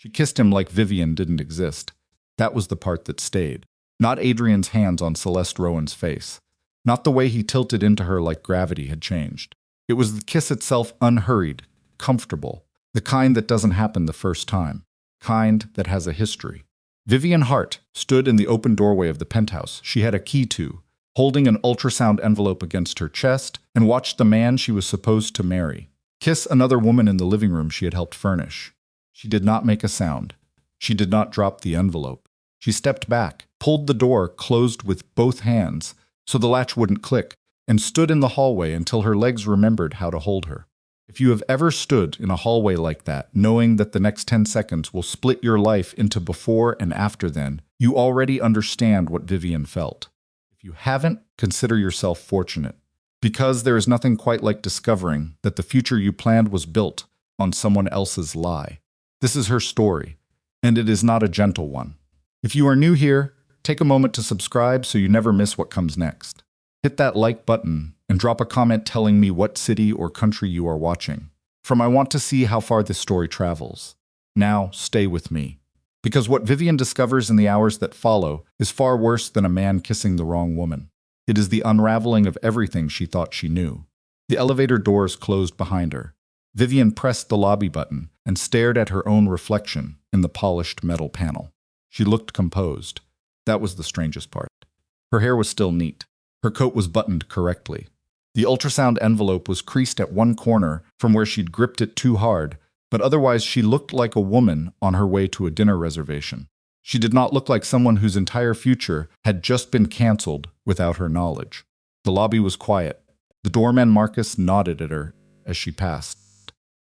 She kissed him like Vivian didn't exist. That was the part that stayed. Not Adrian's hands on Celeste Rowan's face. Not the way he tilted into her like gravity had changed. It was the kiss itself, unhurried, comfortable. The kind that doesn't happen the first time. Kind that has a history. Vivian Hart stood in the open doorway of the penthouse she had a key to, holding an ultrasound envelope against her chest, and watched the man she was supposed to marry kiss another woman in the living room she had helped furnish. She did not make a sound. She did not drop the envelope. She stepped back, pulled the door closed with both hands so the latch wouldn't click, and stood in the hallway until her legs remembered how to hold her. If you have ever stood in a hallway like that, knowing that the next 10 seconds will split your life into before and after then, you already understand what Vivian felt. If you haven't, consider yourself fortunate, because there is nothing quite like discovering that the future you planned was built on someone else's lie. This is her story, and it is not a gentle one. If you are new here, take a moment to subscribe so you never miss what comes next. Hit that like button and drop a comment telling me what city or country you are watching from. I want to see how far this story travels. Now, stay with me. Because what Vivian discovers in the hours that follow is far worse than a man kissing the wrong woman. It is the unraveling of everything she thought she knew. The elevator doors closed behind her. Vivian pressed the lobby button and stared at her own reflection in the polished metal panel. She looked composed. That was the strangest part. Her hair was still neat. Her coat was buttoned correctly. The ultrasound envelope was creased at one corner from where she'd gripped it too hard, but otherwise she looked like a woman on her way to a dinner reservation. She did not look like someone whose entire future had just been canceled without her knowledge. The lobby was quiet. The doorman Marcus nodded at her as she passed.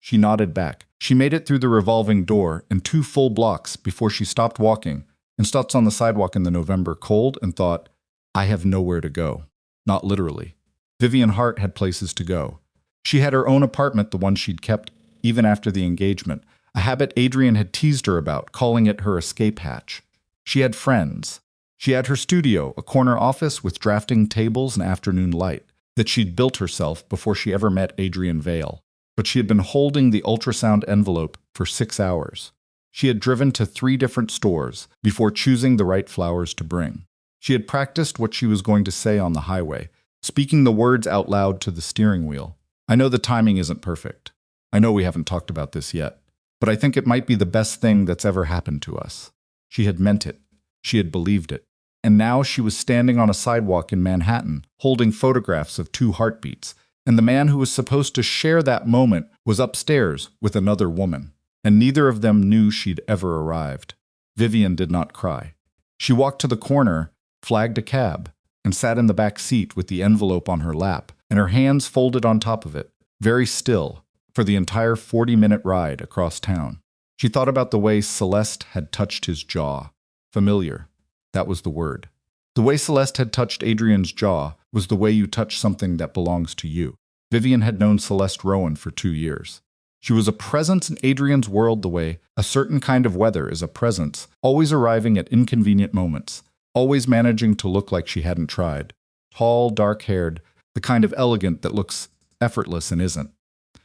She nodded back. She made it through the revolving door and 2 full blocks before she stopped walking and stopped on the sidewalk in the November cold and thought, I have nowhere to go. Not literally. Vivian Hart had places to go. She had her own apartment, the one she'd kept even after the engagement, a habit Adrian had teased her about, calling it her escape hatch. She had friends. She had her studio, a corner office with drafting tables and afternoon light, that she'd built herself before she ever met Adrian Vale. But she had been holding the ultrasound envelope for 6 hours. She had driven to 3 different stores before choosing the right flowers to bring. She had practiced what she was going to say on the highway, speaking the words out loud to the steering wheel. I know the timing isn't perfect. I know we haven't talked about this yet, but I think it might be the best thing that's ever happened to us. She had meant it. She had believed it. And now she was standing on a sidewalk in Manhattan, holding photographs of 2 heartbeats, and the man who was supposed to share that moment was upstairs with another woman, and neither of them knew she'd ever arrived. Vivian did not cry. She walked to the corner, flagged a cab, and sat in the back seat with the envelope on her lap and her hands folded on top of it, very still, for the entire 40-minute ride across town. She thought about the way Celeste had touched his jaw. Familiar. That was the word. The way Celeste had touched Adrian's jaw was the way you touch something that belongs to you. Vivian had known Celeste Rowan for 2 years. She was a presence in Adrian's world the way a certain kind of weather is a presence, always arriving at inconvenient moments, always managing to look like she hadn't tried. Tall, dark-haired, the kind of elegant that looks effortless and isn't.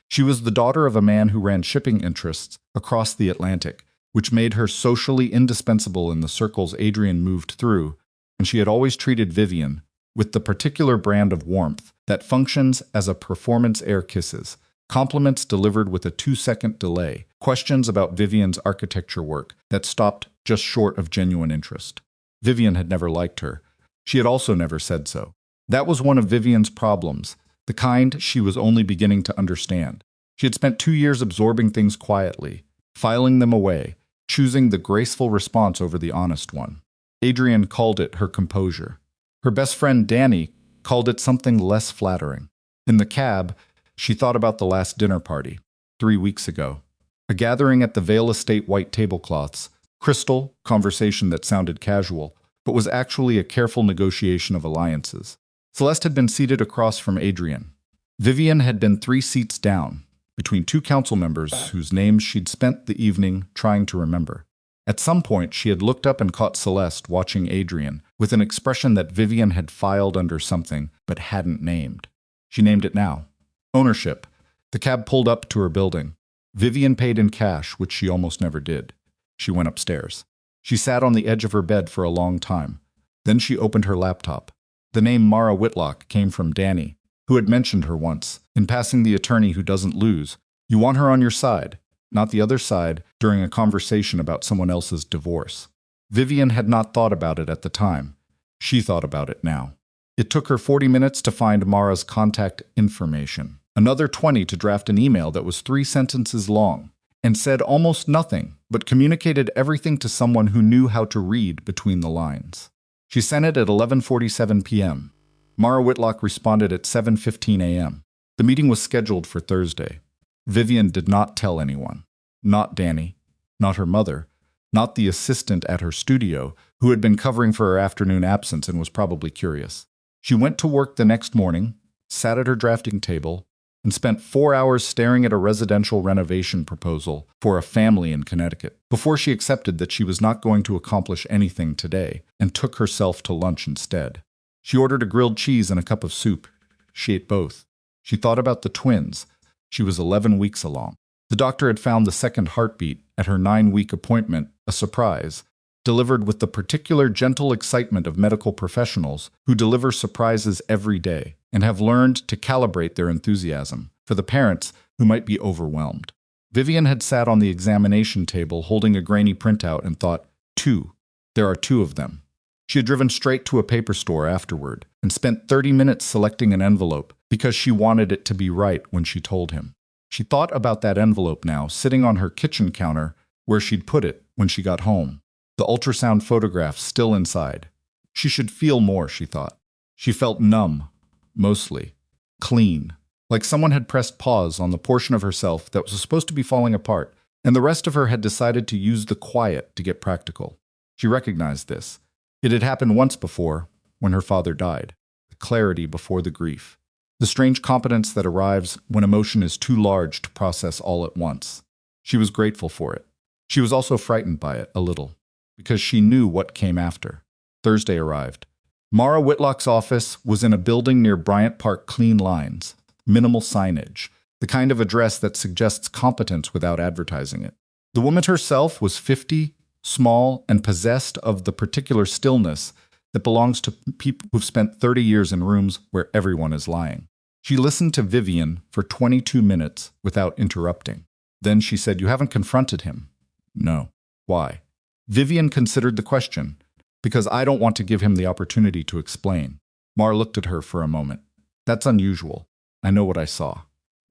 She was the daughter of a man who ran shipping interests across the Atlantic, which made her socially indispensable in the circles Adrian moved through, and she had always treated Vivian with the particular brand of warmth that functions as a performance air kisses, compliments delivered with a 2-second delay, questions about Vivian's architecture work that stopped just short of genuine interest. Vivian had never liked her. She had also never said so. That was one of Vivian's problems, the kind she was only beginning to understand. She had spent 2 years absorbing things quietly, filing them away, choosing the graceful response over the honest one. Adrian called it her composure. Her best friend Danny called it something less flattering. In the cab, she thought about the last dinner party, 3 weeks ago. A gathering at the Vale Estate white tablecloths, crystal, conversation that sounded casual, but was actually a careful negotiation of alliances. Celeste had been seated across from Adrian. Vivian had been 3 seats down, between 2 council members whose names she'd spent the evening trying to remember. At some point, she had looked up and caught Celeste watching Adrian with an expression that Vivian had filed under something but hadn't named. She named it now. Ownership. The cab pulled up to her building. Vivian paid in cash, which she almost never did. She went upstairs. She sat on the edge of her bed for a long time. Then she opened her laptop. The name Mara Whitlock came from Danny, who had mentioned her once, in passing the attorney who doesn't lose. You want her on your side, not the other side, during a conversation about someone else's divorce. Vivian had not thought about it at the time. She thought about it now. It took her 40 minutes to find Mara's contact information, another 20 to draft an email that was 3 sentences long, and said almost nothing, but communicated everything to someone who knew how to read between the lines. She sent it at 11:47 p.m. Mara Whitlock responded at 7:15 a.m. The meeting was scheduled for Thursday. Vivian did not tell anyone. Not Danny, not her mother, not the assistant at her studio, who had been covering for her afternoon absence and was probably curious. She went to work the next morning, sat at her drafting table, and spent 4 hours staring at a residential renovation proposal for a family in Connecticut before she accepted that she was not going to accomplish anything today and took herself to lunch instead. She ordered a grilled cheese and a cup of soup. She ate both. She thought about the twins. She was 11 weeks along. The doctor had found the second heartbeat at her 9-week appointment a surprise, delivered with the particular gentle excitement of medical professionals who deliver surprises every day and have learned to calibrate their enthusiasm for the parents who might be overwhelmed. Vivian had sat on the examination table holding a grainy printout and thought, 2. There are 2 of them. She had driven straight to a paper store afterward and spent 30 minutes selecting an envelope because she wanted it to be right when she told him. She thought about that envelope now, sitting on her kitchen counter where she'd put it when she got home. The ultrasound photograph still inside. She should feel more, she thought. She felt numb, mostly. Clean. Like someone had pressed pause on the portion of herself that was supposed to be falling apart, and the rest of her had decided to use the quiet to get practical. She recognized this. It had happened once before, when her father died. The clarity before the grief. The strange competence that arrives when emotion is too large to process all at once. She was grateful for it. She was also frightened by it, a little, because she knew what came after. Thursday arrived. Mara Whitlock's office was in a building near Bryant Park. Clean lines, minimal signage, the kind of address that suggests competence without advertising it. The woman herself was 50, small, and possessed of the particular stillness that belongs to people who've spent 30 years in rooms where everyone is lying. She listened to Vivian for 22 minutes without interrupting. Then she said, "You haven't confronted him." "No." "Why?" Vivian considered the question. "Because I don't want to give him the opportunity to explain." Mara looked at her for a moment. "That's unusual. I know what I saw.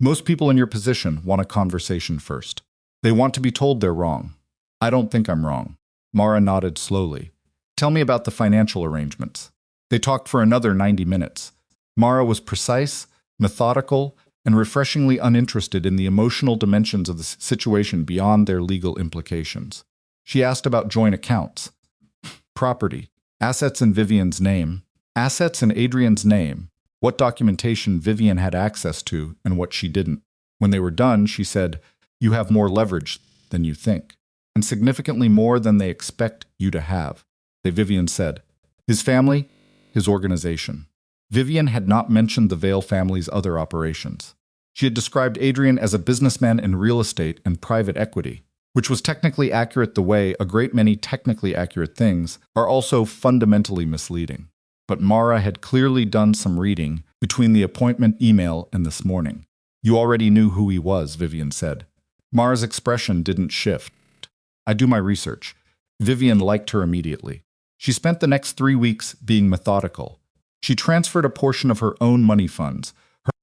Most people in your position want a conversation first. They want to be told they're wrong. I don't think I'm wrong." Mara nodded slowly. "Tell me about the financial arrangements." They talked for another 90 minutes. Mara was precise, methodical, and refreshingly uninterested in the emotional dimensions of the situation beyond their legal implications. She asked about joint accounts, property, assets in Vivian's name, assets in Adrian's name, what documentation Vivian had access to and what she didn't. When they were done, she said, "You have more leverage than you think, and significantly more than they expect you to have." Vivian said, "His family, his organization." Vivian had not mentioned the Vale family's other operations. She had described Adrian as a businessman in real estate and private equity, which was technically accurate the way a great many technically accurate things are also fundamentally misleading. But Mara had clearly done some reading between the appointment email and this morning. "You already knew who he was," Vivian said. Mara's expression didn't shift. "I do my research." Vivian liked her immediately. She spent the next 3 weeks being methodical. She transferred a portion of her own money funds,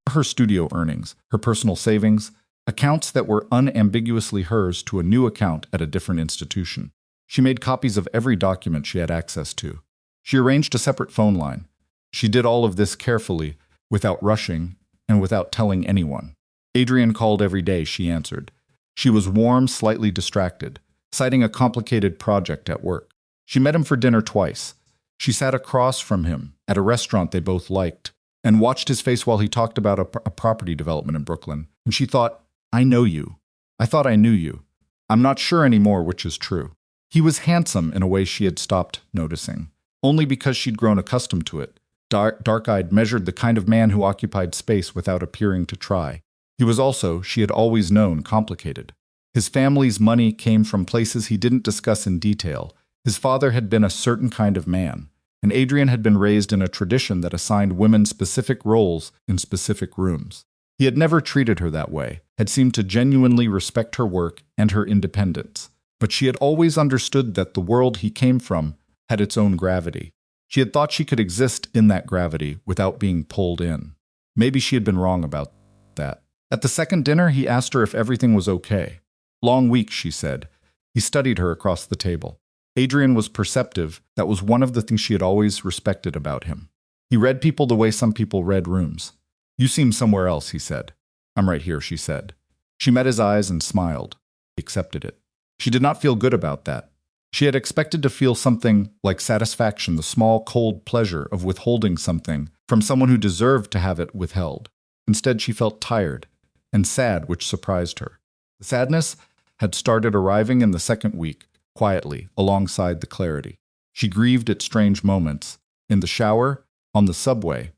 her studio earnings, her personal savings, accounts that were unambiguously hers to a new account at a different institution. She made copies of every document she had access to. She arranged a separate phone line. She did all of this carefully, without rushing, and without telling anyone. Adrian called every day, she answered. She was warm, slightly distracted, citing a complicated project at work. She met him for dinner twice. She sat across from him at a restaurant they both liked and watched his face while he talked about a property development in Brooklyn. And she thought, "I know you. I thought I knew you. I'm not sure anymore which is true." He was handsome in a way she had stopped noticing, only because she'd grown accustomed to it. Dark-eyed, measured, the kind of man who occupied space without appearing to try. He was also, she had always known, complicated. His family's money came from places he didn't discuss in detail. His father had been a certain kind of man, and Adrian had been raised in a tradition that assigned women specific roles in specific rooms. He had never treated her that way, had seemed to genuinely respect her work and her independence, but she had always understood that the world he came from had its own gravity. She had thought she could exist in that gravity without being pulled in. Maybe she had been wrong about that. At the second dinner, he asked her if everything was okay. Long week, she said. He studied her across the table. Adrian was perceptive. That was one of the things she had always respected about him. He read people the way some people read rooms. You seem somewhere else, he said. I'm right here, she said. She met his eyes and smiled. He accepted it. She did not feel good about that. She had expected to feel something like satisfaction, the small, cold pleasure of withholding something from someone who deserved to have it withheld. Instead, she felt tired and sad, which surprised her. The sadness had started arriving in the second week, quietly, alongside the clarity. She grieved at strange moments, in the shower, on the subway,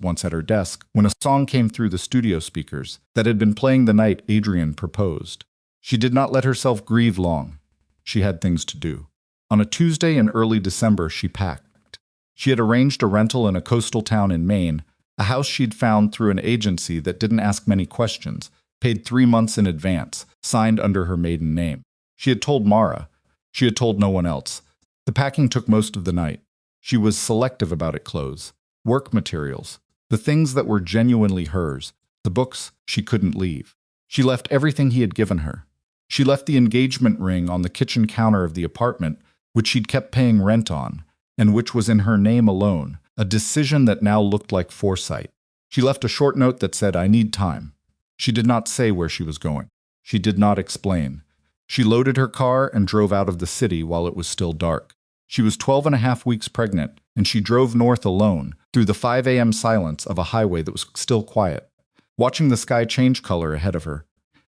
once at her desk, when a song came through the studio speakers that had been playing the night Adrian proposed. She did not let herself grieve long. She had things to do. On a Tuesday in early December, she packed. She had arranged a rental in a coastal town in Maine, a house she'd found through an agency that didn't ask many questions, paid 3 months in advance, signed under her maiden name. She had told Mara. She had told no one else. The packing took most of the night. She was selective about it: clothes, work materials, the things that were genuinely hers, the books she couldn't leave. She left everything he had given her. She left the engagement ring on the kitchen counter of the apartment, which she'd kept paying rent on, and which was in her name alone, a decision that now looked like foresight. She left a short note that said, "I need time." She did not say where she was going. She did not explain. She loaded her car and drove out of the city while it was still dark. She was 12.5 weeks pregnant, and she drove north alone, through the 5 a.m. silence of a highway that was still quiet, watching the sky change color ahead of her.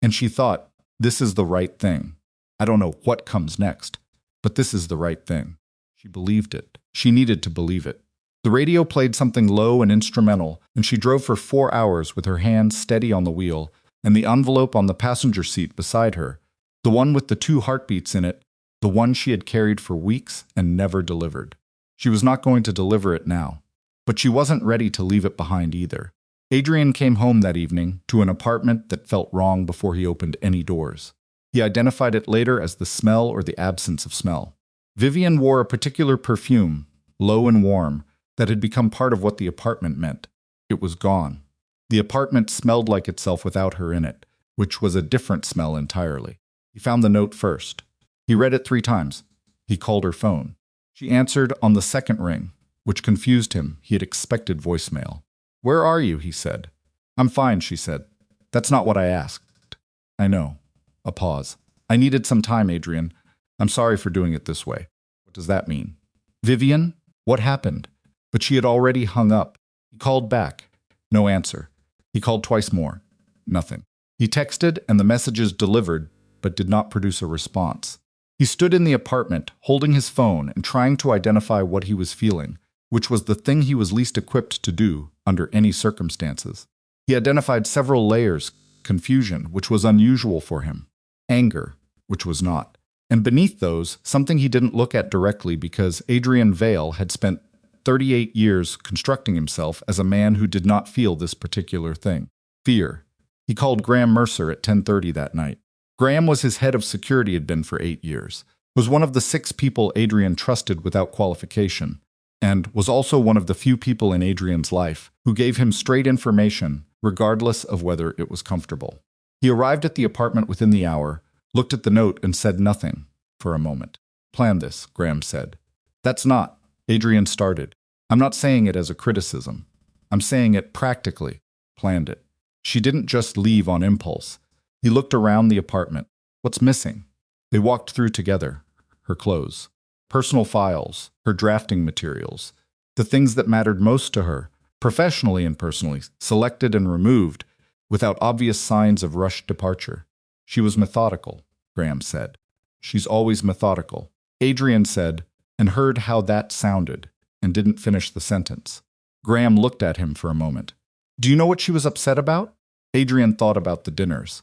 And she thought, this is the right thing. I don't know what comes next, but this is the right thing. She believed it. She needed to believe it. The radio played something low and instrumental, and she drove for 4 hours with her hands steady on the wheel, and the envelope on the passenger seat beside her, the one with the 2 heartbeats in it, the one she had carried for weeks and never delivered. She was not going to deliver it now, but she wasn't ready to leave it behind either. Adrian came home that evening to an apartment that felt wrong before he opened any doors. He identified it later as the smell or the absence of smell. Vivian wore a particular perfume, low and warm, that had become part of what the apartment meant. It was gone. The apartment smelled like itself without her in it, which was a different smell entirely. He found the note first. He read it 3 times. He called her phone. She answered on the second ring, which confused him. He had expected voicemail. "Where are you?" he said. "I'm fine," she said. "That's not what I asked." "I know." A pause. "I needed some time, Adrian. I'm sorry for doing it this way." "What does that mean?" "Vivian? What happened?" But she had already hung up. He called back. No answer. He called twice more. Nothing. He texted, and the messages delivered, but did not produce a response. He stood in the apartment, holding his phone and trying to identify what he was feeling, which was the thing he was least equipped to do under any circumstances. He identified several layers: confusion, which was unusual for him, anger, which was not, and beneath those, something he didn't look at directly because Adrian Vale had spent 38 years constructing himself as a man who did not feel this particular thing: fear. He called Graham Mercer at 10:30 that night. Graham was his head of security, had been for 8 years, was one of the 6 people Adrian trusted without qualification, and was also one of the few people in Adrian's life who gave him straight information, regardless of whether it was comfortable. He arrived at the apartment within the hour, looked at the note, and said nothing for a moment. "Plan this," Graham said. "That's not," Adrian started. "I'm not saying it as a criticism. I'm saying it practically. Planned it." She didn't just leave on impulse. He looked around the apartment. "What's missing?" They walked through together. Her clothes, personal files, her drafting materials, the things that mattered most to her, professionally and personally, selected and removed, without obvious signs of rushed departure. She was methodical, Graham said. "She's always methodical," Adrian said, and heard how that sounded, and didn't finish the sentence. Graham looked at him for a moment. "Do you know what she was upset about?" Adrian thought about the dinners.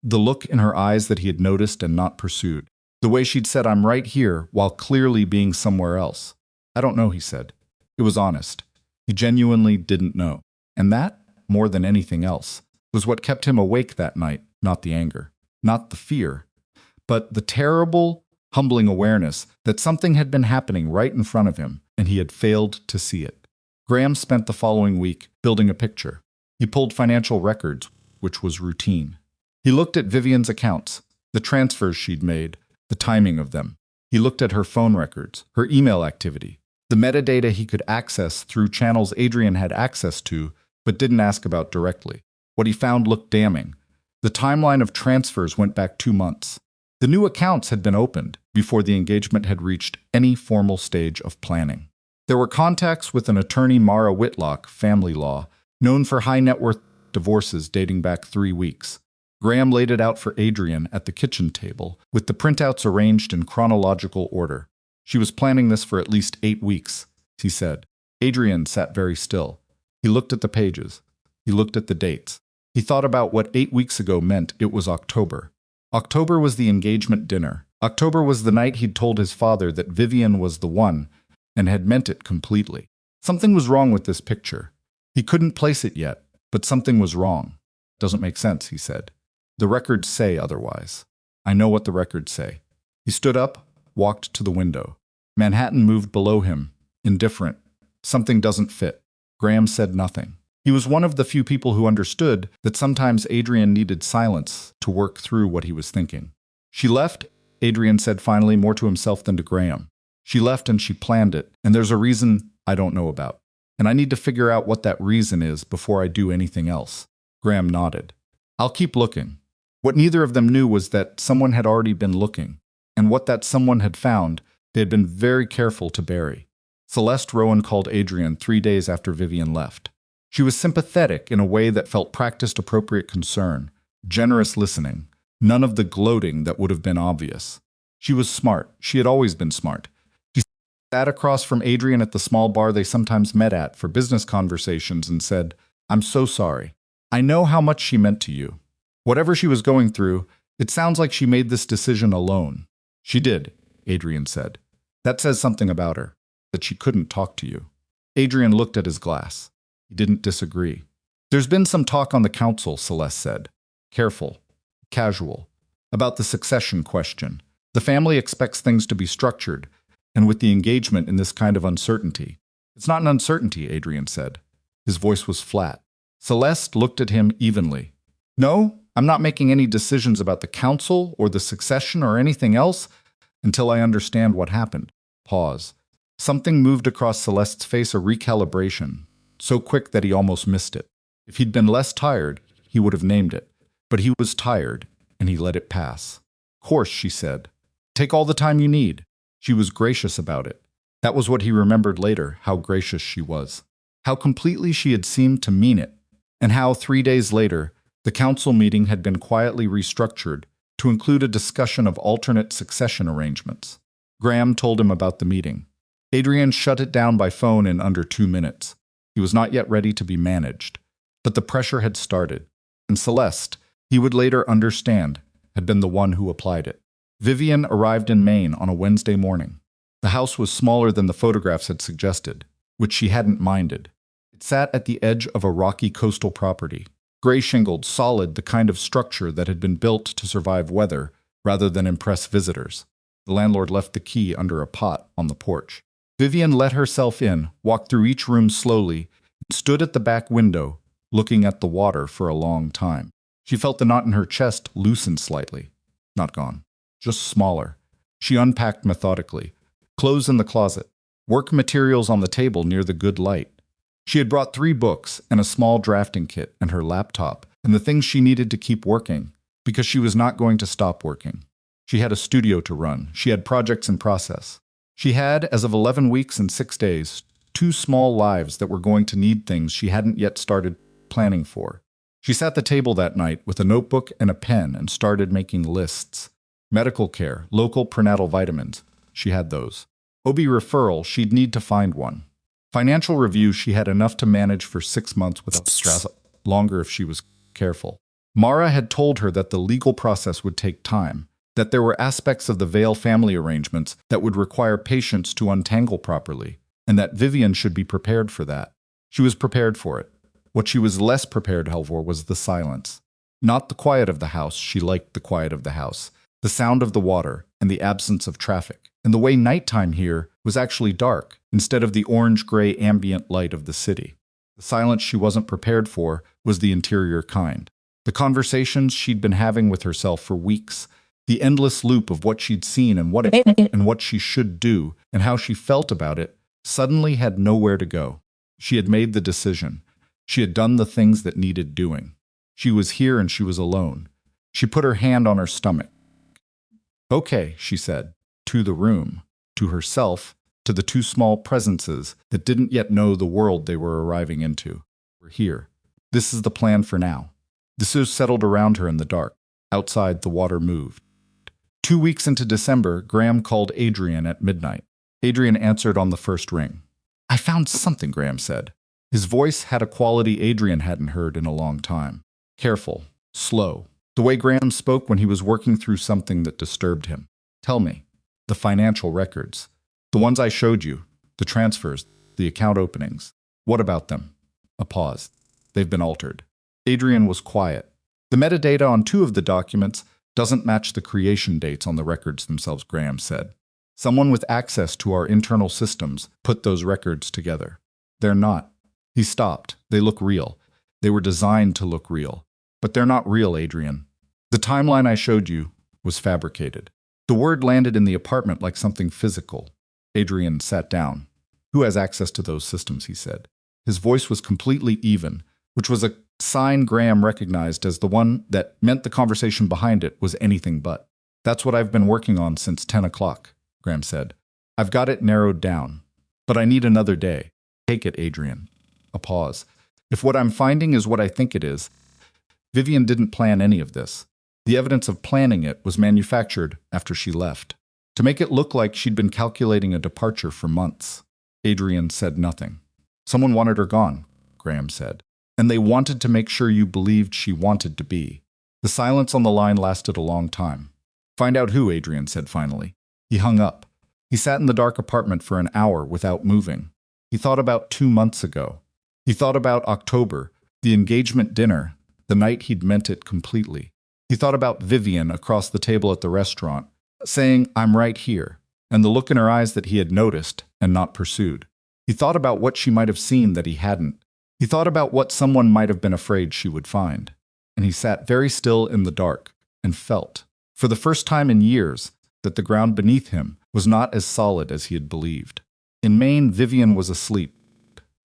The look in her eyes that he had noticed and not pursued. The way she'd said, "I'm right here," while clearly being somewhere else. "I don't know," he said. It was honest. He genuinely didn't know. And that, more than anything else, was what kept him awake that night, not the anger, not the fear, but the terrible, humbling awareness that something had been happening right in front of him, and he had failed to see it. Graham spent the following week building a picture. He pulled financial records, which was routine. He looked at Vivian's accounts, the transfers she'd made, the timing of them. He looked at her phone records, her email activity, the metadata he could access through channels Adrian had access to but didn't ask about directly. What he found looked damning. The timeline of transfers went back 2 months. The new accounts had been opened before the engagement had reached any formal stage of planning. There were contacts with an attorney, Mara Whitlock, family law, known for high-net-worth divorces dating back 3 weeks. Graham laid it out for Adrian at the kitchen table, with the printouts arranged in chronological order. She was planning this for at least 8 weeks, he said. Adrian sat very still. He looked at the pages. He looked at the dates. He thought about what 8 weeks ago meant. It was October. October was the engagement dinner. October was the night he'd told his father that Vivian was the one, and had meant it completely. Something was wrong with this picture. He couldn't place it yet, but something was wrong. "Doesn't make sense," he said. "The records say otherwise." "I know what the records say." He stood up, walked to the window. Manhattan moved below him, indifferent. "Something doesn't fit." Graham said nothing. He was one of the few people who understood that sometimes Adrian needed silence to work through what he was thinking. "She left," Adrian said finally, more to himself than to Graham. "She left and she planned it, and there's a reason I don't know about. And I need to figure out what that reason is before I do anything else." Graham nodded. "I'll keep looking." What neither of them knew was that someone had already been looking, and what that someone had found, they had been very careful to bury. Celeste Rowan called Adrian 3 days after Vivian left. She was sympathetic in a way that felt practiced appropriate concern, generous listening, none of the gloating that would have been obvious. She was smart. She had always been smart. She sat across from Adrian at the small bar they sometimes met at for business conversations and said, "I'm so sorry. I know how much she meant to you. Whatever she was going through, it sounds like she made this decision alone." "She did," Adrian said. "That says something about her, that she couldn't talk to you." Adrian looked at his glass. He didn't disagree. "There's been some talk on the council," Celeste said. Careful, casual, about the succession question. "The family expects things to be structured, and with the engagement in this kind of uncertainty." "It's not an uncertainty," Adrian said. His voice was flat. Celeste looked at him evenly. "No, I'm not making any decisions about the council or the succession or anything else until I understand what happened." Pause. Something moved across Celeste's face, a recalibration, so quick that he almost missed it. If he'd been less tired, he would have named it. But he was tired, and he let it pass. "Course," she said. "Take all the time you need." She was gracious about it. That was what he remembered later, how gracious she was. How completely she had seemed to mean it, and how 3 days later, the council meeting had been quietly restructured to include a discussion of alternate succession arrangements. Graham told him about the meeting. Adrian shut it down by phone in under 2 minutes. He was not yet ready to be managed, but the pressure had started, and Celeste, he would later understand, had been the one who applied it. Vivian arrived in Maine on a Wednesday morning. The house was smaller than the photographs had suggested, which she hadn't minded. It sat at the edge of a rocky coastal property, gray-shingled, solid, the kind of structure that had been built to survive weather rather than impress visitors. The landlord left the key under a pot on the porch. Vivian let herself in, walked through each room slowly, and stood at the back window, looking at the water for a long time. She felt the knot in her chest loosen slightly. Not gone. Just smaller. She unpacked methodically. Clothes in the closet. Work materials on the table near the good light. She had brought 3 books and a small drafting kit and her laptop and the things she needed to keep working, because she was not going to stop working. She had a studio to run. She had projects in process. She had, as of 11 weeks and 6 days, 2 small lives that were going to need things she hadn't yet started planning for. She sat at the table that night with a notebook and a pen and started making lists. Medical care, local prenatal vitamins. She had those. OB referral, she'd need to find one. Financial review, she had enough to manage for 6 months without stress, longer if she was careful. Mara had told her that the legal process would take time, that there were aspects of the Vale family arrangements that would require patience to untangle properly, and that Vivian should be prepared for that. She was prepared for it. What she was less prepared for was the silence. Not the quiet of the house, she liked the quiet of the house, the sound of the water, and the absence of traffic, and the way nighttime here was actually dark, instead of the orange-gray ambient light of the city. The silence she wasn't prepared for was the interior kind. The conversations she'd been having with herself for weeks, the endless loop of what she'd seen and what she should do and how she felt about it, suddenly had nowhere to go. She had made the decision. She had done the things that needed doing. She was here and she was alone. She put her hand on her stomach. "Okay," she said, to the room, to herself, to the two small presences that didn't yet know the world they were arriving into. "We're here. This is the plan for now." This was settled around her in the dark. Outside, the water moved. 2 weeks into December, Graham called Adrian at midnight. Adrian answered on the first ring. "I found something," Graham said. His voice had a quality Adrian hadn't heard in a long time. Careful, slow, the way Graham spoke when he was working through something that disturbed him. "Tell me. The financial records. The ones I showed you. The transfers. The account openings. What about them?" A pause. "They've been altered." Adrian was quiet. "The metadata on 2 of the documents doesn't match the creation dates on the records themselves," Graham said. "Someone with access to our internal systems put those records together. They're not." He stopped. "They look real. They were designed to look real. But they're not real, Adrian. The timeline I showed you was fabricated." The word landed in the apartment like something physical. Adrian sat down. "Who has access to those systems?" he said. His voice was completely even, which was a sign Graham recognized as the one that meant the conversation behind it was anything but. "That's what I've been working on since 10 o'clock, Graham said. "I've got it narrowed down. But I need another day." "Take it, Adrian." A pause. "If what I'm finding is what I think it is." Vivian didn't plan any of this. The evidence of planning it was manufactured after she left, to make it look like she'd been calculating a departure for months. Adrian said nothing. "Someone wanted her gone," Graham said. "And they wanted to make sure you believed she wanted to be." The silence on the line lasted a long time. "Find out who," Adrian said finally. He hung up. He sat in the dark apartment for an hour without moving. He thought about 2 months ago. He thought about October, the engagement dinner, the night he'd meant it completely. He thought about Vivian across the table at the restaurant, saying, "I'm right here," and the look in her eyes that he had noticed and not pursued. He thought about what she might have seen that he hadn't. He thought about what someone might have been afraid she would find. And he sat very still in the dark and felt, for the first time in years, that the ground beneath him was not as solid as he had believed. In Maine, Vivian was asleep.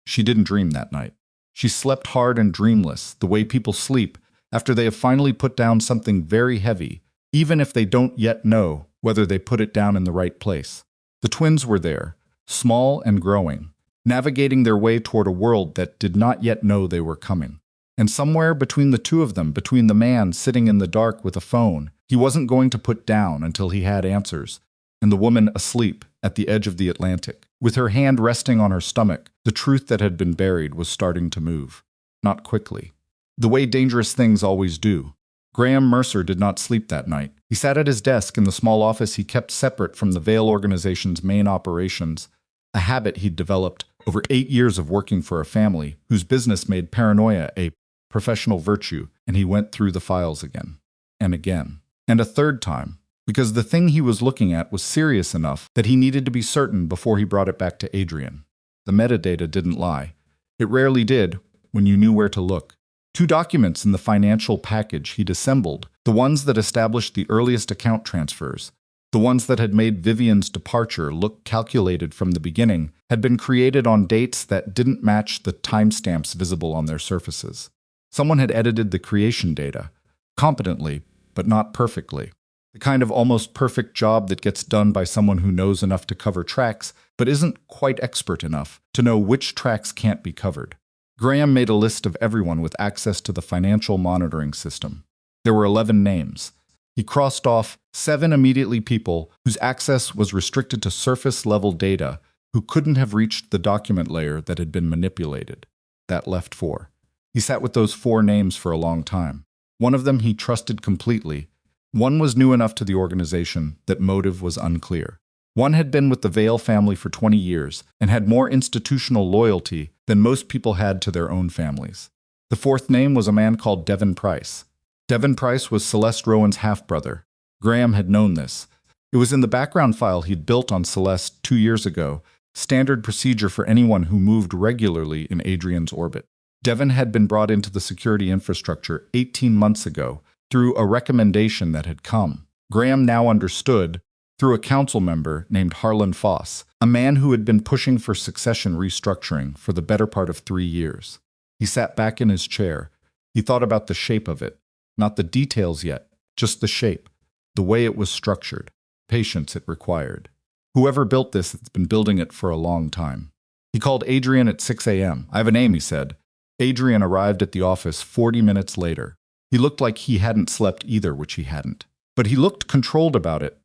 She didn't dream that night. She slept hard and dreamless, the way people sleep after they have finally put down something very heavy, even if they don't yet know whether they put it down in the right place. The twins were there, small and growing, navigating their way toward a world that did not yet know they were coming. And somewhere between the two of them, between the man sitting in the dark with a phone he wasn't going to put down until he had answers, and the woman asleep at the edge of the Atlantic, with her hand resting on her stomach, the truth that had been buried was starting to move. Not quickly. The way dangerous things always do. Graham Mercer did not sleep that night. He sat at his desk in the small office he kept separate from the Vale organization's main operations, a habit he'd developed over 8 years of working for a family whose business made paranoia a professional virtue, and he went through the files again, and again, and a third time, because the thing he was looking at was serious enough that he needed to be certain before he brought it back to Adrian. The metadata didn't lie. It rarely did when you knew where to look. 2 documents in the financial package he'd assembled, the ones that established the earliest account transfers, the ones that had made Vivian's departure look calculated from the beginning, had been created on dates that didn't match the timestamps visible on their surfaces. Someone had edited the creation data, competently, but not perfectly. The kind of almost perfect job that gets done by someone who knows enough to cover tracks, but isn't quite expert enough to know which tracks can't be covered. Graham made a list of everyone with access to the financial monitoring system. There were 11 names. He crossed off 7 immediately people whose access was restricted to surface-level data who couldn't have reached the document layer that had been manipulated. That left 4. He sat with those 4 names for a long time. One of them he trusted completely. One was new enough to the organization that motive was unclear. One had been with the Vale family for 20 years and had more institutional loyalty than most people had to their own families. The fourth name was a man called Devin Price. Devin Price was Celeste Rowan's half-brother. Graham had known this. It was in the background file he'd built on Celeste 2 years ago, standard procedure for anyone who moved regularly in Adrian's orbit. Devin had been brought into the security infrastructure 18 months ago through a recommendation that had come. Graham now understood through a council member named Harlan Foss, a man who had been pushing for succession restructuring for the better part of 3 years. He sat back in his chair. He thought about the shape of it. Not the details yet, just the shape, the way it was structured, patience it required. Whoever built this has been building it for a long time. He called Adrian at 6 a.m. "I have a name," he said. Adrian arrived at the office 40 minutes later. He looked like he hadn't slept either, which he hadn't. But he looked controlled about it.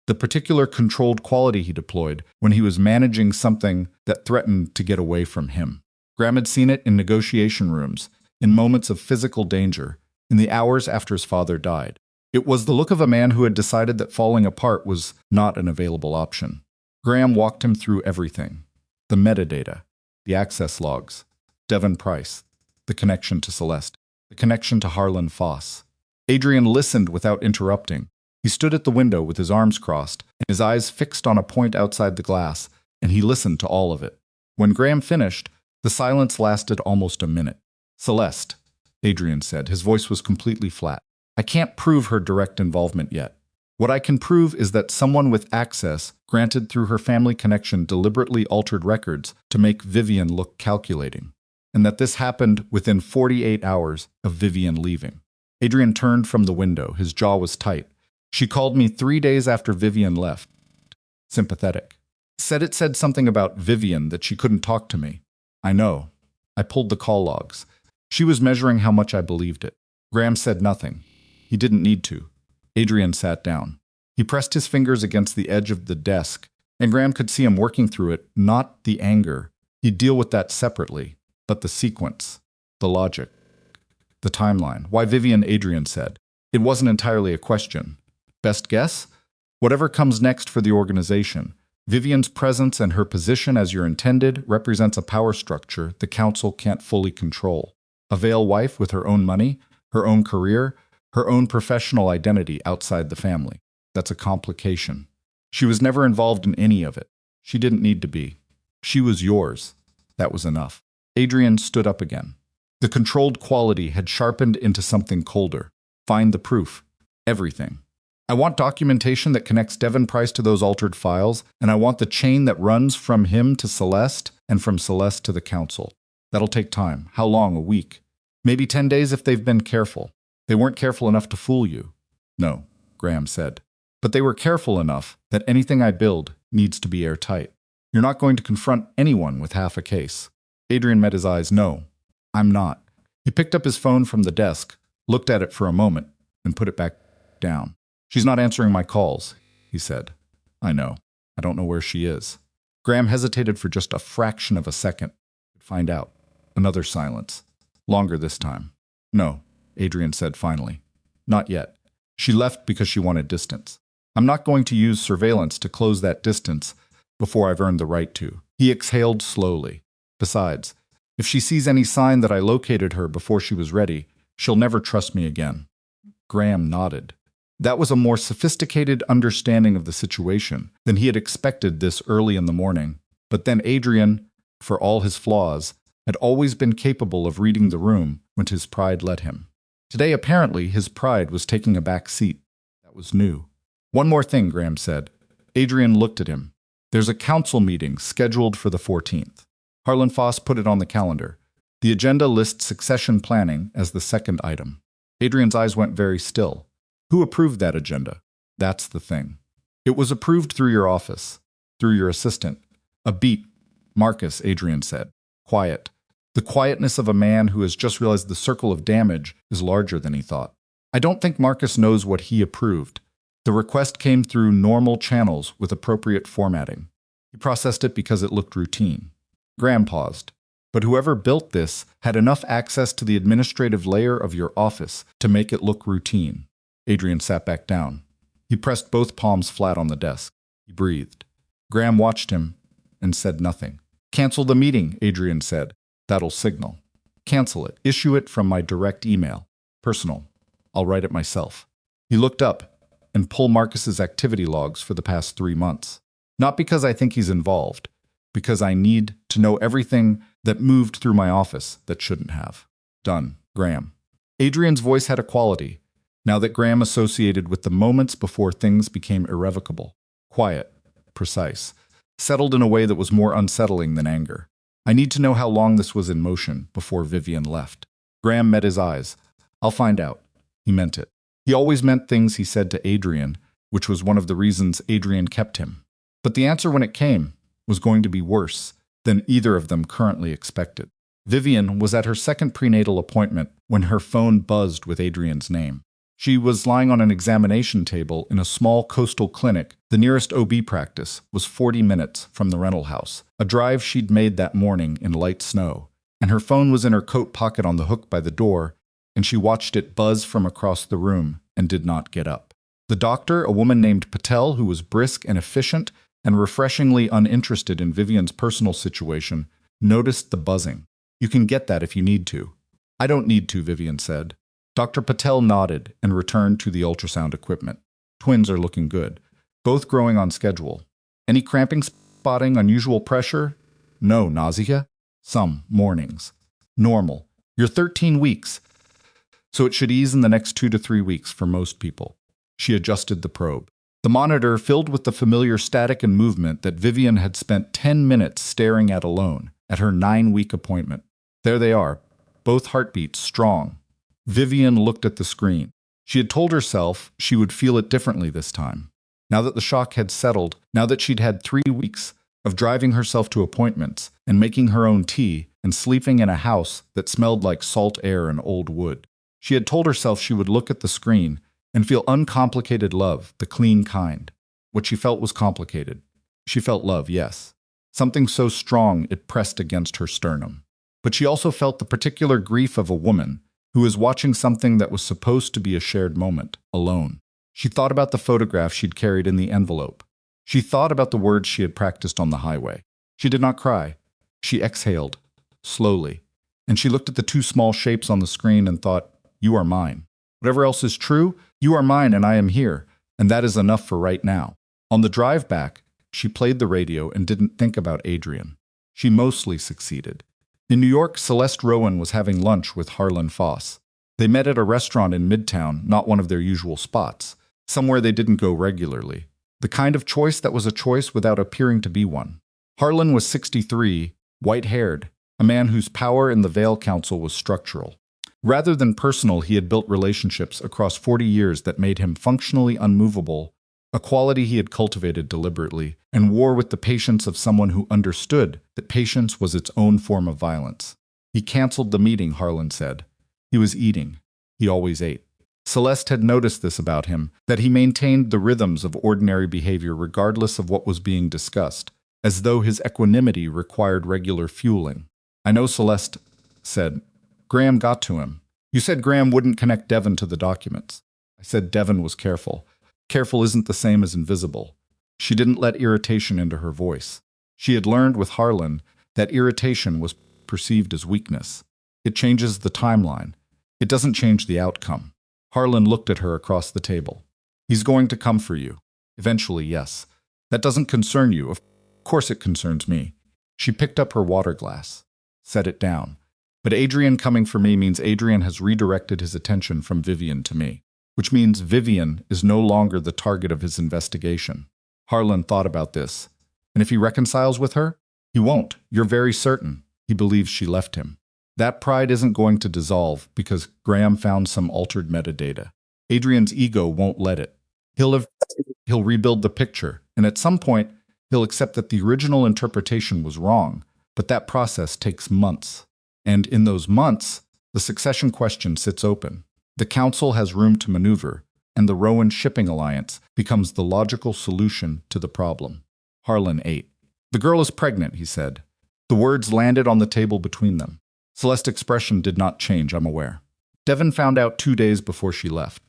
The particular controlled quality he deployed when he was managing something that threatened to get away from him. Graham had seen it in negotiation rooms, in moments of physical danger, in the hours after his father died. It was the look of a man who had decided that falling apart was not an available option. Graham walked him through everything. The metadata, the access logs, Devin Price, the connection to Celeste, the connection to Harlan Foss. Adrian listened without interrupting. He stood at the window with his arms crossed, and his eyes fixed on a point outside the glass, and he listened to all of it. When Graham finished, the silence lasted almost a minute. "Celeste," Adrian said. His voice was completely flat. "I can't prove her direct involvement yet. What I can prove is that someone with access, granted through her family connection, deliberately altered records to make Vivian look calculating, and that this happened within 48 hours of Vivian leaving." Adrian turned from the window. His jaw was tight. "She called me 3 days after Vivian left. Sympathetic. Said it said something about Vivian that she couldn't talk to me. I know. I pulled the call logs. She was measuring how much I believed it." Graham said nothing. He didn't need to. Adrian sat down. He pressed his fingers against the edge of the desk, and Graham could see him working through it, not the anger. He'd deal with that separately, but the sequence, the logic, the timeline. "Why Vivian?" Adrian said. It wasn't entirely a question. Best guess? Whatever comes next for the organization. Vivian's presence and her position as your intended represents a power structure the council can't fully control. A Vale wife with her own money, her own career, her own professional identity outside the family. That's a complication. She was never involved in any of it. She didn't need to be. She was yours. That was enough. Adrian stood up again. The controlled quality had sharpened into something colder. Find the proof. Everything. I want documentation that connects Devin Price to those altered files, and I want the chain that runs from him to Celeste and from Celeste to the council. That'll take time. How long? A week? Maybe 10 days if they've been careful. They weren't careful enough to fool you. No, Graham said. But they were careful enough that anything I build needs to be airtight. You're not going to confront anyone with half a case. Adrian met his eyes. No, I'm not. He picked up his phone from the desk, looked at it for a moment, and put it back down. "She's not answering my calls," he said. "I know. I don't know where she is." Graham hesitated for just a fraction of a second. Find out. Another silence. Longer this time. "No," Adrian said finally. "Not yet. She left because she wanted distance. I'm not going to use surveillance to close that distance before I've earned the right to." He exhaled slowly. "Besides, if she sees any sign that I located her before she was ready, she'll never trust me again." Graham nodded. That was a more sophisticated understanding of the situation than he had expected this early in the morning. But then Adrian, for all his flaws, had always been capable of reading the room when his pride led him. Today, apparently, his pride was taking a back seat. That was new. "One more thing," Graham said. Adrian looked at him. "There's a council meeting scheduled for the 14th. Harlan Foss put it on the calendar. The agenda lists succession planning as the second item." Adrian's eyes went very still. "Who approved that agenda?" "That's the thing. It was approved through your office, through your assistant. A beat. Marcus," Adrian said. "Quiet. The quietness of a man who has just realized the circle of damage is larger than he thought. I don't think Marcus knows what he approved. The request came through normal channels with appropriate formatting. He processed it because it looked routine." Graham paused. But whoever built this had enough access to the administrative layer of your office to make it look routine. Adrian sat back down. He pressed both palms flat on the desk. He breathed. Graham watched him and said nothing. Cancel the meeting, Adrian said. That'll signal. Cancel it. Issue it from my direct email. Personal. I'll write it myself. He looked up and pulled Marcus's activity logs for the past 3 months. Not because I think he's involved, because I need to know everything that moved through my office that shouldn't have. Done. Graham. Adrian's voice had a quality, now that Graham associated with the moments before things became irrevocable. Quiet. Precise. Settled in a way that was more unsettling than anger. I need to know how long this was in motion before Vivian left. Graham met his eyes. I'll find out. He meant it. He always meant things he said to Adrian, which was one of the reasons Adrian kept him. But the answer when it came was going to be worse than either of them currently expected. Vivian was at her second prenatal appointment when her phone buzzed with Adrian's name. She was lying on an examination table in a small coastal clinic. The nearest OB practice was 40 minutes from the rental house, a drive she'd made that morning in light snow. And her phone was in her coat pocket on the hook by the door, and she watched it buzz from across the room and did not get up. The doctor, a woman named Patel, who was brisk and efficient and refreshingly uninterested in Vivian's personal situation, noticed the buzzing. You can get that if you need to. I don't need to, Vivian said. Dr. Patel nodded and returned to the ultrasound equipment. Twins are looking good, both growing on schedule. Any cramping, spotting, unusual pressure? No. Nausea? Some mornings. Normal. You're 13 weeks, so it should ease in the next 2 to 3 weeks for most people. She adjusted the probe. The monitor filled with the familiar static and movement that Vivian had spent 10 minutes staring at alone at her 9-week appointment. There they are, both heartbeats strong. Vivian looked at the screen. She had told herself she would feel it differently this time. Now that the shock had settled, now that she'd had 3 weeks of driving herself to appointments and making her own tea and sleeping in a house that smelled like salt air and old wood, she had told herself she would look at the screen and feel uncomplicated love, the clean kind. What she felt was complicated. She felt love, yes. Something so strong it pressed against her sternum. But she also felt the particular grief of a woman who is watching something that was supposed to be a shared moment, alone. She thought about the photograph she'd carried in the envelope. She thought about the words she had practiced on the highway. She did not cry. She exhaled, slowly, and she looked at the 2 small shapes on the screen and thought, you are mine. Whatever else is true, you are mine and I am here, and that is enough for right now. On the drive back, she played the radio and didn't think about Adrian. She mostly succeeded. In New York, Celeste Rowan was having lunch with Harlan Foss. They met at a restaurant in Midtown, not one of their usual spots, somewhere they didn't go regularly. The kind of choice that was a choice without appearing to be one. Harlan was 63, white-haired, a man whose power in the Vale Council was structural. Rather than personal, he had built relationships across 40 years that made him functionally unmovable, a quality he had cultivated deliberately, and wore with the patience of someone who understood that patience was its own form of violence. He canceled the meeting, Harlan said. He was eating. He always ate. Celeste had noticed this about him, that he maintained the rhythms of ordinary behavior regardless of what was being discussed, as though his equanimity required regular fueling. I know, Celeste said. Graham got to him. You said Graham wouldn't connect Devon to the documents. I said Devon was careful. Careful isn't the same as invisible. She didn't let irritation into her voice. She had learned with Harlan that irritation was perceived as weakness. It changes the timeline. It doesn't change the outcome. Harlan looked at her across the table. He's going to come for you. Eventually, yes. That doesn't concern you. Of course it concerns me. She picked up her water glass. Set it down. But Adrian coming for me means Adrian has redirected his attention from Vivian to me, which means Vivian is no longer the target of his investigation. Harlan thought about this. And if he reconciles with her? He won't. You're very certain. He believes she left him. That pride isn't going to dissolve because Graham found some altered metadata. Adrian's ego won't let it. He'll rebuild the picture, and at some point, he'll accept that the original interpretation was wrong, but that process takes months. And in those months, the succession question sits open. The council has room to maneuver, and the Rowan Shipping Alliance becomes the logical solution to the problem. Harlan ate. The girl is pregnant, he said. The words landed on the table between them. Celeste's expression did not change, I'm aware. Devon found out 2 days before she left.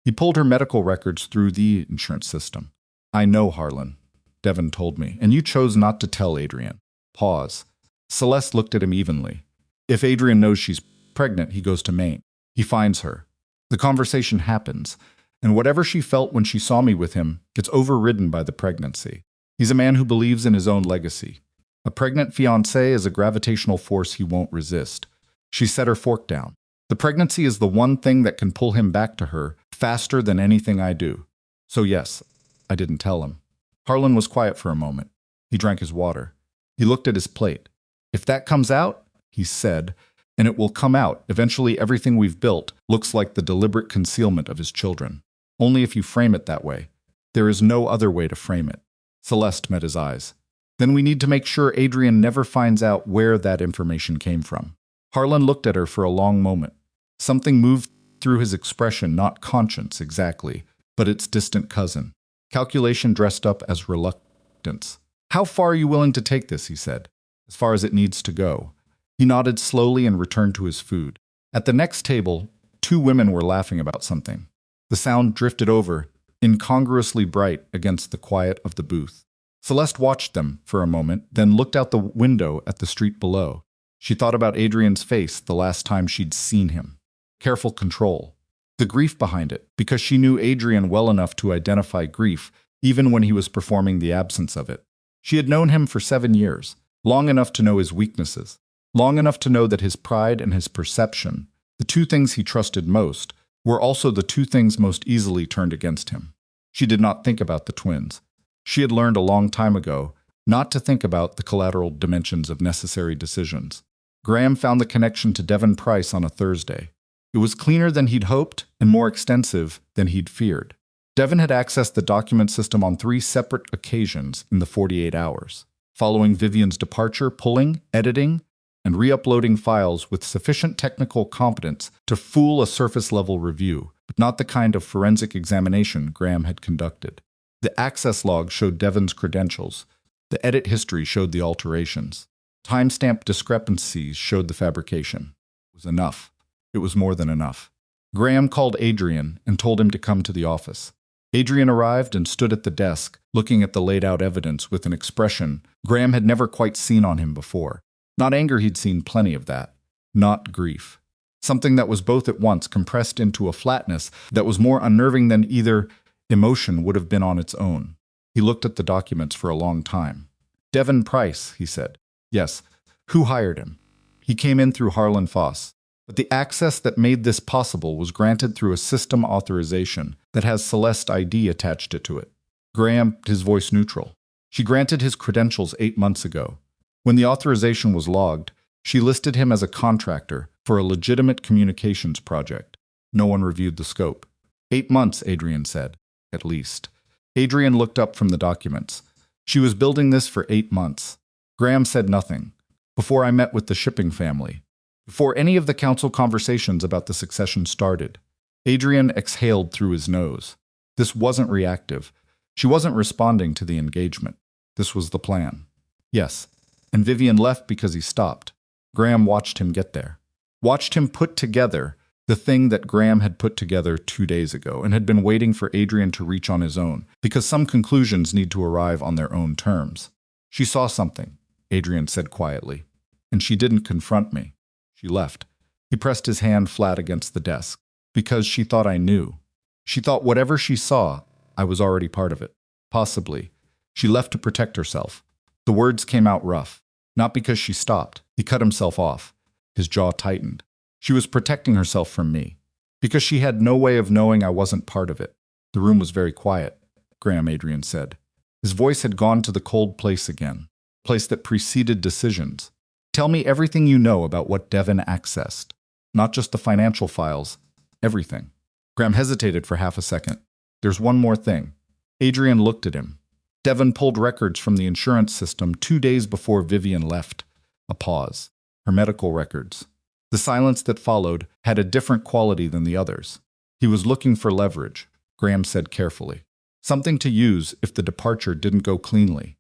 He pulled her medical records through the insurance system. I know, Harlan, Devon told me, and you chose not to tell Adrian. Pause. Celeste looked at him evenly. If Adrian knows she's pregnant, he goes to Maine. He finds her. The conversation happens, and whatever she felt when she saw me with him gets overridden by the pregnancy. He's a man who believes in his own legacy. A pregnant fiancée is a gravitational force he won't resist. She set her fork down. The pregnancy is the one thing that can pull him back to her faster than anything I do. So yes, I didn't tell him. Harlan was quiet for a moment. He drank his water. He looked at his plate. If that comes out, he said, and it will come out, eventually everything we've built looks like the deliberate concealment of his children. Only if you frame it that way. There is no other way to frame it. Celeste met his eyes. Then we need to make sure Adrian never finds out where that information came from. Harlan looked at her for a long moment. Something moved through his expression, not conscience exactly, but its distant cousin. Calculation dressed up as reluctance. How far are you willing to take this, he said. As far as it needs to go. He nodded slowly and returned to his food. At the next table, 2 women were laughing about something. The sound drifted over, incongruously bright against the quiet of the booth. Celeste watched them for a moment, then looked out the window at the street below. She thought about Adrian's face the last time she'd seen him. Careful control. The grief behind it, because she knew Adrian well enough to identify grief, even when he was performing the absence of it. She had known him for 7 years, long enough to know his weaknesses, long enough to know that his pride and his perception, the 2 things he trusted most, were also the 2 things most easily turned against him. She did not think about the twins. She had learned a long time ago not to think about the collateral dimensions of necessary decisions. Graham found the connection to Devon Price on a Thursday. It was cleaner than he'd hoped and more extensive than he'd feared. Devon had accessed the document system on 3 separate occasions in the 48 hours, following Vivian's departure, pulling, editing, and re-uploading files with sufficient technical competence to fool a surface-level review, but not the kind of forensic examination Graham had conducted. The access log showed Devon's credentials. The edit history showed the alterations. Timestamp discrepancies showed the fabrication. It was enough. It was more than enough. Graham called Adrian and told him to come to the office. Adrian arrived and stood at the desk, looking at the laid-out evidence with an expression Graham had never quite seen on him before. Not anger, he'd seen plenty of that. Not grief. Something that was both at once compressed into a flatness that was more unnerving than either emotion would have been on its own. He looked at the documents for a long time. Devon Price, he said. Yes. Who hired him? He came in through Harlan Foss. But the access that made this possible was granted through a system authorization that has Celeste ID attached to it. Graham, his voice neutral. She granted his credentials 8 months ago. When the authorization was logged, she listed him as a contractor for a legitimate communications project. No one reviewed the scope. 8 months, Adrian said. At least. Adrian looked up from the documents. She was building this for 8 months. Graham said nothing. Before I met with the shipping family. Before any of the council conversations about the succession started. Adrian exhaled through his nose. This wasn't reactive. She wasn't responding to the engagement. This was the plan. Yes. And Vivian left because he stopped. Graham watched him get there. Watched him put together the thing that Graham had put together 2 days ago and had been waiting for Adrian to reach on his own, because some conclusions need to arrive on their own terms. She saw something, Adrian said quietly, and she didn't confront me. She left. He pressed his hand flat against the desk. Because she thought I knew. She thought whatever she saw, I was already part of it. Possibly. She left to protect herself. The words came out rough. Not because she stopped. He cut himself off. His jaw tightened. She was protecting herself from me. Because she had no way of knowing I wasn't part of it. The room was very quiet, Graham Adrian said. His voice had gone to the cold place again. Place that preceded decisions. Tell me everything you know about what Devon accessed. Not just the financial files. Everything. Graham hesitated for half a second. There's one more thing. Adrian looked at him. Devon pulled records from the insurance system 2 days before Vivian left. A pause. Her medical records. The silence that followed had a different quality than the others. He was looking for leverage, Graham said carefully. Something to use if the departure didn't go cleanly.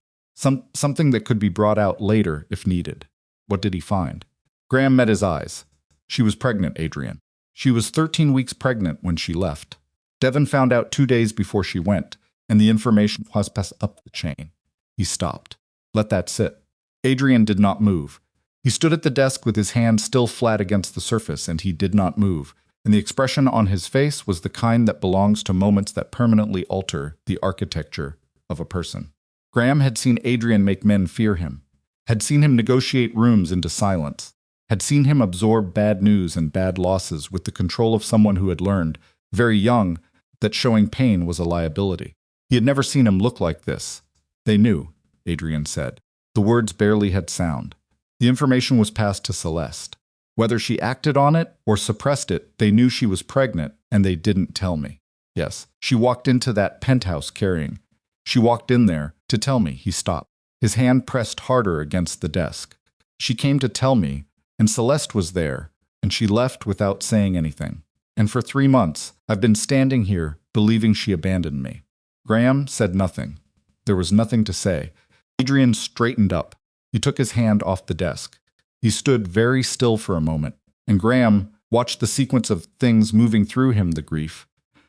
Something that could be brought out later if needed. What did he find? Graham met his eyes. She was pregnant, Adrian. She was 13 weeks pregnant when she left. Devon found out 2 days before she went, and the information was passed up the chain. He stopped. Let that sit. Adrian did not move. He stood at the desk with his hand still flat against the surface, and he did not move, and the expression on his face was the kind that belongs to moments that permanently alter the architecture of a person. Graham had seen Adrian make men fear him, had seen him negotiate rooms into silence, had seen him absorb bad news and bad losses with the control of someone who had learned, very young, that showing pain was a liability. He had never seen him look like this. They knew, Adrian said. The words barely had sound. The information was passed to Celeste. Whether she acted on it or suppressed it, they knew she was pregnant, and they didn't tell me. Yes, she walked into that penthouse carrying. She walked in there to tell me. He stopped. His hand pressed harder against the desk. She came to tell me, and Celeste was there, and she left without saying anything. And for 3 months, I've been standing here, believing she abandoned me. Graham said nothing. There was nothing to say. Adrian straightened up. He took his hand off the desk. He stood very still for a moment, and Graham watched the sequence of things moving through him, the grief,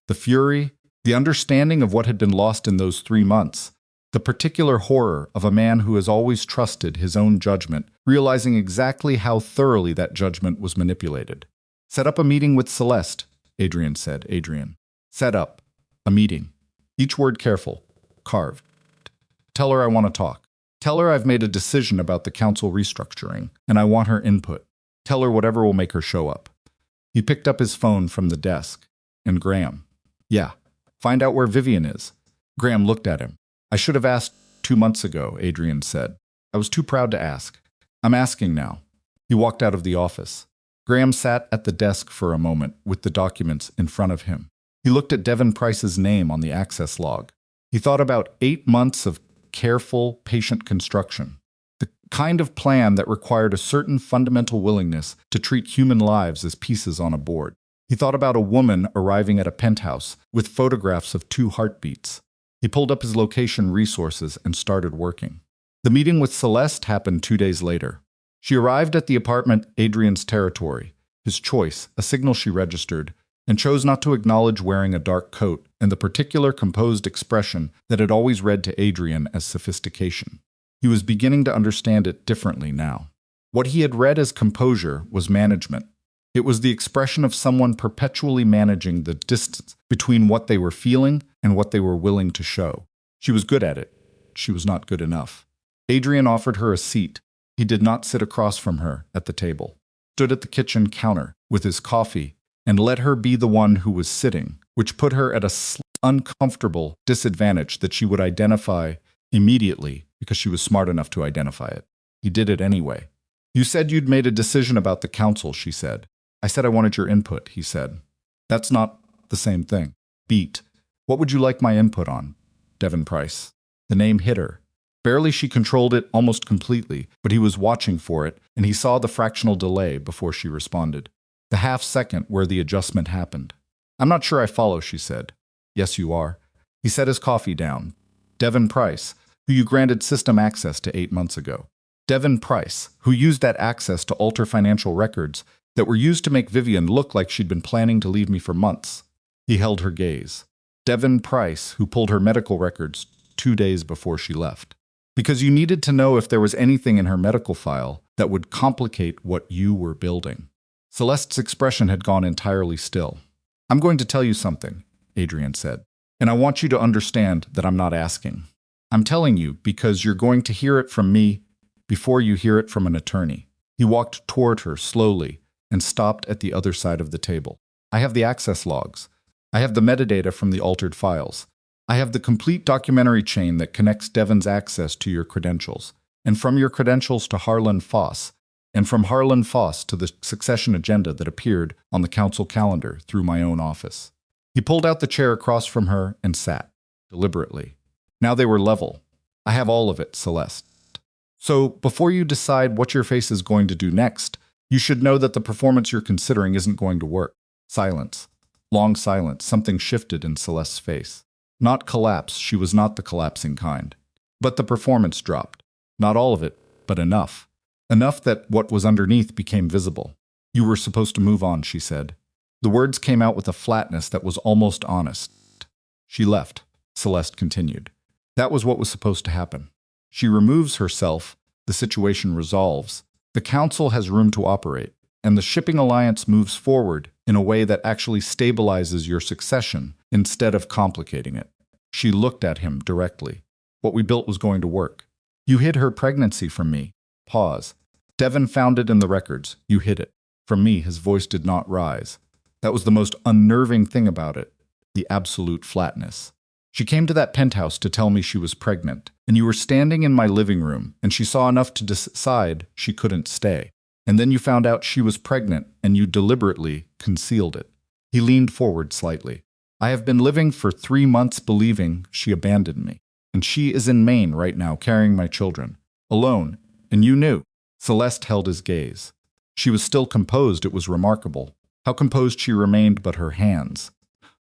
the fury, the understanding of what had been lost in those 3 months, the particular horror of a man who has always trusted his own judgment, realizing exactly how thoroughly that judgment was manipulated. Set up a meeting with Celeste, Adrian said. Adrian. Set up. A meeting. Each word careful. Carved. Tell her I want to talk. Tell her I've made a decision about the council restructuring, and I want her input. Tell her whatever will make her show up. He picked up his phone from the desk. And Graham. Yeah. Find out where Vivian is. Graham looked at him. I should have asked 2 months ago, Adrian said. I was too proud to ask. I'm asking now. He walked out of the office. Graham sat at the desk for a moment with the documents in front of him. He looked at Devon Price's name on the access log. He thought about 8 months of careful, patient construction. The kind of plan that required a certain fundamental willingness to treat human lives as pieces on a board. He thought about a woman arriving at a penthouse with photographs of 2 heartbeats. He pulled up his location resources and started working. The meeting with Celeste happened 2 days later. She arrived at the apartment Adrian's territory, his choice, a signal she registered, and chose not to acknowledge wearing a dark coat and the particular composed expression that had always read to Adrian as sophistication. He was beginning to understand it differently now. What he had read as composure was management. It was the expression of someone perpetually managing the distance between what they were feeling and what they were willing to show. She was good at it. She was not good enough. Adrian offered her a seat. He did not sit across from her at the table. Stood at the kitchen counter with his coffee and let her be the one who was sitting, which put her at a uncomfortable disadvantage that she would identify immediately because she was smart enough to identify it. He did it anyway. You said you'd made a decision about the council, she said. I said I wanted your input, he said. That's not the same thing. Beat. What would you like my input on? Devon Price. The name hit her. Barely she controlled it almost completely, but he was watching for it, and he saw the fractional delay before she responded. The half-second where the adjustment happened. I'm not sure I follow, she said. Yes, you are. He set his coffee down. Devon Price, who you granted system access to 8 months ago. Devon Price, who used that access to alter financial records that were used to make Vivian look like she'd been planning to leave me for months. He held her gaze. Devon Price, who pulled her medical records 2 days before she left. Because you needed to know if there was anything in her medical file that would complicate what you were building. Celeste's expression had gone entirely still. I'm going to tell you something, Adrian said, and I want you to understand that I'm not asking. I'm telling you because you're going to hear it from me before you hear it from an attorney. He walked toward her slowly and stopped at the other side of the table. I have the access logs. I have the metadata from the altered files. I have the complete documentary chain that connects Devon's access to your credentials, and from your credentials to Harlan Foss, and from Harlan Foss to the succession agenda that appeared on the council calendar through my own office. He pulled out the chair across from her and sat, deliberately. Now they were level. I have all of it, Celeste. So, before you decide what your face is going to do next, you should know that the performance you're considering isn't going to work. Silence. Long silence. Something shifted in Celeste's face. Not collapse. She was not the collapsing kind. But the performance dropped. Not all of it, but enough. Enough that what was underneath became visible. You were supposed to move on, she said. The words came out with a flatness that was almost honest. She left, Celeste continued. That was what was supposed to happen. She removes herself, the situation resolves. The council has room to operate, and the shipping alliance moves forward in a way that actually stabilizes your succession instead of complicating it. She looked at him directly. What we built was going to work. You hid her pregnancy from me. Pause. Devon found it in the records. You hid it. From me, his voice did not rise. That was the most unnerving thing about it, the absolute flatness. She came to that penthouse to tell me she was pregnant, and you were standing in my living room, and she saw enough to decide she couldn't stay. And then you found out she was pregnant, and you deliberately concealed it. He leaned forward slightly. I have been living for 3 months believing she abandoned me, and she is in Maine right now carrying my children, alone, and you knew. Celeste held his gaze. She was still composed, it was remarkable. How composed she remained, but her hands,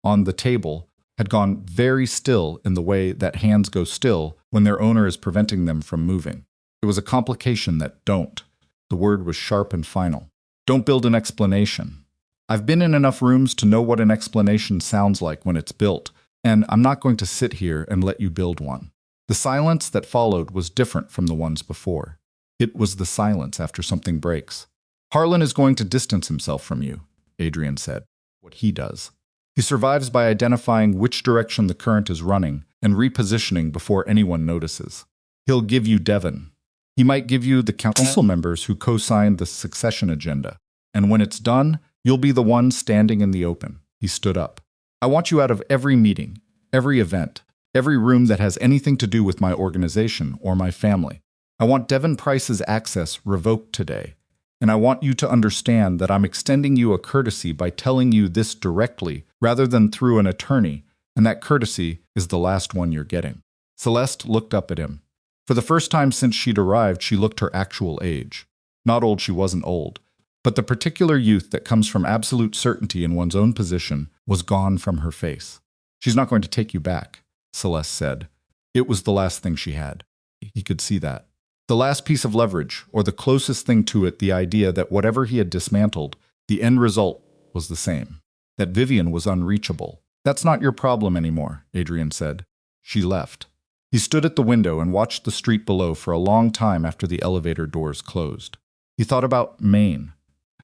on the table, had gone very still in the way that hands go still when their owner is preventing them from moving. It was a complication that don't. The word was sharp and final. Don't build an explanation. I've been in enough rooms to know what an explanation sounds like when it's built, and I'm not going to sit here and let you build one. The silence that followed was different from the ones before. It was the silence after something breaks. Harlan is going to distance himself from you, Adrian said. What he does. He survives by identifying which direction the current is running and repositioning before anyone notices. He'll give you Devon. He might give you the council members who co-signed the succession agenda. And when it's done, you'll be the one standing in the open. He stood up. I want you out of every meeting, every event, every room that has anything to do with my organization or my family. I want Devon Price's access revoked today. And I want you to understand that I'm extending you a courtesy by telling you this directly rather than through an attorney, and that courtesy is the last one you're getting. Celeste looked up at him. For the first time since she'd arrived, she looked her actual age. Not old, she wasn't old, but the particular youth that comes from absolute certainty in one's own position was gone from her face. She's not going to take you back, Celeste said. It was the last thing she had. He could see that. The last piece of leverage, or the closest thing to it, the idea that whatever he had dismantled, the end result was the same. That Vivian was unreachable. That's not your problem anymore, Adrian said. She left. He stood at the window and watched the street below for a long time after the elevator doors closed. He thought about Maine,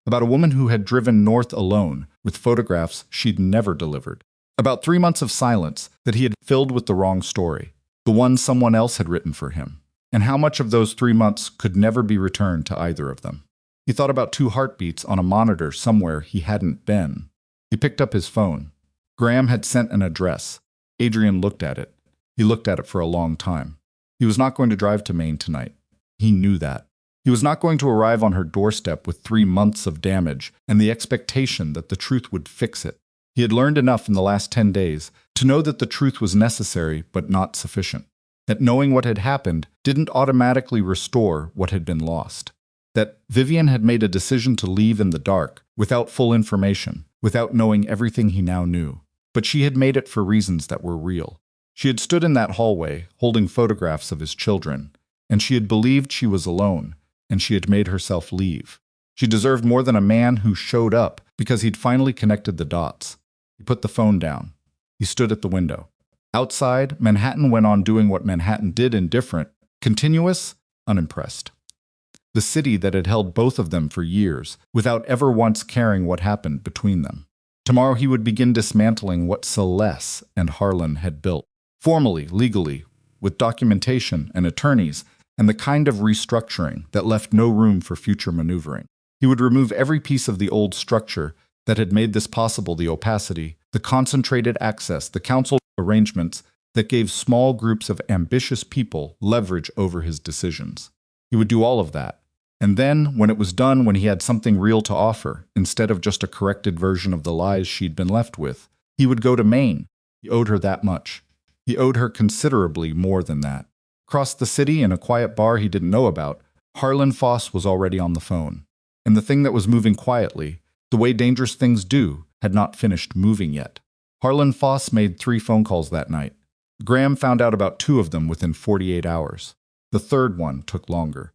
about a woman who had driven north alone with photographs she'd never delivered, about 3 months of silence that he had filled with the wrong story, the one someone else had written for him, and how much of those 3 months could never be returned to either of them. He thought about 2 heartbeats on a monitor somewhere he hadn't been. He picked up his phone. Graham had sent an address. Adrian looked at it. He looked at it for a long time. He was not going to drive to Maine tonight. He knew that. He was not going to arrive on her doorstep with 3 months of damage and the expectation that the truth would fix it. He had learned enough in the last 10 days to know that the truth was necessary but not sufficient. That knowing what had happened didn't automatically restore what had been lost. That Vivian had made a decision to leave in the dark, without full information, without knowing everything he now knew. But she had made it for reasons that were real. She had stood in that hallway, holding photographs of his children, and she had believed she was alone, and she had made herself leave. She deserved more than a man who showed up because he'd finally connected the dots. He put the phone down. He stood at the window. Outside, Manhattan went on doing what Manhattan did indifferent, continuous, unimpressed. The city that had held both of them for years, without ever once caring what happened between them. Tomorrow he would begin dismantling what Celeste and Harlan had built. Formally, legally, with documentation and attorneys, and the kind of restructuring that left no room for future maneuvering. He would remove every piece of the old structure that had made this possible, the opacity, the concentrated access, the council arrangements that gave small groups of ambitious people leverage over his decisions. He would do all of that. And then, when it was done, when he had something real to offer, instead of just a corrected version of the lies she'd been left with, he would go to Maine. He owed her that much. He owed her considerably more than that. Across the city, in a quiet bar he didn't know about, Harlan Foss was already on the phone. And the thing that was moving quietly, the way dangerous things do, had not finished moving yet. Harlan Foss made 3 phone calls that night. Graham found out about 2 of them within 48 hours. The third one took longer.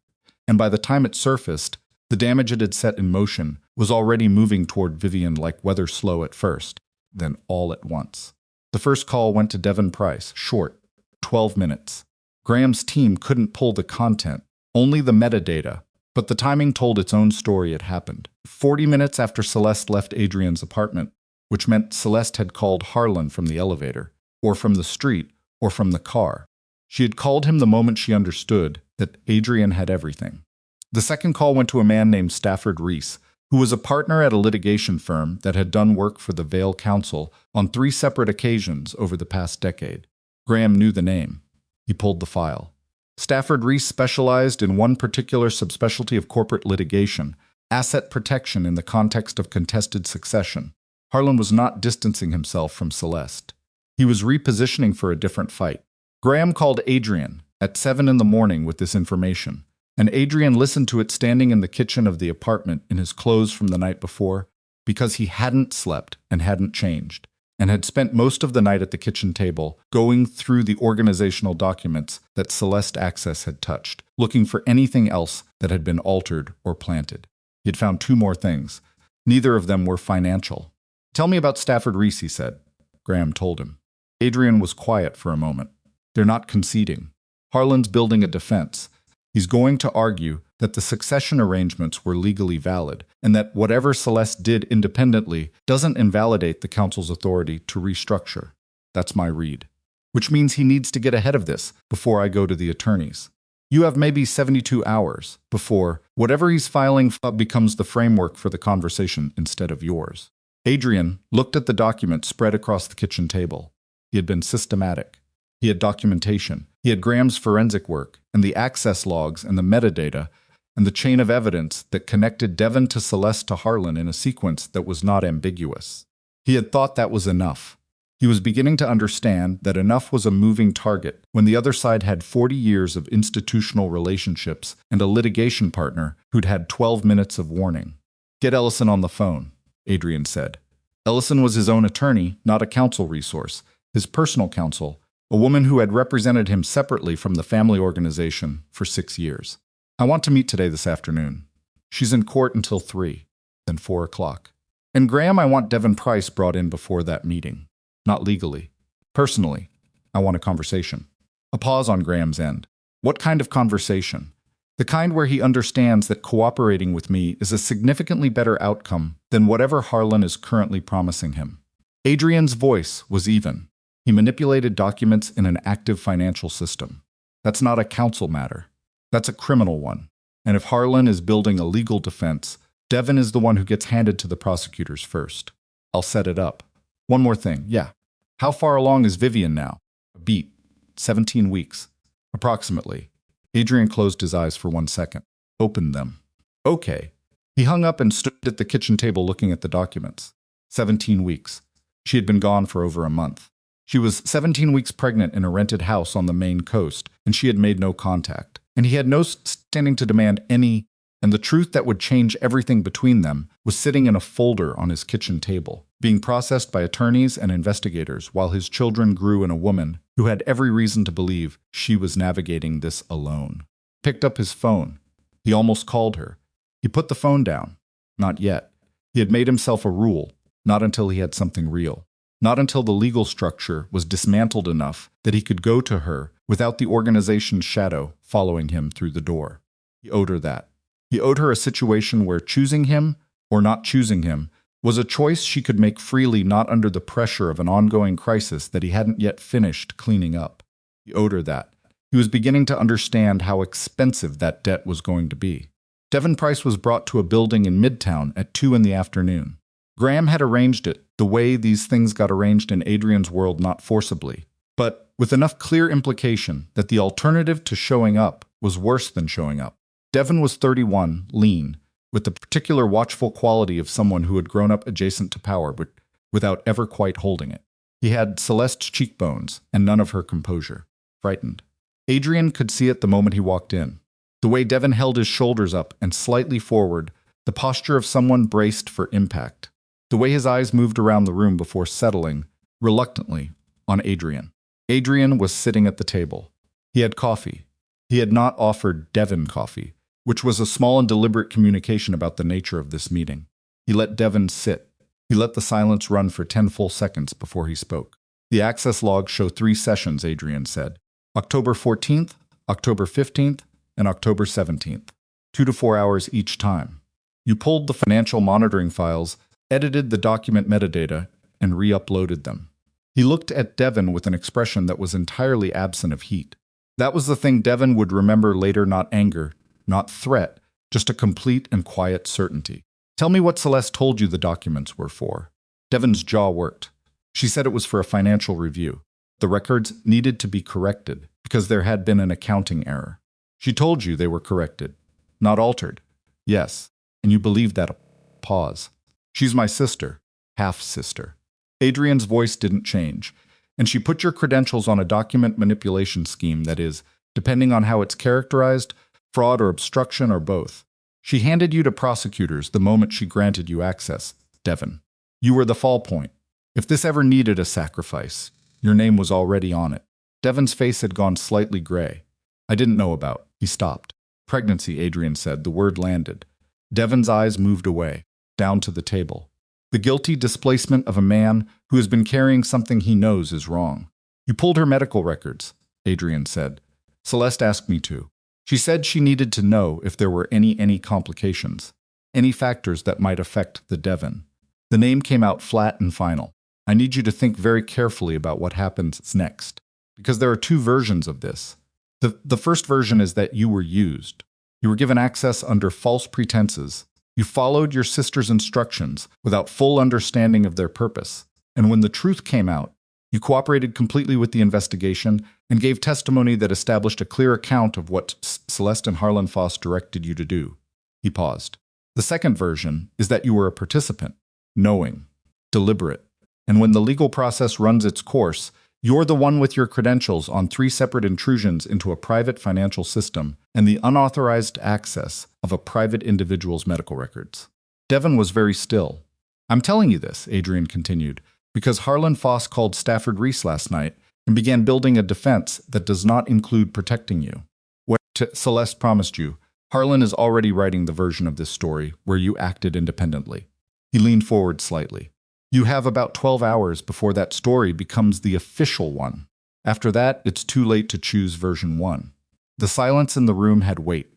And by the time it surfaced, the damage it had set in motion was already moving toward Vivian like weather slow at first, then all at once. The first call went to Devon Price, short, 12 minutes. Graham's team couldn't pull the content, only the metadata, but the timing told its own story. It happened 40 minutes after Celeste left Adrian's apartment, which meant Celeste had called Harlan from the elevator, or from the street, or from the car. She had called him the moment she understood that Adrian had everything. The second call went to a man named Stafford Reese, who was a partner at a litigation firm that had done work for the Vale Council on 3 separate occasions over the past decade. Graham knew the name. He pulled the file. Stafford Reese specialized in one particular subspecialty of corporate litigation, asset protection in the context of contested succession. Harlan was not distancing himself from Celeste. He was repositioning for a different fight. Graham called Adrian at 7 in the morning with this information, and Adrian listened to it standing in the kitchen of the apartment in his clothes from the night before, because he hadn't slept and hadn't changed, and had spent most of the night at the kitchen table going through the organizational documents that Celeste Access had touched, looking for anything else that had been altered or planted. He had found 2 more things. Neither of them were financial. "Tell me about Stafford Reese," he said. Graham told him. Adrian was quiet for a moment. "They're not conceding. Harlan's building a defense. He's going to argue that the succession arrangements were legally valid, and that whatever Celeste did independently doesn't invalidate the council's authority to restructure. That's my read. Which means he needs to get ahead of this before I go to the attorneys. You have maybe 72 hours before whatever he's filing becomes the framework for the conversation instead of yours." Adrian looked at the document spread across the kitchen table. He had been systematic. He had documentation. He had Graham's forensic work, and the access logs, and the metadata, and the chain of evidence that connected Devon to Celeste to Harlan in a sequence that was not ambiguous. He had thought that was enough. He was beginning to understand that enough was a moving target when the other side had 40 years of institutional relationships and a litigation partner who'd had 12 minutes of warning. "Get Ellison on the phone," Adrian said. Ellison was his own attorney, not a counsel resource, his personal counsel, a woman who had represented him separately from the family organization for 6 years. "I want to meet today this afternoon. She's in court until 3, then 4 o'clock. And Graham, I want Devon Price brought in before that meeting. Not legally. Personally, I want a conversation." A pause on Graham's end. "What kind of conversation?" "The kind where he understands that cooperating with me is a significantly better outcome than whatever Harlan is currently promising him." Adrian's voice was even. He manipulated documents in an active financial system. "That's not a counsel matter. That's a criminal one. And if Harlan is building a legal defense, Devon is the one who gets handed to the prosecutors first. I'll set it up. One more thing, yeah. How far along is Vivian now?" "A beat. 17 weeks. Approximately." Adrian closed his eyes for 1 second. "Opened them." "Okay." He hung up and stood at the kitchen table looking at the documents. 17 weeks. She had been gone for over a month. She was 17 weeks pregnant in a rented house on the Maine coast, and she had made no contact. And he had no standing to demand any, and the truth that would change everything between them was sitting in a folder on his kitchen table, being processed by attorneys and investigators while his children grew in a woman who had every reason to believe she was navigating this alone. Picked up his phone. He almost called her. He put the phone down. Not yet. He had made himself a rule, not until he had something real. Not until the legal structure was dismantled enough that he could go to her without the organization's shadow following him through the door. He owed her that. He owed her a situation where choosing him or not choosing him was a choice she could make freely, not under the pressure of an ongoing crisis that he hadn't yet finished cleaning up. He owed her that. He was beginning to understand how expensive that debt was going to be. Devon Price was brought to a building in Midtown at 2 in the afternoon. Graham had arranged it the way these things got arranged in Adrian's world, not forcibly, but with enough clear implication that the alternative to showing up was worse than showing up. Devon was 31, lean, with the particular watchful quality of someone who had grown up adjacent to power but without ever quite holding it. He had Celeste's cheekbones and none of her composure. Frightened. Adrian could see it the moment he walked in. The way Devon held his shoulders up and slightly forward, the posture of someone braced for impact. The way his eyes moved around the room before settling, reluctantly, on Adrian. Adrian was sitting at the table. He had coffee. He had not offered Devon coffee, which was a small and deliberate communication about the nature of this meeting. He let Devon sit. He let the silence run for 10 full seconds before he spoke. The access logs show 3 sessions, Adrian said. October 14th, October 15th, and October 17th. 2 to 4 hours each time. You pulled the financial monitoring files, edited the document metadata, and re-uploaded them. He looked at Devon with an expression that was entirely absent of heat. That was the thing Devon would remember later, not anger, not threat, just a complete and quiet certainty. Tell me what Celeste told you the documents were for. Devon's jaw worked. She said it was for a financial review. The records needed to be corrected because there had been an accounting error. She told you they were corrected, not altered. Yes, and you believed that. Pause. She's my sister, half-sister. Adrian's voice didn't change, and she put your credentials on a document manipulation scheme that is, depending on how it's characterized, fraud or obstruction or both. She handed you to prosecutors the moment she granted you access, Devon. You were the fall point. If this ever needed a sacrifice, your name was already on it. Devon's face had gone slightly gray. I didn't know about. He stopped. Pregnancy, Adrian said. The word landed. Devon's eyes moved away, down to the table. The guilty displacement of a man who has been carrying something he knows is wrong. You pulled her medical records, Adrian said. Celeste asked me to. She said she needed to know if there were any complications, any factors that might affect the Devon. The name came out flat and final. I need you to think very carefully about what happens next, because there are 2 versions of this. The first version is that you were used. You were given access under false pretenses. You followed your sister's instructions without full understanding of their purpose. And when the truth came out, you cooperated completely with the investigation and gave testimony that established a clear account of what Celeste and Harlan Foss directed you to do. He paused. The second version is that you were a participant, knowing, deliberate. And when the legal process runs its course, you're the one with your credentials on 3 separate intrusions into a private financial system and the unauthorized access of a private individual's medical records. Devon was very still. I'm telling you this, Adrian continued, because Harlan Foss called Stafford Reese last night and began building a defense that does not include protecting you. What Celeste promised you, Harlan is already writing the version of this story where you acted independently. He leaned forward slightly. You have about 12 hours before that story becomes the official one. After that, it's too late to choose version 1. The silence in the room had weight.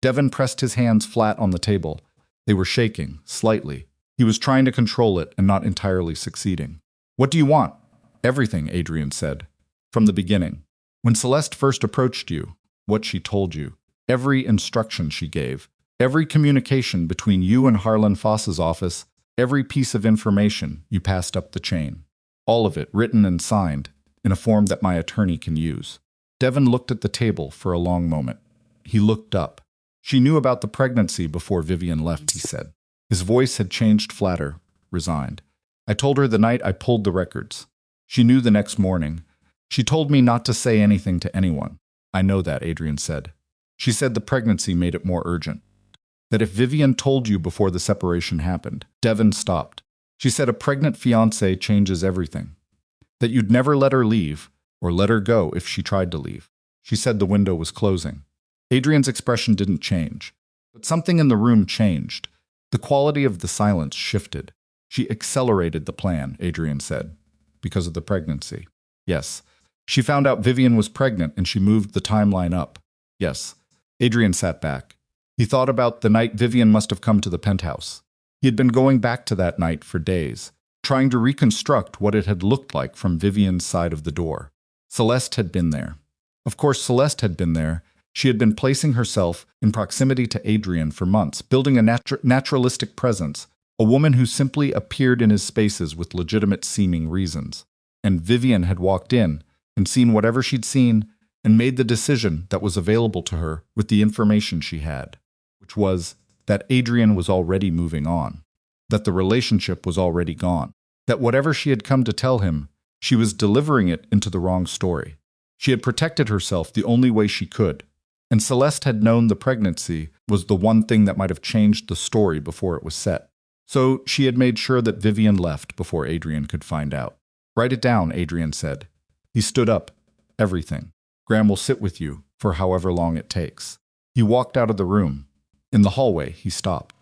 Devon pressed his hands flat on the table. They were shaking, slightly. He was trying to control it and not entirely succeeding. What do you want? Everything, Adrian said. From the beginning. When Celeste first approached you, what she told you, every instruction she gave, every communication between you and Harlan Foss's office, every piece of information you passed up the chain. All of it written and signed in a form that my attorney can use. Devon looked at the table for a long moment. He looked up. She knew about the pregnancy before Vivian left, he said. His voice had changed flatter, resigned. I told her the night I pulled the records. She knew the next morning. She told me not to say anything to anyone. I know that, Adrian said. She said the pregnancy made it more urgent. That if Vivian told you before the separation happened, Devon stopped. She said a pregnant fiancé changes everything. That you'd never let her leave, or let her go if she tried to leave. She said the window was closing. Adrian's expression didn't change, but something in the room changed. The quality of the silence shifted. She accelerated the plan, Adrian said, because of the pregnancy. Yes. She found out Vivian was pregnant and she moved the timeline up. Yes. Adrian sat back. He thought about the night Vivian must have come to the penthouse. He had been going back to that night for days, trying to reconstruct what it had looked like from Vivian's side of the door. Celeste had been there. Of course, Celeste had been there. She had been placing herself in proximity to Adrian for months, building a naturalistic presence, a woman who simply appeared in his spaces with legitimate seeming reasons. And Vivian had walked in and seen whatever she'd seen and made the decision that was available to her with the information she had, which was that Adrian was already moving on, that the relationship was already gone, that whatever she had come to tell him, she was delivering it into the wrong story. She had protected herself the only way she could, and Celeste had known the pregnancy was the one thing that might have changed the story before it was set. So she had made sure that Vivian left before Adrian could find out. Write it down, Adrian said. He stood up. Everything. Graham will sit with you for however long it takes. He walked out of the room. In the hallway, he stopped.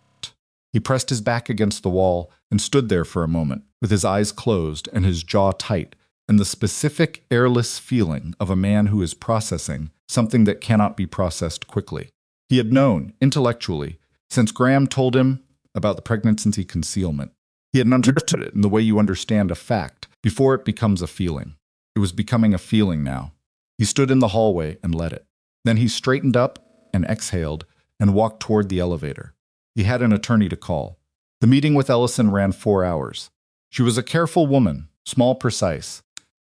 He pressed his back against the wall and stood there for a moment, with his eyes closed and his jaw tight, and the specific, airless feeling of a man who is processing something that cannot be processed quickly. He had known, intellectually, since Graham told him about the pregnancy concealment. He had understood it in the way you understand a fact before it becomes a feeling. It was becoming a feeling now. He stood in the hallway and let it. Then he straightened up and exhaled and walked toward the elevator. He had an attorney to call. The meeting with Ellison ran 4 hours. She was a careful woman, small, precise.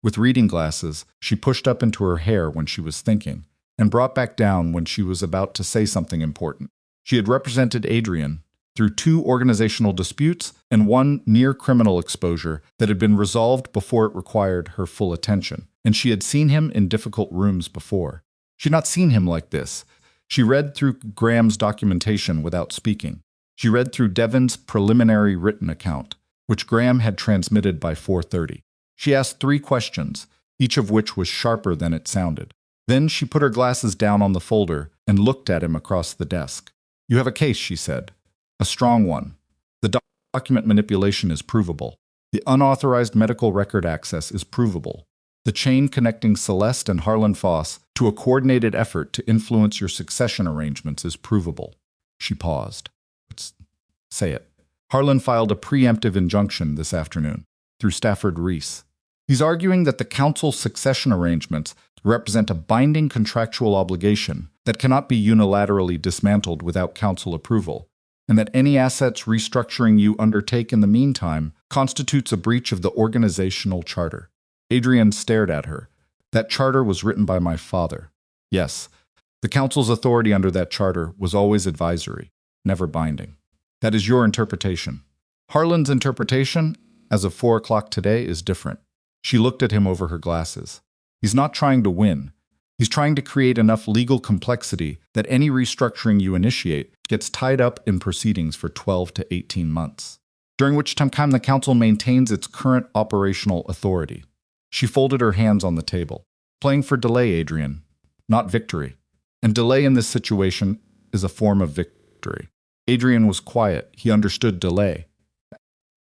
With reading glasses, she pushed up into her hair when she was thinking, and brought back down when she was about to say something important. She had represented Adrian through 2 organizational disputes and 1 near-criminal exposure that had been resolved before it required her full attention, and she had seen him in difficult rooms before. She had not seen him like this. She read through Graham's documentation without speaking. She read through Devon's preliminary written account, which Graham had transmitted by 4:30. She asked 3 questions, each of which was sharper than it sounded. Then she put her glasses down on the folder and looked at him across the desk. "You have a case," she said. "A strong one. The document manipulation is provable. The unauthorized medical record access is provable. The chain connecting Celeste and Harlan Foss to a coordinated effort to influence your succession arrangements is provable." She paused. "Say it." Harlan filed a preemptive injunction this afternoon through Stafford Reese. He's arguing that the council's succession arrangements represent a binding contractual obligation that cannot be unilaterally dismantled without council approval, and that any assets restructuring you undertake in the meantime constitutes a breach of the organizational charter. Adrian stared at her. "That charter was written by my father." "Yes. The council's authority under that charter was always advisory, never binding." "That is your interpretation." Harlan's interpretation, as of 4 o'clock today, is different. She looked at him over her glasses. He's not trying to win. He's trying to create enough legal complexity that any restructuring you initiate gets tied up in proceedings for 12 to 18 months, during which time the council maintains its current operational authority. She folded her hands on the table. "Playing for delay, Adrian, not victory. And delay in this situation is a form of victory." Adrian was quiet. He understood delay.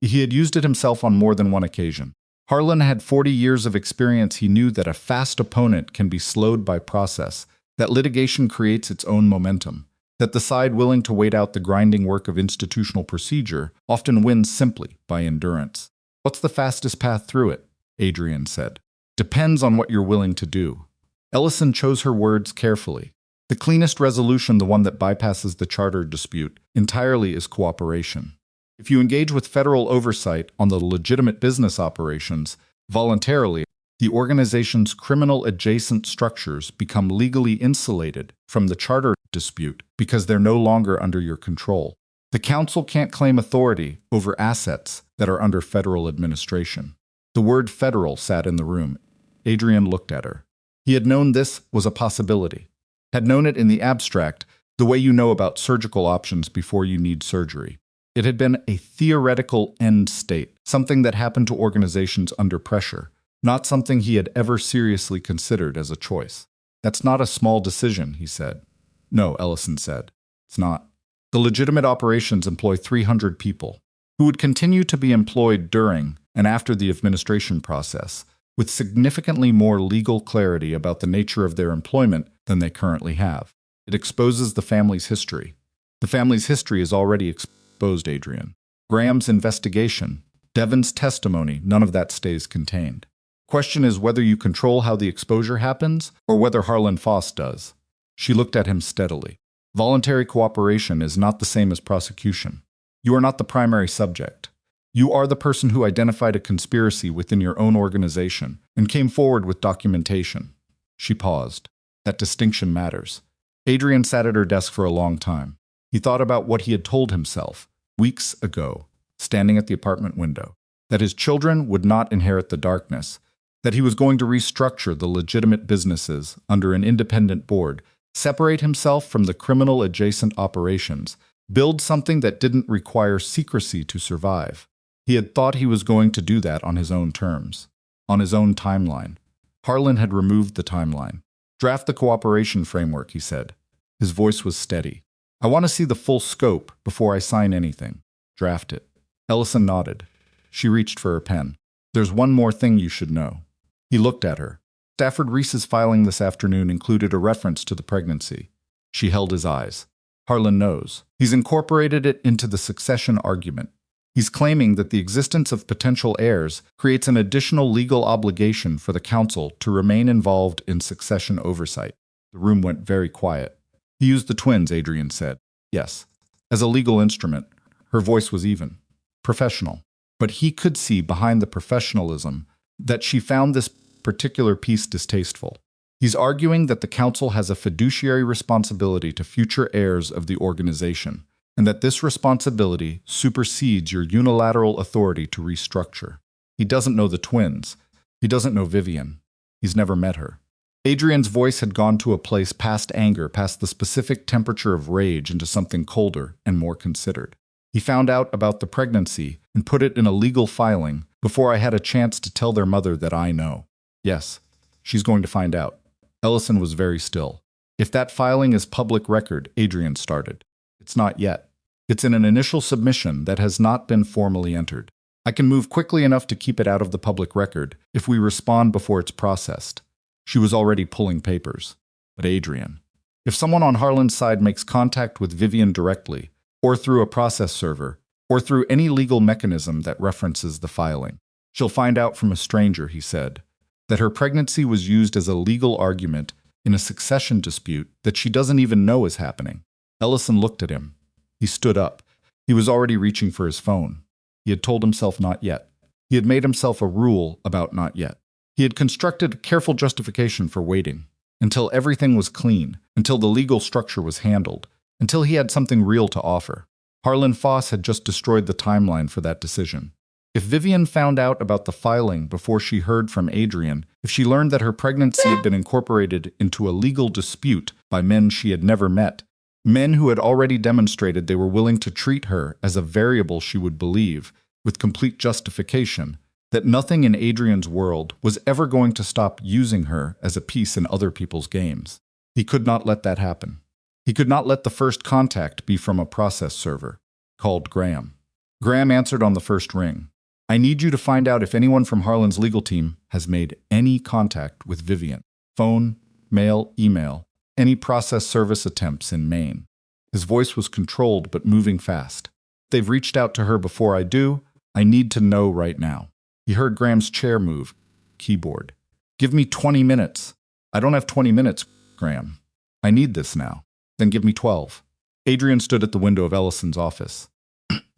He had used it himself on more than one occasion. Harlan had 40 years of experience. He knew that a fast opponent can be slowed by process, that litigation creates its own momentum, that the side willing to wait out the grinding work of institutional procedure often wins simply by endurance. "What's the fastest path through it?" Adrian said. "Depends on what you're willing to do." Ellison chose her words carefully. "The cleanest resolution, the one that bypasses the charter dispute, entirely is cooperation. If you engage with federal oversight on the legitimate business operations, voluntarily, the organization's criminal adjacent structures become legally insulated from the charter dispute because they're no longer under your control. The council can't claim authority over assets that are under federal administration." The word federal sat in the room. Adrian looked at her. He had known this was a possibility. Had known it in the abstract, the way you know about surgical options before you need surgery. It had been a theoretical end state, something that happened to organizations under pressure, not something he had ever seriously considered as a choice. "That's not a small decision," he said. "No," Ellison said. "It's not. The legitimate operations employ 300 people, who would continue to be employed during and after the administration process, with significantly more legal clarity about the nature of their employment than they currently have. It exposes the family's history. The family's history is already exposed, Adrian. Graham's investigation, Devon's testimony, none of that stays contained. Question is whether you control how the exposure happens, or whether Harlan Foss does." She looked at him steadily. "Voluntary cooperation is not the same as prosecution. You are not the primary subject. You are the person who identified a conspiracy within your own organization and came forward with documentation." She paused. That distinction matters. Adrian sat at her desk for a long time. He thought about what he had told himself weeks ago, standing at the apartment window, that his children would not inherit the darkness, that he was going to restructure the legitimate businesses under an independent board, separate himself from the criminal adjacent operations, build something that didn't require secrecy to survive. He had thought he was going to do that on his own terms, on his own timeline. Harlan had removed the timeline. Draft the cooperation framework, he said. His voice was steady. I want to see the full scope before I sign anything. Draft it. Ellison nodded. She reached for her pen. There's one more thing you should know. He looked at her. Stafford Reese's filing this afternoon included a reference to the pregnancy. She held his eyes. Harlan knows. He's incorporated it into the succession argument. He's claiming that the existence of potential heirs creates an additional legal obligation for the council to remain involved in succession oversight. The room went very quiet. He used the twins, Adrian said. Yes. As a legal instrument. Her voice was even. Professional. But he could see behind the professionalism that she found this particular piece distasteful. He's arguing that the council has a fiduciary responsibility to future heirs of the organization, and that this responsibility supersedes your unilateral authority to restructure. He doesn't know the twins. He doesn't know Vivian. He's never met her. Adrian's voice had gone to a place past anger, past the specific temperature of rage, into something colder and more considered. He found out about the pregnancy and put it in a legal filing before I had a chance to tell their mother that I know. Yes, she's going to find out. Ellison was very still. If that filing is public record, Adrian started. It's not yet. It's in an initial submission that has not been formally entered. I can move quickly enough to keep it out of the public record if we respond before it's processed. She was already pulling papers. But Adrian, if someone on Harlan's side makes contact with Vivian directly, or through a process server, or through any legal mechanism that references the filing, she'll find out from a stranger, he said, that her pregnancy was used as a legal argument in a succession dispute that she doesn't even know is happening. Ellison looked at him. He stood up. He was already reaching for his phone. He had told himself not yet. He had made himself a rule about not yet. He had constructed a careful justification for waiting, until everything was clean, until the legal structure was handled, until he had something real to offer. Harlan Foss had just destroyed the timeline for that decision. If Vivian found out about the filing before she heard from Adrian, if she learned that her pregnancy had been incorporated into a legal dispute by men she had never met, men who had already demonstrated they were willing to treat her as a variable she would believe, with complete justification, that nothing in Adrian's world was ever going to stop using her as a piece in other people's games. He could not let that happen. He could not let the first contact be from a process server. Called Graham. Graham answered on the first ring. I need you to find out if anyone from Harlan's legal team has made any contact with Vivian. Phone, mail, email, any process service attempts in Maine. His voice was controlled but moving fast. If they've reached out to her before I do, I need to know right now. He heard Graham's chair move. Keyboard. Give me 20 minutes. I don't have 20 minutes, Graham. I need this now. Then give me 12. Adrian stood at the window of Ellison's office.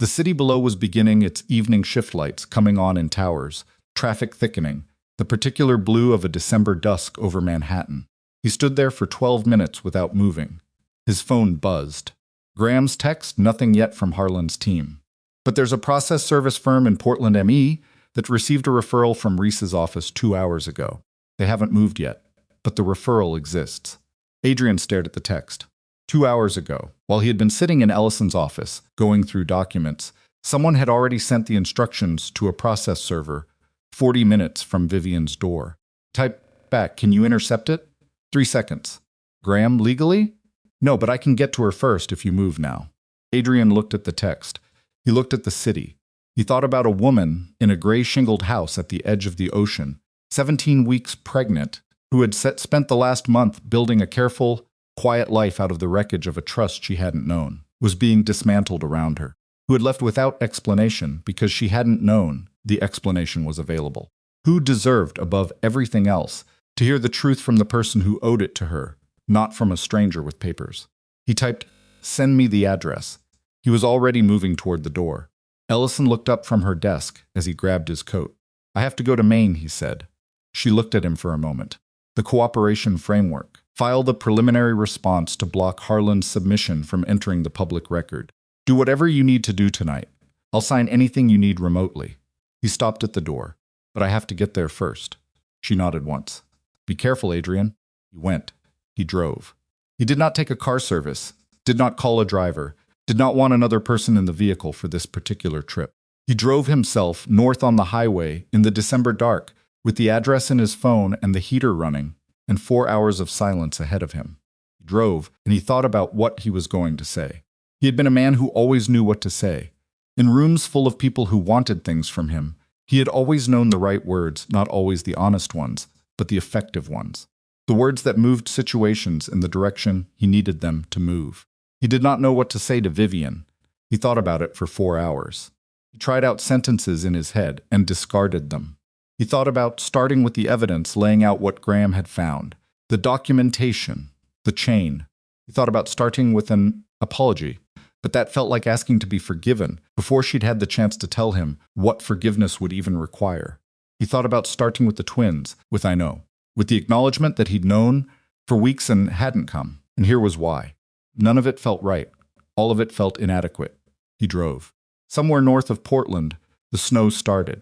The city below was beginning its evening shift lights coming on in towers, traffic thickening, the particular blue of a December dusk over Manhattan. He stood there for 12 minutes without moving. His phone buzzed. Graham's text, nothing yet from Harlan's team. But there's a process service firm in Portland, ME, that received a referral from Reese's office 2 hours ago. They haven't moved yet, but the referral exists. Adrian stared at the text. 2 hours ago, while he had been sitting in Ellison's office, going through documents, someone had already sent the instructions to a process server 40 minutes from Vivian's door. Type back, can you intercept it? 3 seconds. Graham, legally? No, but I can get to her first if you move now. Adrian looked at the text. He looked at the city. He thought about a woman in a gray-shingled house at the edge of the ocean, 17 weeks pregnant, who had spent the last month building a careful, quiet life out of the wreckage of a trust she hadn't known, was being dismantled around her, who had left without explanation because she hadn't known the explanation was available, who deserved, above everything else, to hear the truth from the person who owed it to her, not from a stranger with papers. He typed, "Send me the address." He was already moving toward the door. Ellison looked up from her desk as he grabbed his coat. "I have to go to Maine," he said. She looked at him for a moment. The cooperation framework. File the preliminary response to block Harlan's submission from entering the public record. Do whatever you need to do tonight. I'll sign anything you need remotely. He stopped at the door. But I have to get there first. She nodded once. Be careful, Adrian. He went. He drove. He did not take a car service, did not call a driver, did not want another person in the vehicle for this particular trip. He drove himself north on the highway in the December dark with the address in his phone and the heater running, and 4 hours of silence ahead of him. He drove, and he thought about what he was going to say. He had been a man who always knew what to say. In rooms full of people who wanted things from him, he had always known the right words, not always the honest ones, but the effective ones. The words that moved situations in the direction he needed them to move. He did not know what to say to Vivian. He thought about it for 4 hours. He tried out sentences in his head and discarded them. He thought about starting with the evidence, laying out what Graham had found, the documentation, the chain. He thought about starting with an apology, but that felt like asking to be forgiven before she'd had the chance to tell him what forgiveness would even require. He thought about starting with the twins, with I know, with the acknowledgement that he'd known for weeks and hadn't come, and here was why. None of it felt right. All of it felt inadequate. He drove. Somewhere north of Portland, the snow started.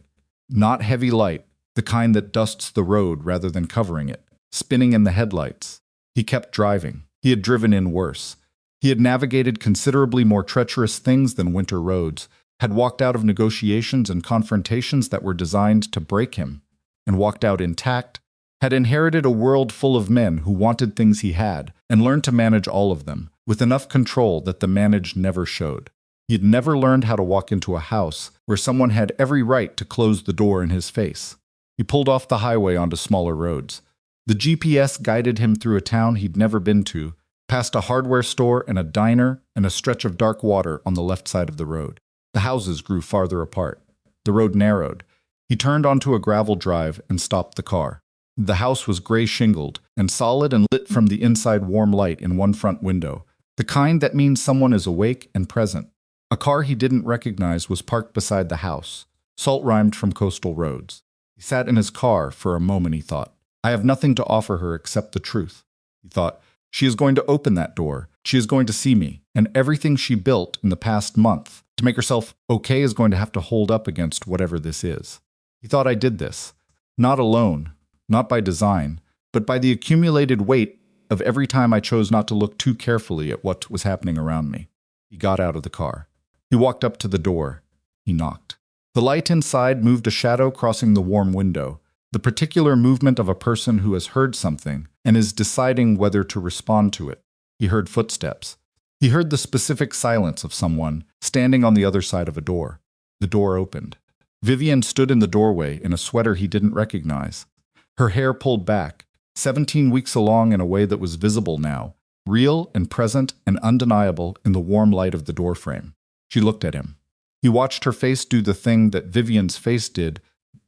Not heavy light, the kind that dusts the road rather than covering it, spinning in the headlights. He kept driving. He had driven in worse. He had navigated considerably more treacherous things than winter roads, had walked out of negotiations and confrontations that were designed to break him, and walked out intact, had inherited a world full of men who wanted things he had, and learned to manage all of them, with enough control that the manage never showed. He had never learned how to walk into a house where someone had every right to close the door in his face. He pulled off the highway onto smaller roads. The GPS guided him through a town he'd never been to, past a hardware store and a diner and a stretch of dark water on the left side of the road. The houses grew farther apart. The road narrowed. He turned onto a gravel drive and stopped the car. The house was gray shingled and solid and lit from the inside warm light in one front window, the kind that means someone is awake and present. A car he didn't recognize was parked beside the house, salt-rimed from coastal roads. He sat in his car for a moment, he thought. I have nothing to offer her except the truth. He thought, she is going to open that door. She is going to see me, and everything she built in the past month to make herself okay is going to have to hold up against whatever this is. He thought I did this, not alone, not by design, but by the accumulated weight of every time I chose not to look too carefully at what was happening around me. He got out of the car. He walked up to the door. He knocked. The light inside moved a shadow crossing the warm window, the particular movement of a person who has heard something and is deciding whether to respond to it. He heard footsteps. He heard the specific silence of someone standing on the other side of a door. The door opened. Vivian stood in the doorway in a sweater he didn't recognize. Her hair pulled back, 17 weeks along in a way that was visible now, real and present and undeniable in the warm light of the doorframe. She looked at him. He watched her face do the thing that Vivian's face did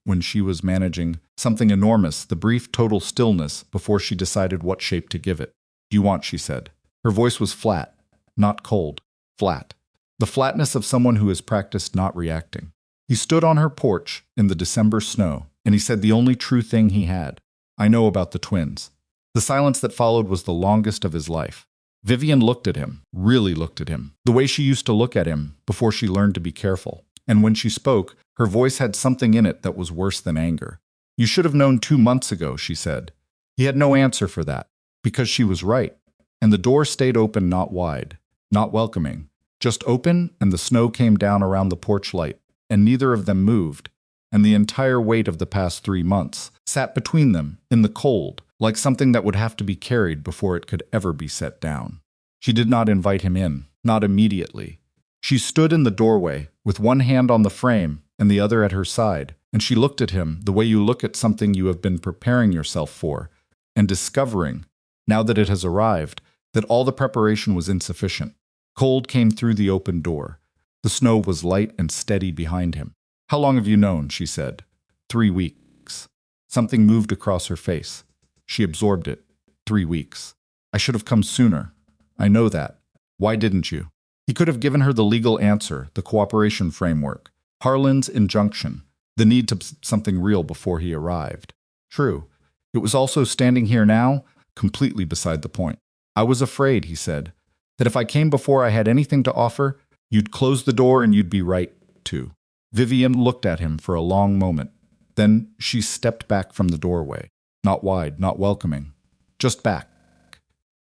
when she was managing something enormous, the brief total stillness before she decided what shape to give it. Do you want, she said. Her voice was flat, not cold, flat. The flatness of someone who has practiced not reacting. He stood on her porch in the December snow, and he said the only true thing he had. I know about the twins. The silence that followed was the longest of his life. Vivian looked at him, really looked at him, the way she used to look at him before she learned to be careful. And when she spoke, her voice had something in it that was worse than anger. You should have known 2 months ago, she said. He had no answer for that, because she was right. And the door stayed open, not wide, not welcoming, just open, and the snow came down around the porch light, and neither of them moved, and the entire weight of the past 3 months sat between them in the cold, like something that would have to be carried before it could ever be set down. She did not invite him in, not immediately. She stood in the doorway, with one hand on the frame and the other at her side, and she looked at him the way you look at something you have been preparing yourself for, and discovering, now that it has arrived, that all the preparation was insufficient. Cold came through the open door. The snow was light and steady behind him. How long have you known? She said. 3 weeks. Something moved across her face. She absorbed it. 3 weeks. I should have come sooner. I know that. Why didn't you? He could have given her the legal answer, the cooperation framework, Harlan's injunction, the need to something real before he arrived. True. It was also standing here now, completely beside the point. I was afraid, he said, that if I came before I had anything to offer, you'd close the door and you'd be right, too. Vivian looked at him for a long moment. Then she stepped back from the doorway. Not wide, not welcoming. Just back.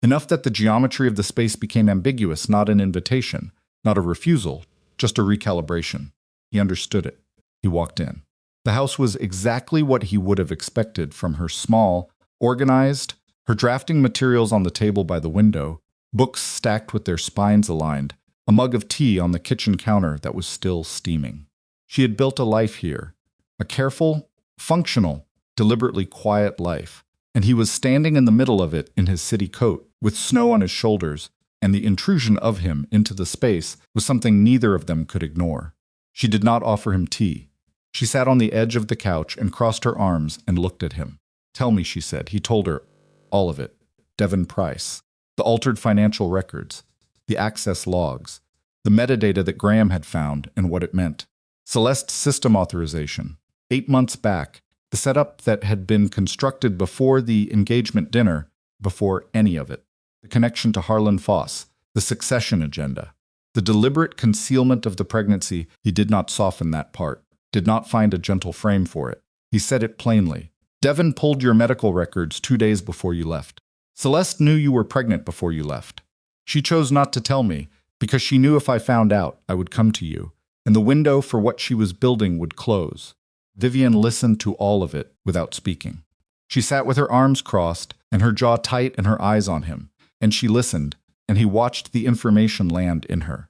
Enough that the geometry of the space became ambiguous, not an invitation, not a refusal, just a recalibration. He understood it. He walked in. The house was exactly what he would have expected from her: small, organized, her drafting materials on the table by the window, books stacked with their spines aligned, a mug of tea on the kitchen counter that was still steaming. She had built a life here, a careful, functional, deliberately quiet life, and he was standing in the middle of it in his city coat, with snow on his shoulders, and the intrusion of him into the space was something neither of them could ignore. She did not offer him tea. She sat on the edge of the couch and crossed her arms and looked at him. "Tell me," she said. He told her all of it. Devon Price, the altered financial records, the access logs, the metadata that Graham had found and what it meant. Celeste's system authorization, 8 months back, the setup that had been constructed before the engagement dinner, before any of it. The connection to Harlan Foss, the succession agenda, the deliberate concealment of the pregnancy. He did not soften that part, did not find a gentle frame for it. He said it plainly. "Devon pulled your medical records 2 days before you left. Celeste knew you were pregnant before you left. She chose not to tell me because she knew if I found out, I would come to you, and the window for what she was building would close." Vivian listened to all of it without speaking. She sat with her arms crossed and her jaw tight and her eyes on him, and she listened, and he watched the information land in her.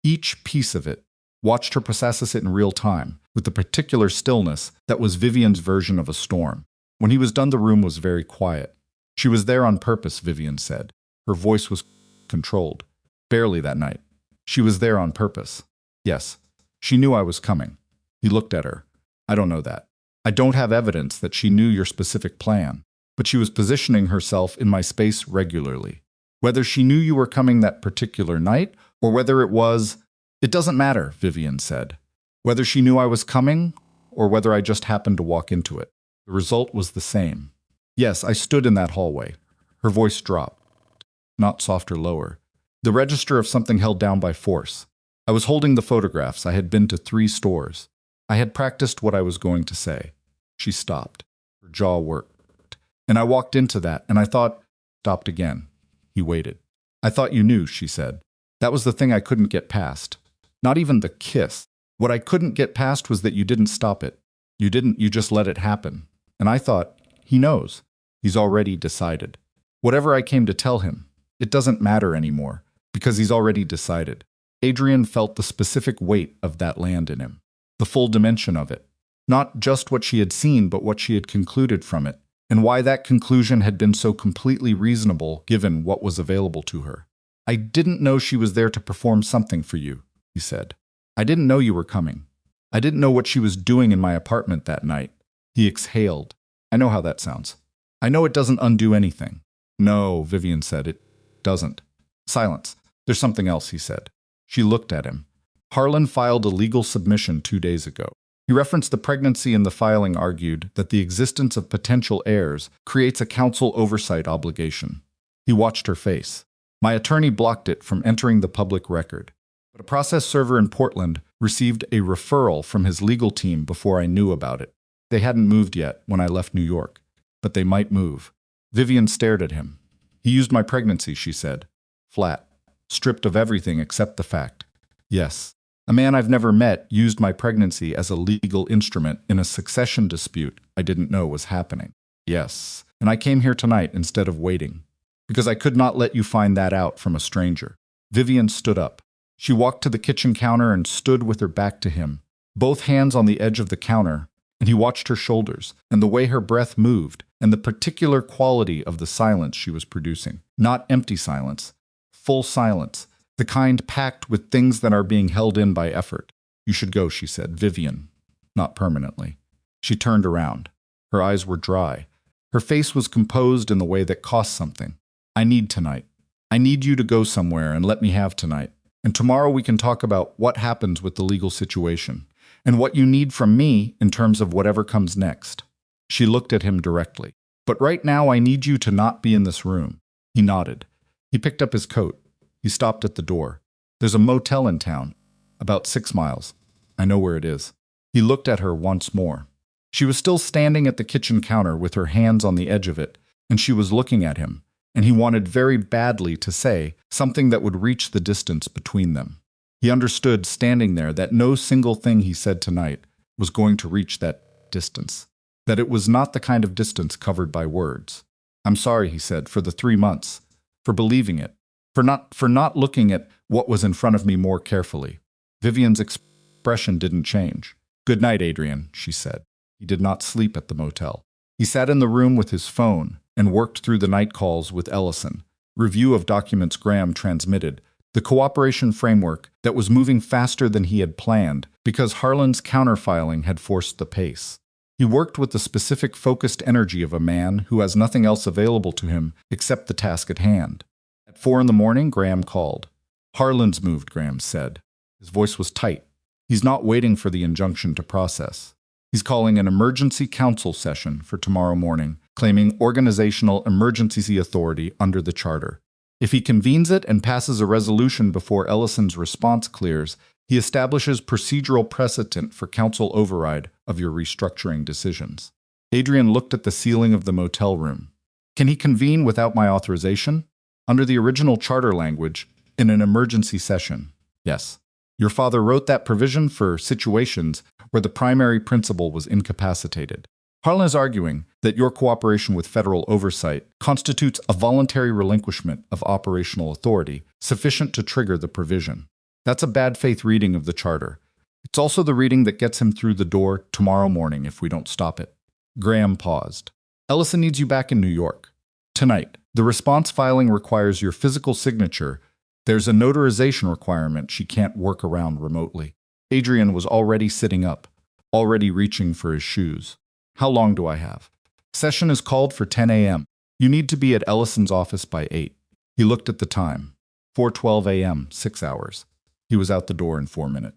Each piece of it, watched her process it in real time, with the particular stillness that was Vivian's version of a storm. When he was done, the room was very quiet. "She was there on purpose," Vivian said. Her voice was controlled. "Barely that night. She was there on purpose. Yes, she knew I was coming." He looked at her. "I don't know that. I don't have evidence that she knew your specific plan, but she was positioning herself in my space regularly. Whether she knew you were coming that particular night, or whether it was... It doesn't matter," Vivian said. "Whether she knew I was coming, or whether I just happened to walk into it. The result was the same. Yes, I stood in that hallway." Her voice dropped, not soft or lower. The register of something held down by force. "I was holding the photographs. I had been to 3 stores. I had practiced what I was going to say." She stopped. Her jaw worked. "And I walked into that, and I thought..." Stopped again. He waited. "I thought you knew," she said. "That was the thing I couldn't get past. Not even the kiss. What I couldn't get past was that you didn't stop it. You just let it happen. And I thought, he knows. He's already decided. Whatever I came to tell him, it doesn't matter anymore, because he's already decided." Adrian felt the specific weight of that land in him, the full dimension of it. Not just what she had seen, but what she had concluded from it, and why that conclusion had been so completely reasonable given what was available to her. "I didn't know she was there to perform something for you," he said. "I didn't know you were coming. I didn't know what she was doing in my apartment that night." He exhaled. "I know how that sounds. I know it doesn't undo anything." "No," Vivian said, "it doesn't." Silence. "There's something else," he said. She looked at him. "Harlan filed a legal submission 2 days ago. He referenced the pregnancy, and the filing argued that the existence of potential heirs creates a counsel oversight obligation." He watched her face. "My attorney blocked it from entering the public record. But a process server in Portland received a referral from his legal team before I knew about it. They hadn't moved yet when I left New York, but they might move." Vivian stared at him. "He used my pregnancy," she said. Flat. Stripped of everything except the fact. "Yes. A man I've never met used my pregnancy as a legal instrument in a succession dispute I didn't know was happening. Yes. And I came here tonight instead of waiting, because I could not let you find that out from a stranger." Vivian stood up. She walked to the kitchen counter and stood with her back to him, both hands on the edge of the counter, and he watched her shoulders, and the way her breath moved, and the particular quality of the silence she was producing. Not empty silence, full silence, the kind packed with things that are being held in by effort. "You should go," she said. "Vivian. Not permanently." She turned around. Her eyes were dry. Her face was composed in the way that costs something. "I need tonight. I need you to go somewhere and let me have tonight. And tomorrow we can talk about what happens with the legal situation, and what you need from me in terms of whatever comes next." She looked at him directly. "But right now I need you to not be in this room." He nodded. He picked up his coat. He stopped at the door. "There's a motel in town, about 6 miles. I know where it is." He looked at her once more. She was still standing at the kitchen counter with her hands on the edge of it, and she was looking at him, and he wanted very badly to say something that would reach the distance between them. He understood, standing there, that no single thing he said tonight was going to reach that distance. That it was not the kind of distance covered by words. I'm sorry, he said, for the 3 months, for believing it, for not looking at what was in front of me more carefully. Vivian's expression didn't change. Good night, Adrian, she said. He did not sleep at the motel. He sat in the room with his phone and worked through the night calls with Ellison. Review of documents Graham transmitted. The cooperation framework that was moving faster than he had planned because Harlan's counterfiling had forced the pace. He worked with the specific focused energy of a man who has nothing else available to him except the task at hand. At 4 in the morning, Graham called. Harlan's moved, Graham said. His voice was tight. He's not waiting for the injunction to process. He's calling an emergency council session for tomorrow morning, claiming organizational emergency authority under the charter. If he convenes it and passes a resolution before Ellison's response clears, he establishes procedural precedent for council override of your restructuring decisions. Adrian looked at the ceiling of the motel room. Can he convene without my authorization? Under the original charter language, in an emergency session, yes. Your father wrote that provision for situations where the primary principal was incapacitated. Harlan is arguing that your cooperation with federal oversight constitutes a voluntary relinquishment of operational authority sufficient to trigger the provision. That's a bad faith reading of the charter. It's also the reading that gets him through the door tomorrow morning if we don't stop it. Graham paused. Ellison needs you back in New York. Tonight. The response filing requires your physical signature. There's a notarization requirement she can't work around remotely. Adrian was already sitting up, already reaching for his shoes. How long do I have? Session is called for 10 a.m. You need to be at Ellison's office by 8. He looked at the time. 4:12 a.m., 6 hours. He was out the door in 4 minutes.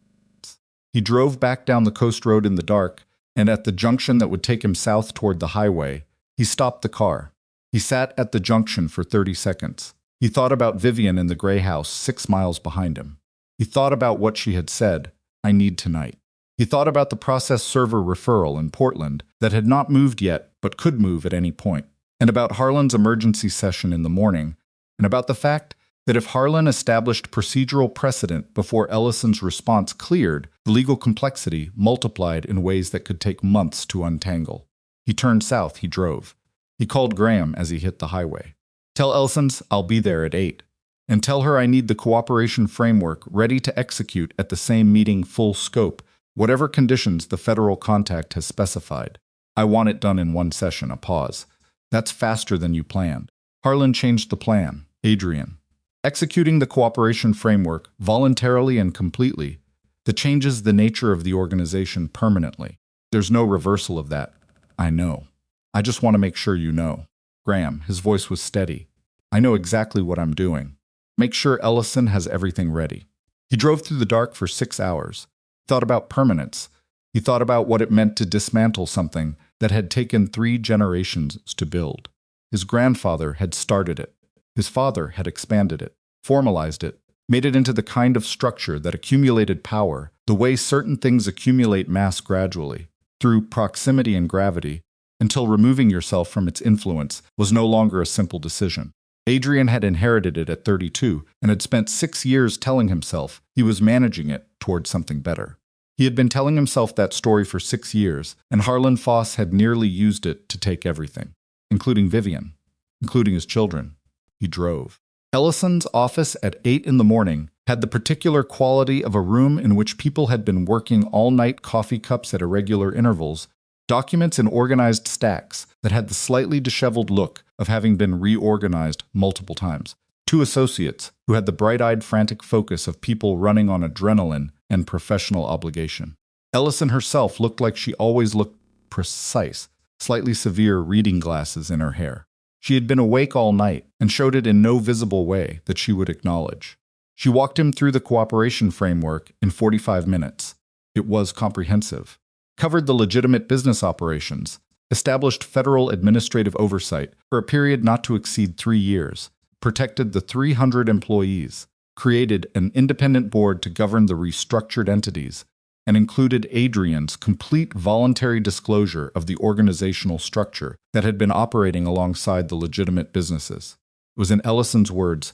He drove back down the coast road in the dark, and at the junction that would take him south toward the highway, he stopped the car. He sat at the junction for 30 seconds. He thought about Vivian in the gray house 6 miles behind him. He thought about what she had said, I need tonight. He thought about the process server referral in Portland that had not moved yet but could move at any point, and about Harlan's emergency session in the morning, and about the fact that if Harlan established procedural precedent before Ellison's response cleared, the legal complexity multiplied in ways that could take months to untangle. He turned south, he drove. He called Graham as he hit the highway. Tell Ellison's I'll be there at 8. And tell her I need the cooperation framework ready to execute at the same meeting full scope, whatever conditions the federal contact has specified. I want it done in one session, a pause. That's faster than you planned. Harlan changed the plan. Adrian. Executing the cooperation framework voluntarily and completely, that changes the nature of the organization permanently. There's no reversal of that. I know. I just want to make sure you know. Graham, his voice was steady. I know exactly what I'm doing. Make sure Ellison has everything ready. He drove through the dark for 6 hours. He thought about permanence. He thought about what it meant to dismantle something that had taken 3 generations to build. His grandfather had started it. His father had expanded it, formalized it, made it into the kind of structure that accumulated power, the way certain things accumulate mass gradually, through proximity and gravity, until removing yourself from its influence was no longer a simple decision. Adrian had inherited it at 32 and had spent 6 years telling himself he was managing it towards something better. He had been telling himself that story for 6 years, and Harlan Foss had nearly used it to take everything, including Vivian, including his children. He drove. Ellison's office at 8 in the morning had the particular quality of a room in which people had been working all-night coffee cups at irregular intervals, documents in organized stacks that had the slightly disheveled look of having been reorganized multiple times. 2 associates who had the bright-eyed, frantic focus of people running on adrenaline and professional obligation. Ellison herself looked like she always looked precise, slightly severe reading glasses in her hair. She had been awake all night and showed it in no visible way that she would acknowledge. She walked him through the cooperation framework in 45 minutes. It was comprehensive. Covered the legitimate business operations, established federal administrative oversight for a period not to exceed 3 years, protected the 300 employees, created an independent board to govern the restructured entities, and included Adrian's complete voluntary disclosure of the organizational structure that had been operating alongside the legitimate businesses. It was, in Ellison's words,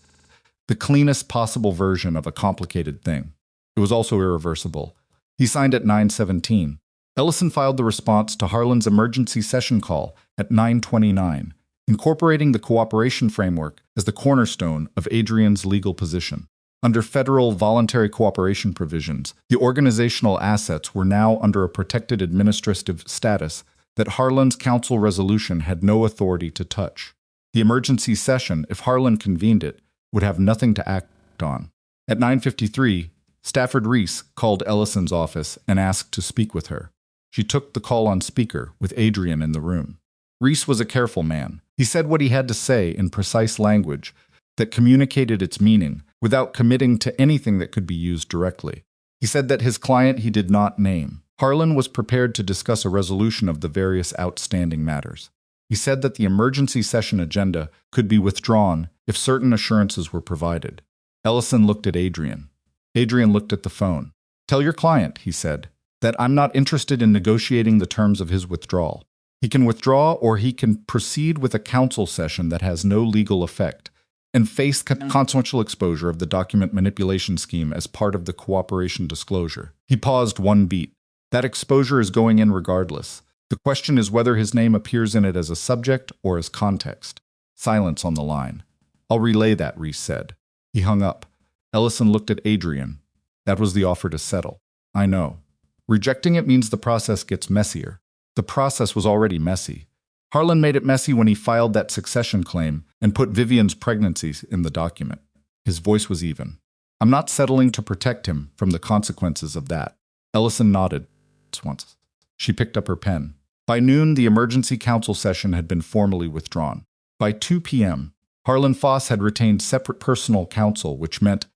the cleanest possible version of a complicated thing. It was also irreversible. He signed at 9:17. Ellison filed the response to Harlan's emergency session call at 9:29, incorporating the cooperation framework as the cornerstone of Adrian's legal position. Under federal voluntary cooperation provisions, the organizational assets were now under a protected administrative status that Harlan's council resolution had no authority to touch. The emergency session, if Harlan convened it, would have nothing to act on. At 9:53, Stafford Reese called Ellison's office and asked to speak with her. She took the call on speaker, with Adrian in the room. Reese was a careful man. He said what he had to say in precise language that communicated its meaning without committing to anything that could be used directly. He said that his client he did not name. Harlan was prepared to discuss a resolution of the various outstanding matters. He said that the emergency session agenda could be withdrawn if certain assurances were provided. Ellison looked at Adrian. Adrian looked at the phone. "Tell your client," he said, "that I'm not interested in negotiating the terms of his withdrawal. He can withdraw or he can proceed with a council session that has no legal effect and face consequential exposure of the document manipulation scheme as part of the cooperation disclosure." He paused one beat. "That exposure is going in regardless. The question is whether his name appears in it as a subject or as context." Silence on the line. "I'll relay that," Reese said. He hung up. Ellison looked at Adrian. "That was the offer to settle." "I know. Rejecting it means the process gets messier." The process was already messy. Harlan made it messy when he filed that succession claim and put Vivian's pregnancies in the document. His voice was even. "I'm not settling to protect him from the consequences of that." Ellison nodded once. She picked up her pen. By noon, the emergency council session had been formally withdrawn. By 2 p.m., Harlan Foss had retained separate personal counsel, which meant,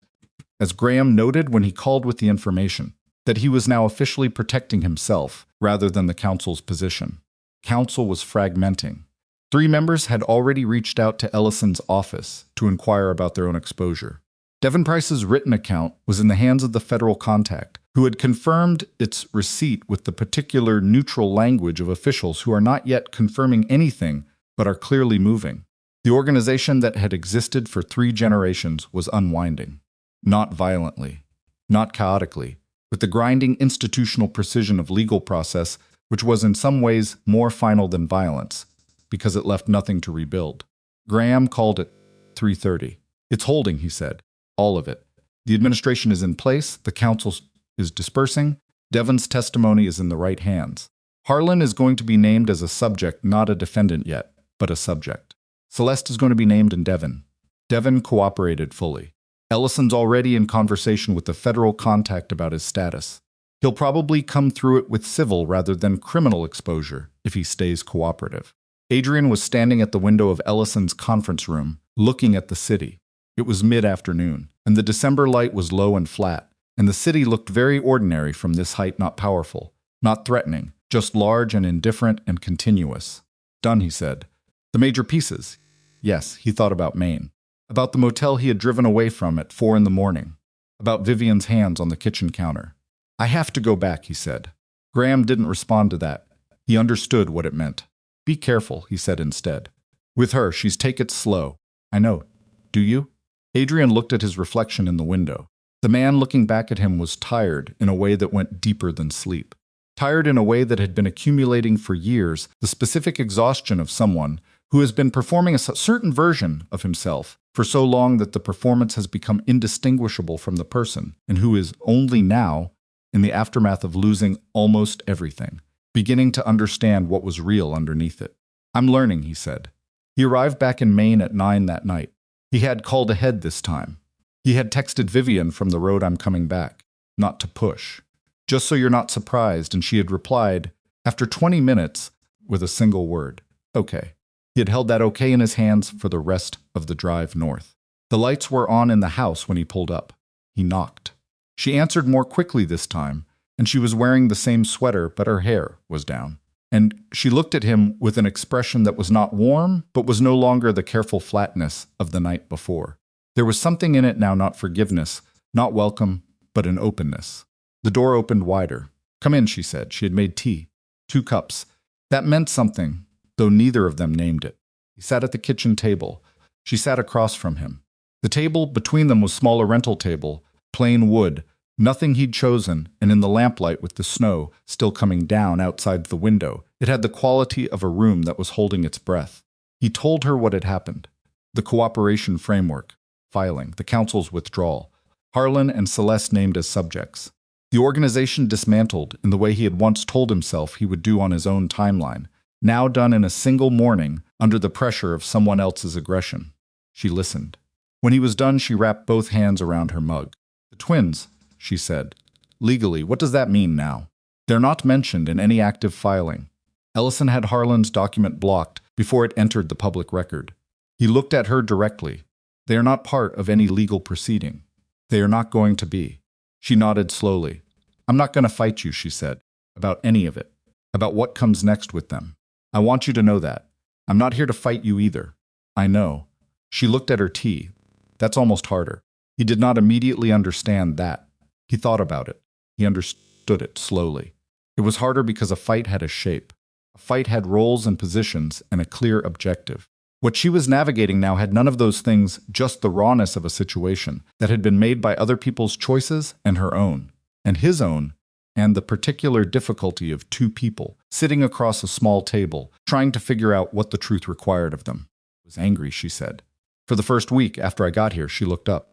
as Graham noted when he called with the information, that he was now officially protecting himself rather than the council's position. Council was fragmenting. 3 members had already reached out to Ellison's office to inquire about their own exposure. Devon Price's written account was in the hands of the federal contact, who had confirmed its receipt with the particular neutral language of officials who are not yet confirming anything but are clearly moving. The organization that had existed for 3 generations was unwinding. Not violently, not chaotically, with the grinding institutional precision of legal process, which was in some ways more final than violence, because it left nothing to rebuild. Graham called it 3:30. "It's holding," he said. "All of it. The administration is in place, the council is dispersing, Devon's testimony is in the right hands. Harlan is going to be named as a subject, not a defendant yet, but a subject. Celeste is going to be named in Devon." Devon cooperated fully. Ellison's already in conversation with the federal contact about his status. He'll probably come through it with civil rather than criminal exposure if he stays cooperative. Adrian was standing at the window of Ellison's conference room, looking at the city. It was mid-afternoon, and the December light was low and flat, and the city looked very ordinary from this height, not powerful, not threatening, just large and indifferent and continuous. "Done," he said. "The major pieces." Yes, he thought about Maine. About the motel he had driven away from at 4 a.m. About Vivian's hands on the kitchen counter. "I have to go back," he said. Graham didn't respond to that. He understood what it meant. "Be careful," he said instead. "With her, she's take it slow." "I know. Do you?" Adrian looked at his reflection in the window. The man looking back at him was tired in a way that went deeper than sleep. Tired in a way that had been accumulating for years, the specific exhaustion of someone who has been performing a certain version of himself for so long that the performance has become indistinguishable from the person, and who is only now, in the aftermath of losing almost everything, beginning to understand what was real underneath it. "I'm learning," he said. He arrived back in Maine at 9 that night. He had called ahead this time. He had texted Vivian from the road, "I'm coming back," not to push. "Just so you're not surprised," and she had replied, after 20 minutes, with a single word, "Okay." He had held that okay in his hands for the rest of the drive north. The lights were on in the house when he pulled up. He knocked. She answered more quickly this time, and she was wearing the same sweater, but her hair was down. And she looked at him with an expression that was not warm, but was no longer the careful flatness of the night before. There was something in it now, not forgiveness, not welcome, but an openness. The door opened wider. "Come in," she said. She had made tea. 2 cups. That meant something, though neither of them named it. He sat at the kitchen table. She sat across from him. The table between them was a smaller rental table, plain wood, Nothing he'd chosen, and in the lamplight with the snow still coming down outside the window, it had the quality of a room that was holding its breath. He told her what had happened. The cooperation framework, filing, the council's withdrawal, Harlan and Celeste named as subjects. The organization dismantled in the way he had once told himself he would do on his own timeline, now done in a single morning under the pressure of someone else's aggression. She listened. When he was done, she wrapped both hands around her mug. The twins, she said. Legally, what does that mean now? They're not mentioned in any active filing. Ellison had Harlan's document blocked before it entered the public record. He looked at her directly. They are not part of any legal proceeding. They are not going to be. She nodded slowly. I'm not going to fight you, she said, about any of it, about what comes next with them. I want you to know that. I'm not here to fight you either. I know. She looked at her tea. That's almost harder. He did not immediately understand that. He thought about it. He understood it slowly. It was harder because a fight had a shape. A fight had roles and positions and a clear objective. What she was navigating now had none of those things, just the rawness of a situation that had been made by other people's choices and her own, and his own, and the particular difficulty of two people sitting across a small table, trying to figure out what the truth required of them. I was angry, she said. For the first week after I got here, she looked up.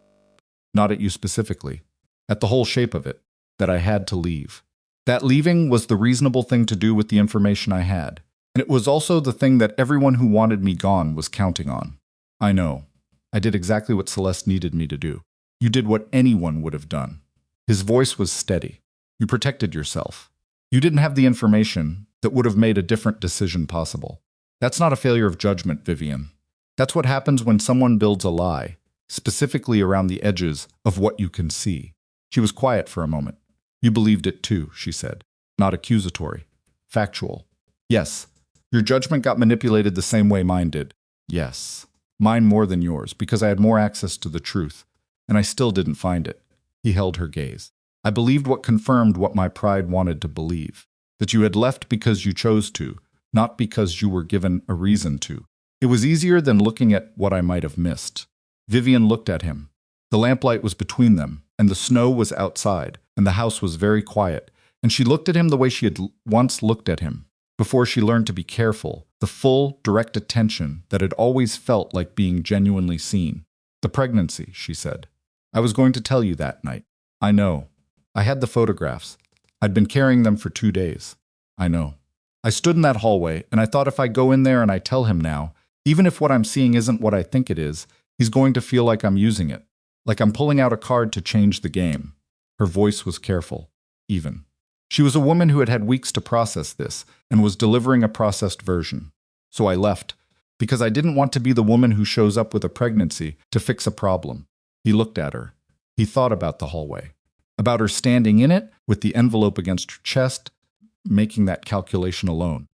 Not at you specifically, at the whole shape of it, that I had to leave. That leaving was the reasonable thing to do with the information I had. And it was also the thing that everyone who wanted me gone was counting on. I know. I did exactly what Celeste needed me to do. You did what anyone would have done. His voice was steady. You protected yourself. You didn't have the information that would have made a different decision possible. That's not a failure of judgment, Vivian. That's what happens when someone builds a lie, specifically around the edges of what you can see. She was quiet for a moment. You believed it too, she said. Not accusatory. Factual. Yes. Your judgment got manipulated the same way mine did. Yes. Mine more than yours, because I had more access to the truth, and I still didn't find it. He held her gaze. I believed what confirmed what my pride wanted to believe, that you had left because you chose to, not because you were given a reason to. It was easier than looking at what I might have missed. Vivian looked at him. The lamplight was between them, and the snow was outside, and the house was very quiet, and she looked at him the way she had once looked at him. Before she learned to be careful, the full, direct attention that had always felt like being genuinely seen. The pregnancy, she said. I was going to tell you that night. I know. I had the photographs. I'd been carrying them for 2 days. I know. I stood in that hallway, and I thought if I go in there and I tell him now, even if what I'm seeing isn't what I think it is, he's going to feel like I'm using it, like I'm pulling out a card to change the game. Her voice was careful, even. She was a woman who had had weeks to process this and was delivering a processed version. So I left, because I didn't want to be the woman who shows up with a pregnancy to fix a problem. He looked at her. He thought about the hallway, about her standing in it with the envelope against her chest, making that calculation alone,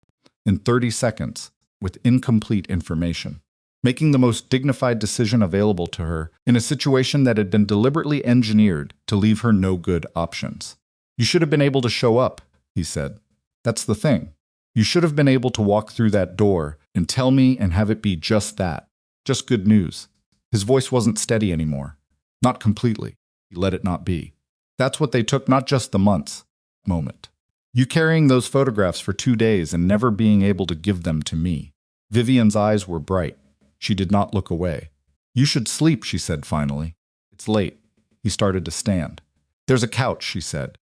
in 30 seconds, with incomplete information, making the most dignified decision available to her in a situation that had been deliberately engineered to leave her no good options. You should have been able to show up, he said. That's the thing. You should have been able to walk through that door and tell me and have it be just that. Just good news. His voice wasn't steady anymore. Not completely. He let it not be. That's what they took, not just the months. Moment. You carrying those photographs for 2 days and never being able to give them to me. Vivian's eyes were bright. She did not look away. You should sleep, she said finally. It's late. He started to stand. There's a couch, she said.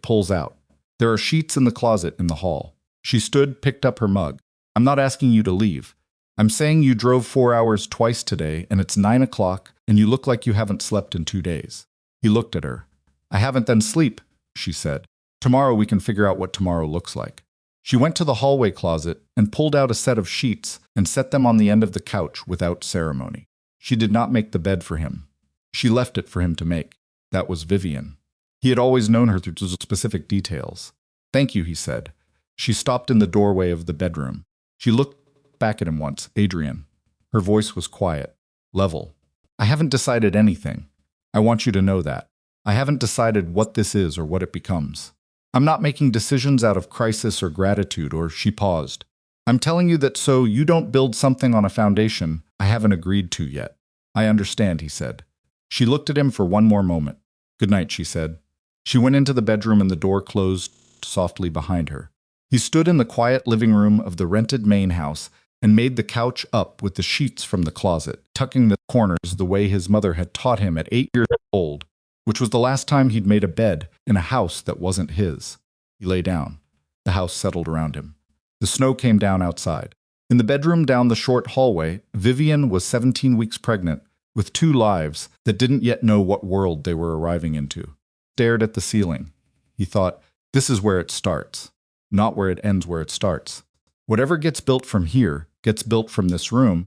Pulls out. There are sheets in the closet in the hall. She stood, picked up her mug. I'm not asking you to leave. I'm saying you drove 4 hours twice today, and it's 9 o'clock, and you look like you haven't slept in 2 days. He looked at her. I haven't, then sleep, she said. Tomorrow we can figure out what tomorrow looks like. She went to the hallway closet and pulled out a set of sheets and set them on the end of the couch without ceremony. She did not make the bed for him. She left it for him to make. That was Vivian. He had always known her through specific details. Thank you, he said. She stopped in the doorway of the bedroom. She looked back at him once, Adrian. Her voice was quiet, level. I haven't decided anything. I want you to know that. I haven't decided what this is or what it becomes. I'm not making decisions out of crisis or gratitude, or she paused. I'm telling you that so you don't build something on a foundation I haven't agreed to yet. I understand, he said. She looked at him for one more moment. Good night, she said. She went into the bedroom and the door closed softly behind her. He stood in the quiet living room of the rented main house and made the couch up with the sheets from the closet, tucking the corners the way his mother had taught him at 8 years old, which was the last time he'd made a bed in a house that wasn't his. He lay down. The house settled around him. The snow came down outside. In the bedroom down the short hallway, Vivian was 17 weeks pregnant, with 2 lives that didn't yet know what world they were arriving into. Stared at the ceiling. He thought, this is where it starts, not where it ends where it starts. Whatever gets built from here gets built from this room,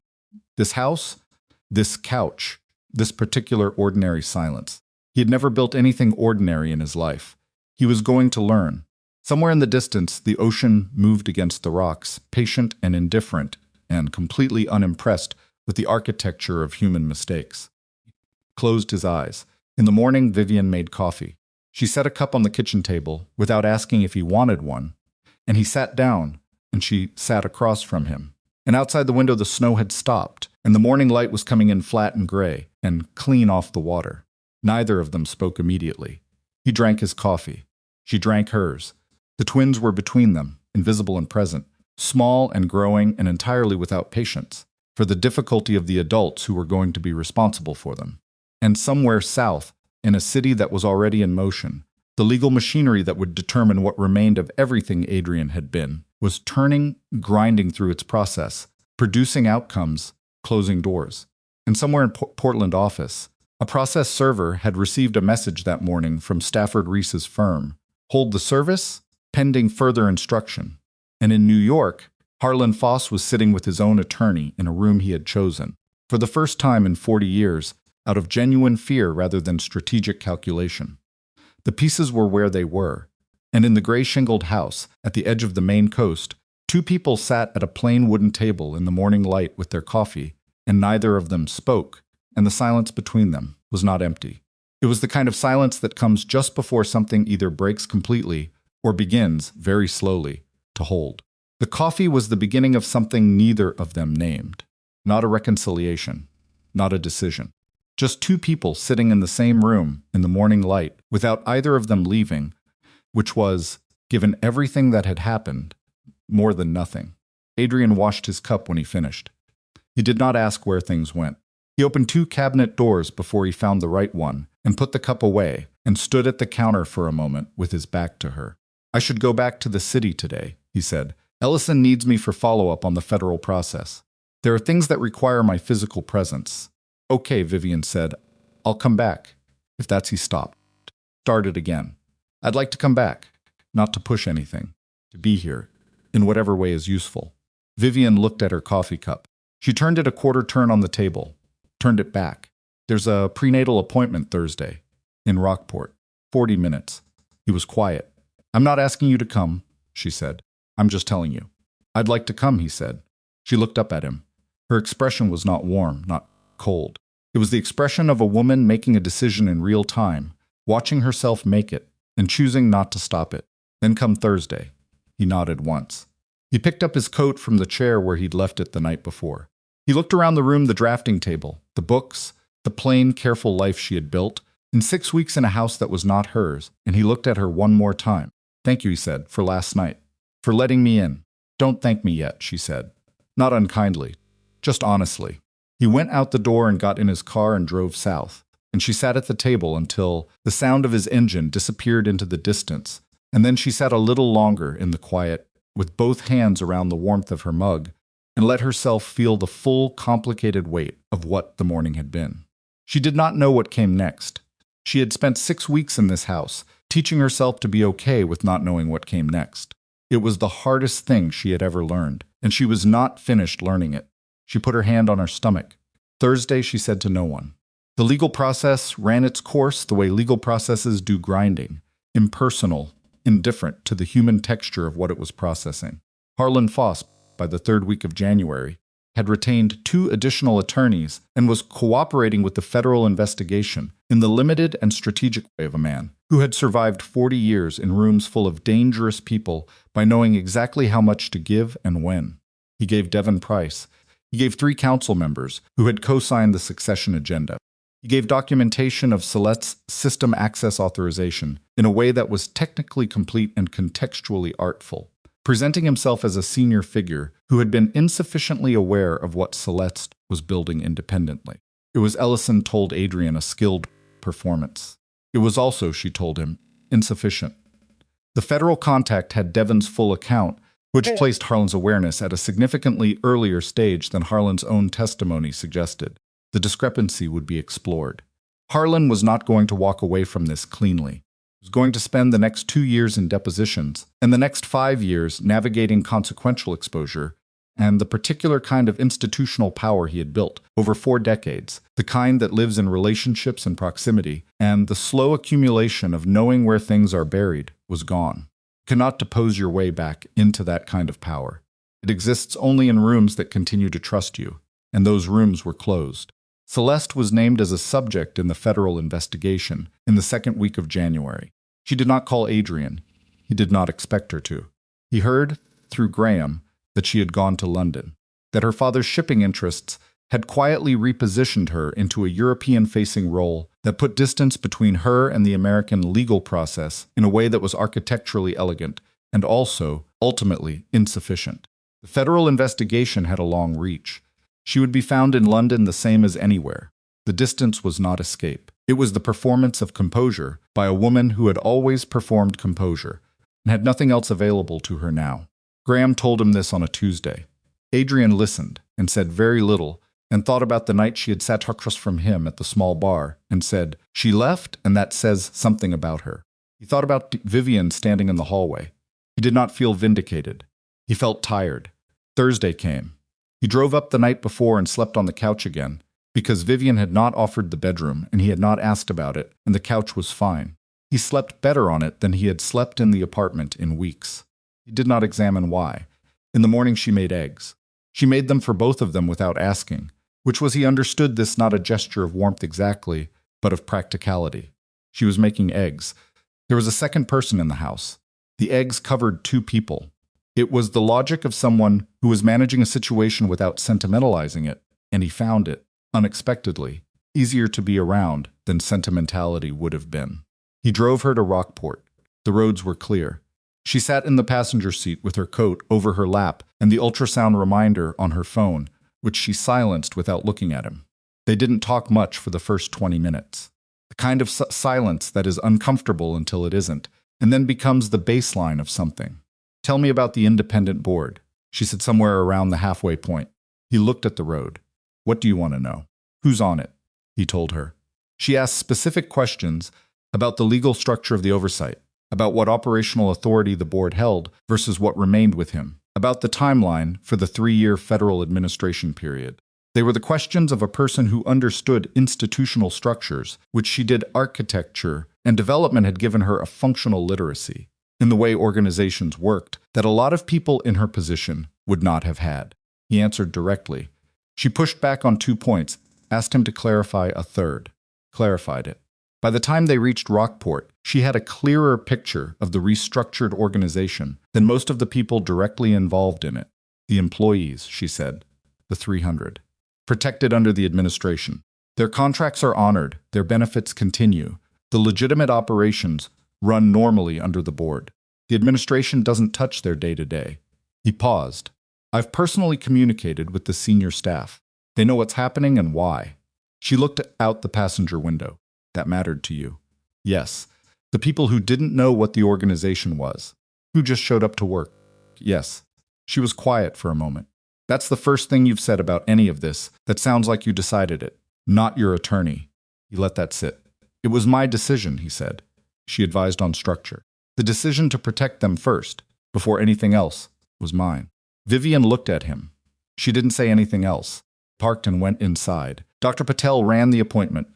this house, this couch, this particular ordinary silence. He had never built anything ordinary in his life. He was going to learn. Somewhere in the distance, the ocean moved against the rocks, patient and indifferent, and completely unimpressed with the architecture of human mistakes. He closed his eyes. In the morning, Vivian made coffee. She set a cup on the kitchen table without asking if he wanted one, and he sat down, and she sat across from him. And outside the window, the snow had stopped, and the morning light was coming in flat and gray, and clean off the water. Neither of them spoke immediately. He drank his coffee. She drank hers. The twins were between them, invisible and present, small and growing and entirely without patience for the difficulty of the adults who were going to be responsible for them. And somewhere south, in a city that was already in motion, the legal machinery that would determine what remained of everything Adrian had been was turning, grinding through its process, producing outcomes, closing doors. And somewhere in Portland office, a process server had received a message that morning from Stafford Reese's firm. Hold the service, pending further instruction. And in New York, Harlan Foss was sitting with his own attorney in a room he had chosen, for the first time in 40 years, out of genuine fear rather than strategic calculation. The pieces were where they were, and in the gray-shingled house, at the edge of the Maine coast, 2 people sat at a plain wooden table in the morning light with their coffee, and neither of them spoke, and the silence between them was not empty. It was the kind of silence that comes just before something either breaks completely or begins, very slowly, to hold. The coffee was the beginning of something neither of them named. Not a reconciliation, not a decision. Just 2 people sitting in the same room in the morning light without either of them leaving, which was, given everything that had happened, more than nothing. Adrian washed his cup when he finished. He did not ask where things went. He opened 2 cabinet doors before he found the right one and put the cup away and stood at the counter for a moment with his back to her. I should go back to the city today, he said. Ellison needs me for follow-up on the federal process. There are things that require my physical presence. Okay, Vivian said. I'll come back. If that's he stopped. Started again. I'd like to come back. Not to push anything. To be here. In whatever way is useful. Vivian looked at her coffee cup. She turned it a quarter turn on the table. Turned it back. There's a prenatal appointment Thursday. In Rockport. 40 minutes. He was quiet. I'm not asking you to come, she said. I'm just telling you. I'd like to come, he said. She looked up at him. Her expression was not warm, not cold. It was the expression of a woman making a decision in real time, watching herself make it, and choosing not to stop it. Then come Thursday. He nodded once. He picked up his coat from the chair where he'd left it the night before. He looked around the room, the drafting table, the books, the plain, careful life she had built, in 6 weeks in a house that was not hers, and he looked at her one more time. Thank you, he said, for last night. For letting me in. Don't thank me yet, she said. Not unkindly. Just honestly. He went out the door and got in his car and drove south, and she sat at the table until the sound of his engine disappeared into the distance, and then she sat a little longer in the quiet, with both hands around the warmth of her mug, and let herself feel the full, complicated weight of what the morning had been. She did not know what came next. She had spent 6 weeks in this house, teaching herself to be okay with not knowing what came next. It was the hardest thing she had ever learned, and she was not finished learning it. She put her hand on her stomach. Thursday, she said to no one. The legal process ran its course the way legal processes do, grinding, impersonal, indifferent to the human texture of what it was processing. Harlan Foss, by the 3rd week of January, had retained 2 additional attorneys and was cooperating with the federal investigation in the limited and strategic way of a man who had survived 40 years in rooms full of dangerous people by knowing exactly how much to give and when. He gave Devon Price. He gave 3 council members who had co-signed the succession agenda. He gave documentation of Celeste's system access authorization in a way that was technically complete and contextually artful, presenting himself as a senior figure who had been insufficiently aware of what Celeste was building independently. It was, Ellison told Adrian, a skilled performance. It was also, she told him, insufficient. The federal contact had Devon's full account, which placed Harlan's awareness at a significantly earlier stage than Harlan's own testimony suggested. The discrepancy would be explored. Harlan was not going to walk away from this cleanly. He was going to spend the next 2 years in depositions and the next 5 years navigating consequential exposure and the particular kind of institutional power he had built over 4 decades, the kind that lives in relationships and proximity, and the slow accumulation of knowing where things are buried was gone. You cannot depose your way back into that kind of power. It exists only in rooms that continue to trust you, and those rooms were closed. Celeste was named as a subject in the federal investigation in the second week of January. She did not call Adrian. He did not expect her to. He heard, through Graham, that she had gone to London, that her father's shipping interests had quietly repositioned her into a European-facing role that put distance between her and the American legal process in a way that was architecturally elegant and also, ultimately, insufficient. The federal investigation had a long reach. She would be found in London the same as anywhere. The distance was not escape. It was the performance of composure by a woman who had always performed composure and had nothing else available to her now. Graham told him this on a Tuesday. Adrian listened and said very little and thought about the night she had sat across from him at the small bar and said, "She left, and that says something about her." He thought about Vivian standing in the hallway. He did not feel vindicated. He felt tired. Thursday came. He drove up the night before and slept on the couch again, because Vivian had not offered the bedroom and he had not asked about it, and the couch was fine. He slept better on it than he had slept in the apartment in weeks. He did not examine why. In the morning she made eggs. She made them for both of them without asking, which was, he understood this, not a gesture of warmth exactly, but of practicality. She was making eggs. There was a second person in the house. The eggs covered 2 people. It was the logic of someone who was managing a situation without sentimentalizing it, and he found it, unexpectedly, easier to be around than sentimentality would have been. He drove her to Rockport. The roads were clear. She sat in the passenger seat with her coat over her lap and the ultrasound reminder on her phone, which she silenced without looking at him. They didn't talk much for the first 20 minutes. The kind of silence that is uncomfortable until it isn't, and then becomes the baseline of something. "Tell me about the independent board," she said somewhere around the halfway point. He looked at the road. "What do you want to know?" "Who's on it?" he told her. She asked specific questions about the legal structure of the oversight, about what operational authority the board held versus what remained with him, about the timeline for the 3-year federal administration period. They were the questions of a person who understood institutional structures, which she did architecture, and development had given her a functional literacy in the way organizations worked that a lot of people in her position would not have had. He answered directly. She pushed back on 2 points, asked him to clarify a third. Clarified it. By the time they reached Rockport, she had a clearer picture of the restructured organization than most of the people directly involved in it. The employees, she said, the 300. Protected under the administration. Their contracts are honored, their benefits continue. The legitimate operations run normally under the board. The administration doesn't touch their day-to-day. He paused. "I've personally communicated with the senior staff. They know what's happening and why." She looked out the passenger window. "That mattered to you?" "Yes." "The people who didn't know what the organization was, who just showed up to work?" "Yes." She was quiet for a moment. "That's the first thing you've said about any of this that sounds like you decided it, not your attorney." He let that sit. "It was my decision," he said. She advised on structure. "The decision to protect them first, before anything else, was mine." Vivian looked at him. She didn't say anything else. Parked and went inside. Dr. Patel ran the appointment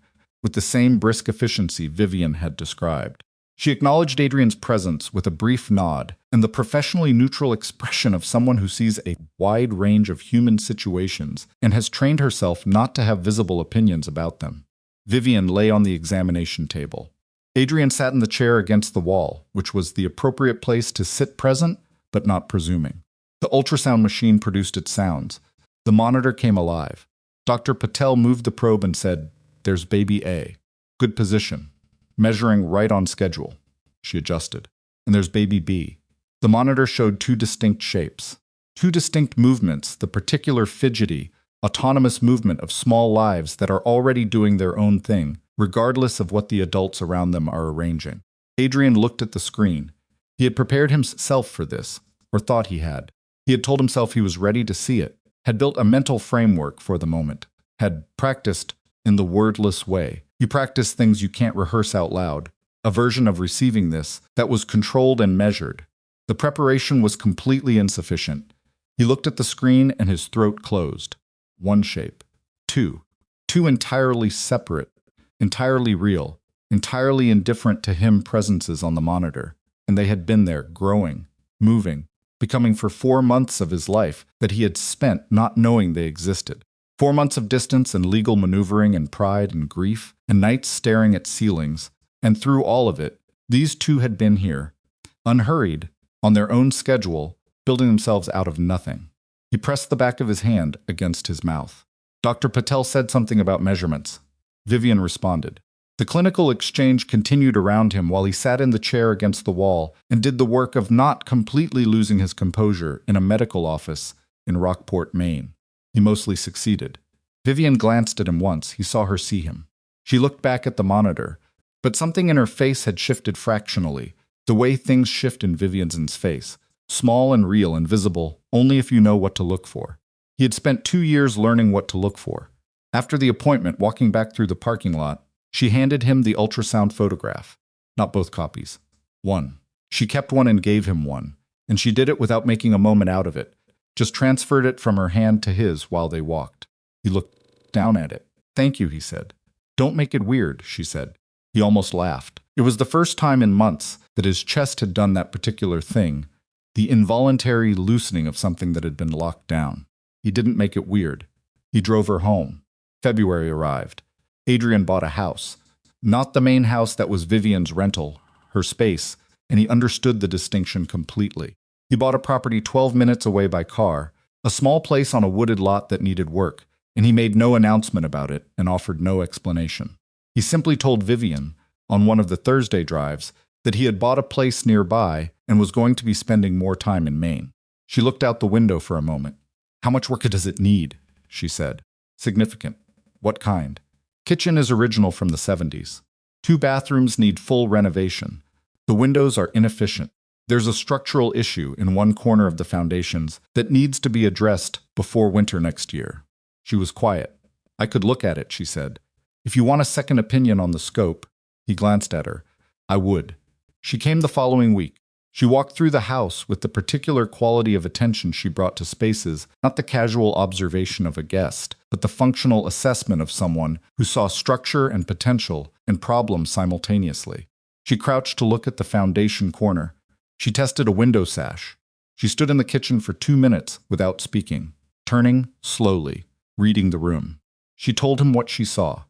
with the same brisk efficiency Vivian had described. She acknowledged Adrian's presence with a brief nod and the professionally neutral expression of someone who sees a wide range of human situations and has trained herself not to have visible opinions about them. Vivian lay on the examination table. Adrian sat in the chair against the wall, which was the appropriate place to sit present, but not presuming. The ultrasound machine produced its sounds. The monitor came alive. Dr. Patel moved the probe and said, There's baby A. Good position. Measuring right on schedule. She adjusted. And there's baby B. The monitor showed two distinct shapes. Two distinct movements, the particular fidgety, autonomous movement of small lives that are already doing their own thing, regardless of what the adults around them are arranging. Adrian looked at the screen. He had prepared himself for this, or thought he had. He had told himself he was ready to see it, had built a mental framework for the moment, had practiced in the wordless way. You practice things you can't rehearse out loud, a version of receiving this that was controlled and measured. The preparation was completely insufficient. He looked at the screen and his throat closed. One shape. Two. Two entirely separate, entirely real, entirely indifferent to him presences on the monitor. And they had been there, growing, moving, becoming for 4 months of his life that he had spent not knowing they existed. 4 months of distance and legal maneuvering and pride and grief, and nights staring at ceilings. And through all of it, these two had been here, unhurried, on their own schedule, building themselves out of nothing. He pressed the back of his hand against his mouth. Dr. Patel said something about measurements. Vivian responded. The clinical exchange continued around him while he sat in the chair against the wall and did the work of not completely losing his composure in a medical office in Rockport, Maine. He mostly succeeded. Vivian glanced at him once. He saw her see him. She looked back at the monitor, but something in her face had shifted fractionally, the way things shift in Vivian's face, small and real and visible only if you know what to look for. He had spent 2 years learning what to look for. After the appointment, walking back through the parking lot, she handed him the ultrasound photograph. Not both copies. One. She kept one and gave him one, and she did it without making a moment out of it, just transferred it from her hand to his while they walked. He looked down at it. Thank you, he said. Don't make it weird, she said. He almost laughed. It was the first time in months that his chest had done that particular thing, the involuntary loosening of something that had been locked down. He didn't make it weird. He drove her home. February arrived. Adrian bought a house. Not the main house that was Vivian's rental, her space, and he understood the distinction completely. He bought a property 12 minutes away by car, a small place on a wooded lot that needed work, and he made no announcement about it and offered no explanation. He simply told Vivian, on one of the Thursday drives, that he had bought a place nearby and was going to be spending more time in Maine. She looked out the window for a moment. How much work does it need? She said. Significant. What kind? Kitchen is original from the 70s. 2 bathrooms need full renovation. The windows are inefficient. There's a structural issue in one corner of the foundations that needs to be addressed before winter next year. She was quiet. I could look at it, she said. If you want a second opinion on the scope, he glanced at her. I would. She came the following week. She walked through the house with the particular quality of attention she brought to spaces, not the casual observation of a guest, but the functional assessment of someone who saw structure and potential and problems simultaneously. She crouched to look at the foundation corner. She tested a window sash. She stood in the kitchen for 2 minutes without speaking, turning slowly, reading the room. She told him what she saw,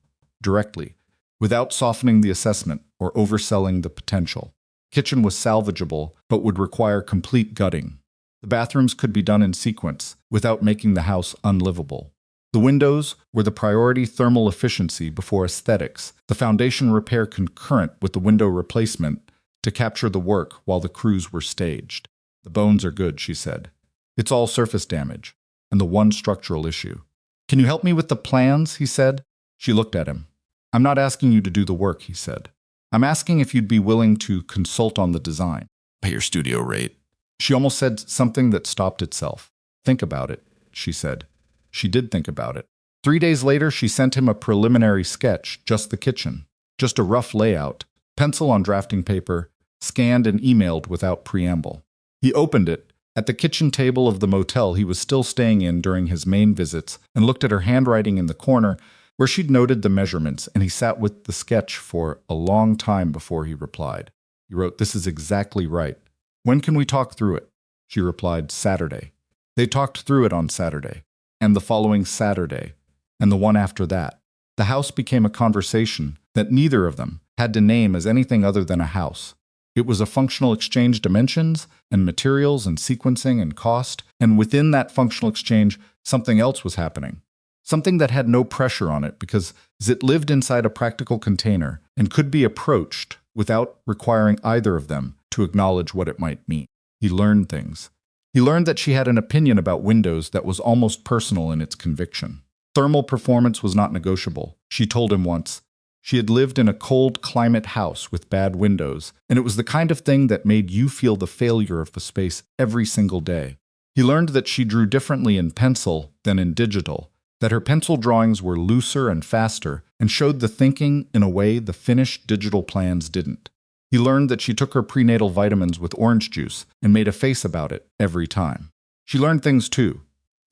directly, without softening the assessment or overselling the potential. Kitchen was salvageable, but would require complete gutting. The bathrooms could be done in sequence, without making the house unlivable. The windows were the priority thermal efficiency before aesthetics, the foundation repair concurrent with the window replacement to capture the work while the crews were staged. The bones are good, she said. It's all surface damage, and the one structural issue. Can you help me with the plans, he said. She looked at him. I'm not asking you to do the work, he said. I'm asking if you'd be willing to consult on the design. Pay your studio rate. She almost said something that stopped itself. Think about it, she said. She did think about it. 3 days later, she sent him a preliminary sketch, just the kitchen, just a rough layout, pencil on drafting paper, scanned and emailed without preamble. He opened it at the kitchen table of the motel he was still staying in during his Maine visits and looked at her handwriting in the corner where she'd noted the measurements, and he sat with the sketch for a long time before he replied. He wrote, "This is exactly right. When can we talk through it?" She replied, "Saturday." They talked through it on Saturday, and the following Saturday, and the one after that. The house became a conversation that neither of them had to name as anything other than a house. It was a functional exchange, dimensions and materials and sequencing and cost, and within that functional exchange, something else was happening. Something that had no pressure on it because Zit lived inside a practical container and could be approached without requiring either of them to acknowledge what it might mean. He learned things. He learned that she had an opinion about windows that was almost personal in its conviction. Thermal performance was not negotiable. She told him once. She had lived in a cold climate house with bad windows, and it was the kind of thing that made you feel the failure of the space every single day. He learned that she drew differently in pencil than in digital, that her pencil drawings were looser and faster and showed the thinking in a way the finished digital plans didn't. He learned that she took her prenatal vitamins with orange juice and made a face about it every time. She learned things too.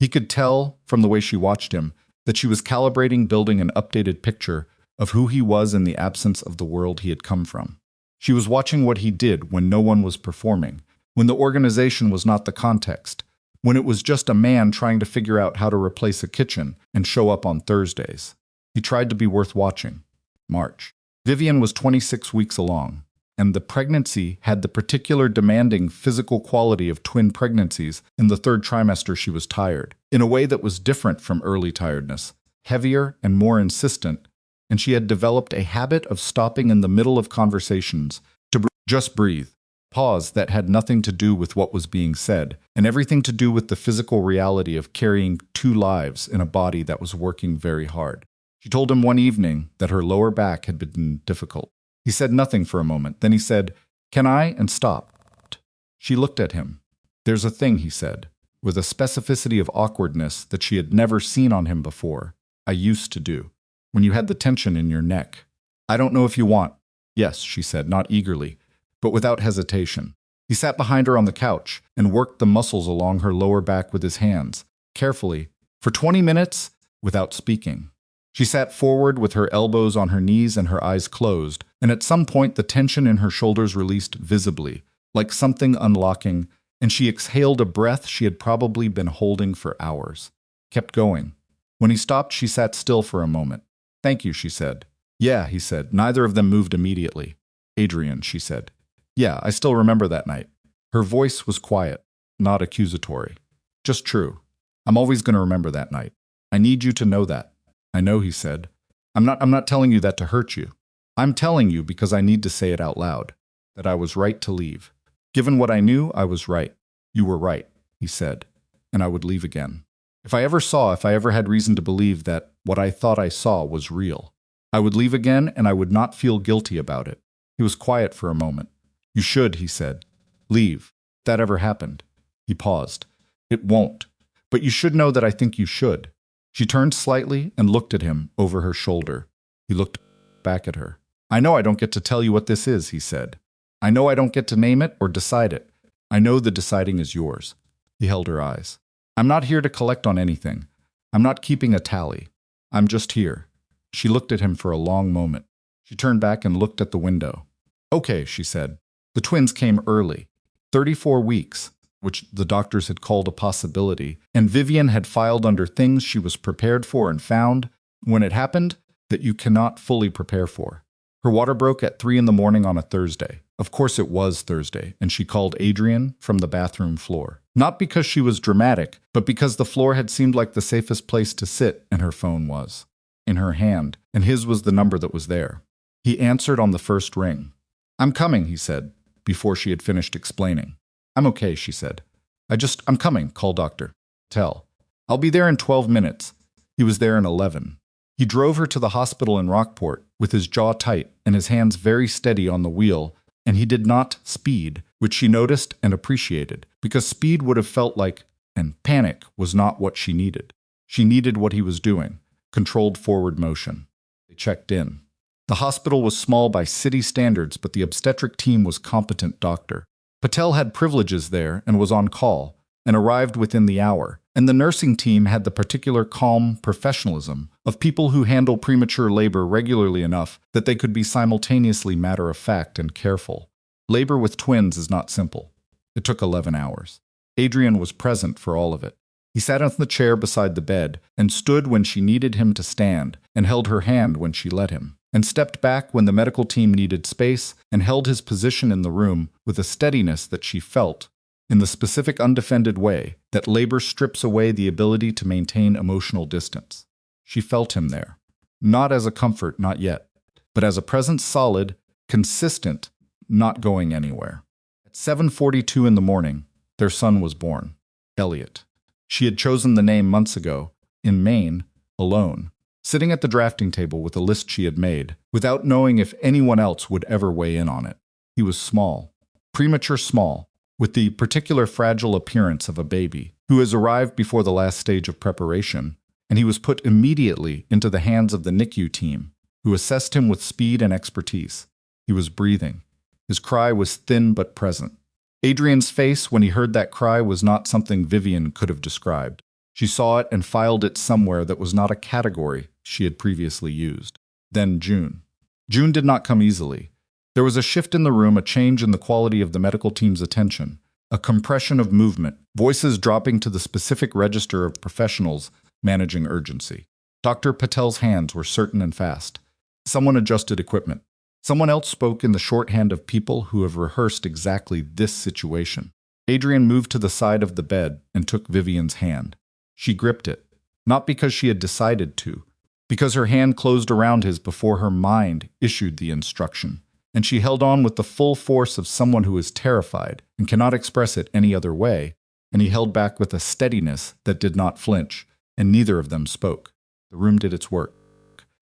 He could tell from the way she watched him that she was calibrating, building an updated picture of who he was in the absence of the world he had come from. She was watching what he did when no one was performing, when the organization was not the context, when it was just a man trying to figure out how to replace a kitchen and show up on Thursdays. He tried to be worth watching. March. Vivian was 26 weeks along, and the pregnancy had the particular demanding physical quality of twin pregnancies. In the third trimester, she was tired, in a way that was different from early tiredness, heavier and more insistent, and she had developed a habit of stopping in the middle of conversations to just breathe. Pause that had nothing to do with what was being said, and everything to do with the physical reality of carrying two lives in a body that was working very hard. She told him one evening that her lower back had been difficult. He said nothing for a moment. Then he said, "Can I?" and stopped. She looked at him. "There's a thing," he said, with a specificity of awkwardness that she had never seen on him before. "I used to do. When you had the tension in your neck. I don't know if you want." "Yes," she said, not eagerly, but without hesitation. He sat behind her on the couch and worked the muscles along her lower back with his hands, carefully, for 20 minutes, without speaking. She sat forward with her elbows on her knees and her eyes closed, and at some point the tension in her shoulders released visibly, like something unlocking, and she exhaled a breath she had probably been holding for hours. Kept going. When he stopped, she sat still for a moment. "Thank you," she said. "Yeah," he said. Neither of them moved immediately. "Adrian," she said. "Yeah, I still remember that night." Her voice was quiet, not accusatory. "Just true. I'm always going to remember that night. I need you to know that." "I know," he said. I'm not telling you that to hurt you. I'm telling you because I need to say it out loud, that I was right to leave. Given what I knew, I was right. You were right," he said, "and I would leave again. If I ever had reason to believe that what I thought I saw was real, I would leave again and I would not feel guilty about it." He was quiet for a moment. "You should," he said. "Leave. If that ever happened." He paused. "It won't. But you should know that I think you should." She turned slightly and looked at him over her shoulder. He looked back at her. "I know I don't get to tell you what this is," he said. "I know I don't get to name it or decide it. I know the deciding is yours." He held her eyes. "I'm not here to collect on anything. I'm not keeping a tally. I'm just here." She looked at him for a long moment. She turned back and looked at the window. "Okay," she said. The twins came early. 34 weeks, which the doctors had called a possibility, and Vivian had filed under things she was prepared for and found, when it happened, that you cannot fully prepare for. Her water broke at 3 in the morning on a Thursday. Of course it was Thursday, and she called Adrian from the bathroom floor. Not because she was dramatic, but because the floor had seemed like the safest place to sit, and her phone was in her hand, and his was the number that was there. He answered on the first ring. "I'm coming," he said, before she had finished explaining. "I'm okay," she said. I'm coming, call doctor. Tell. I'll be there in 12 minutes. He was there in 11. He drove her to the hospital in Rockport, with his jaw tight and his hands very steady on the wheel, and he did not speed, which she noticed and appreciated, because speed would have felt like, and panic was not what she needed. She needed what he was doing, controlled forward motion. They checked in. The hospital was small by city standards, but the obstetric team was competent doctor. Patel had privileges there and was on call, and arrived within the hour, and the nursing team had the particular calm professionalism of people who handle premature labor regularly enough that they could be simultaneously matter-of-fact and careful. Labor with twins is not simple. It took 11 hours. Adrian was present for all of it. He sat on the chair beside the bed, and stood when she needed him to stand, and held her hand when she let him, and stepped back when the medical team needed space, and held his position in the room with a steadiness that she felt, in the specific undefended way that labor strips away the ability to maintain emotional distance. She felt him there. Not as a comfort, not yet, but as a presence solid, consistent, not going anywhere. At 7:42 in the morning, their son was born, Elliot. She had chosen the name months ago, in Maine, alone, sitting at the drafting table with a list she had made, without knowing if anyone else would ever weigh in on it. He was small, premature small, with the particular fragile appearance of a baby who has arrived before the last stage of preparation, and he was put immediately into the hands of the NICU team, who assessed him with speed and expertise. He was breathing. His cry was thin but present. Adrian's face when he heard that cry was not something Vivian could have described. She saw it and filed it somewhere that was not a category she had previously used. Then June. June did not come easily. There was a shift in the room, a change in the quality of the medical team's attention, a compression of movement, voices dropping to the specific register of professionals managing urgency. Dr. Patel's hands were certain and fast. Someone adjusted equipment. Someone else spoke in the shorthand of people who have rehearsed exactly this situation. Adrian moved to the side of the bed and took Vivian's hand. She gripped it, not because she had decided to, because her hand closed around his before her mind issued the instruction, and she held on with the full force of someone who is terrified and cannot express it any other way, and he held back with a steadiness that did not flinch, and neither of them spoke. The room did its work.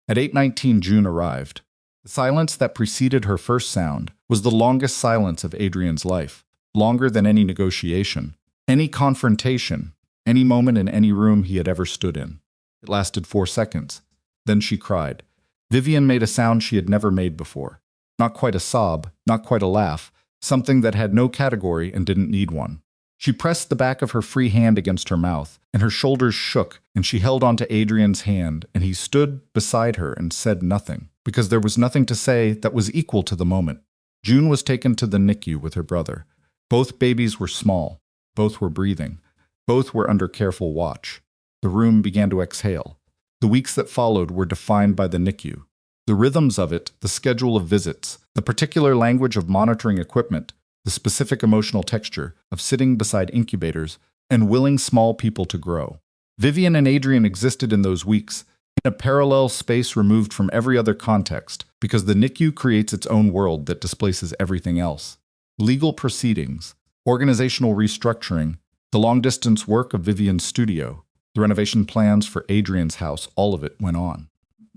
At 8:19, June arrived. The silence that preceded her first sound was the longest silence of Adrian's life, longer than any negotiation, any confrontation, any moment in any room he had ever stood in. It lasted 4 seconds. Then she cried. Vivian made a sound she had never made before. Not quite a sob, not quite a laugh, something that had no category and didn't need one. She pressed the back of her free hand against her mouth, and her shoulders shook, and she held onto Adrian's hand, and he stood beside her and said nothing, because there was nothing to say that was equal to the moment. June was taken to the NICU with her brother. Both babies were small. Both were breathing. Both were under careful watch. The room began to exhale. The weeks that followed were defined by the NICU. The rhythms of it, the schedule of visits, the particular language of monitoring equipment, the specific emotional texture of sitting beside incubators and willing small people to grow. Vivian and Adrian existed in those weeks, in a parallel space removed from every other context, because the NICU creates its own world that displaces everything else. Legal proceedings, organizational restructuring, the long-distance work of Vivian's studio, the renovation plans for Adrian's house, all of it went on.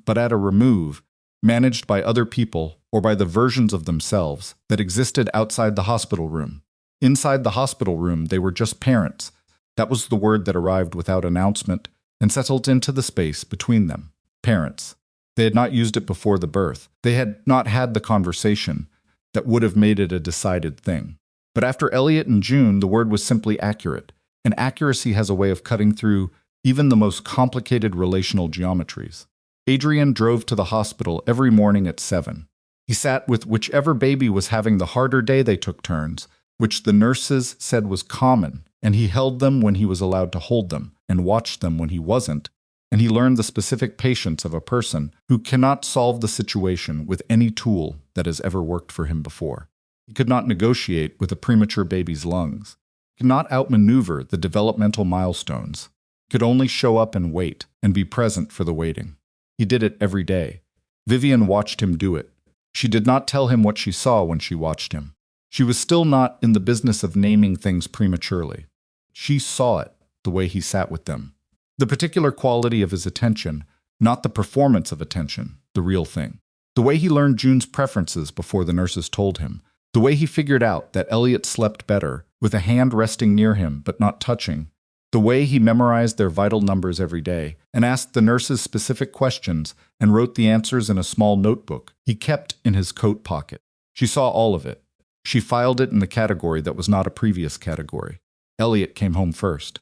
But at a remove, managed by other people or by the versions of themselves that existed outside the hospital room. Inside the hospital room, they were just parents. That was the word that arrived without announcement and settled into the space between them. Parents. They had not used it before the birth. They had not had the conversation that would have made it a decided thing. But after Elliot and June, the word was simply accurate, and accuracy has a way of cutting through even the most complicated relational geometries. Adrian drove to the hospital every morning at 7. He sat with whichever baby was having the harder day. They took turns, which the nurses said was common, and he held them when he was allowed to hold them, and watched them when he wasn't, and he learned the specific patience of a person who cannot solve the situation with any tool that has ever worked for him before. He could not negotiate with a premature baby's lungs. He could not outmaneuver the developmental milestones. He could only show up and wait, and be present for the waiting. He did it every day. Vivian watched him do it. She did not tell him what she saw when she watched him. She was still not in the business of naming things prematurely. She saw it, the way he sat with them. The particular quality of his attention, not the performance of attention, the real thing. The way he learned June's preferences before the nurses told him. The way he figured out that Elliot slept better, with a hand resting near him but not touching. The way he memorized their vital numbers every day and asked the nurses specific questions and wrote the answers in a small notebook he kept in his coat pocket. She saw all of it. She filed it in the category that was not a previous category. Elliot came home first.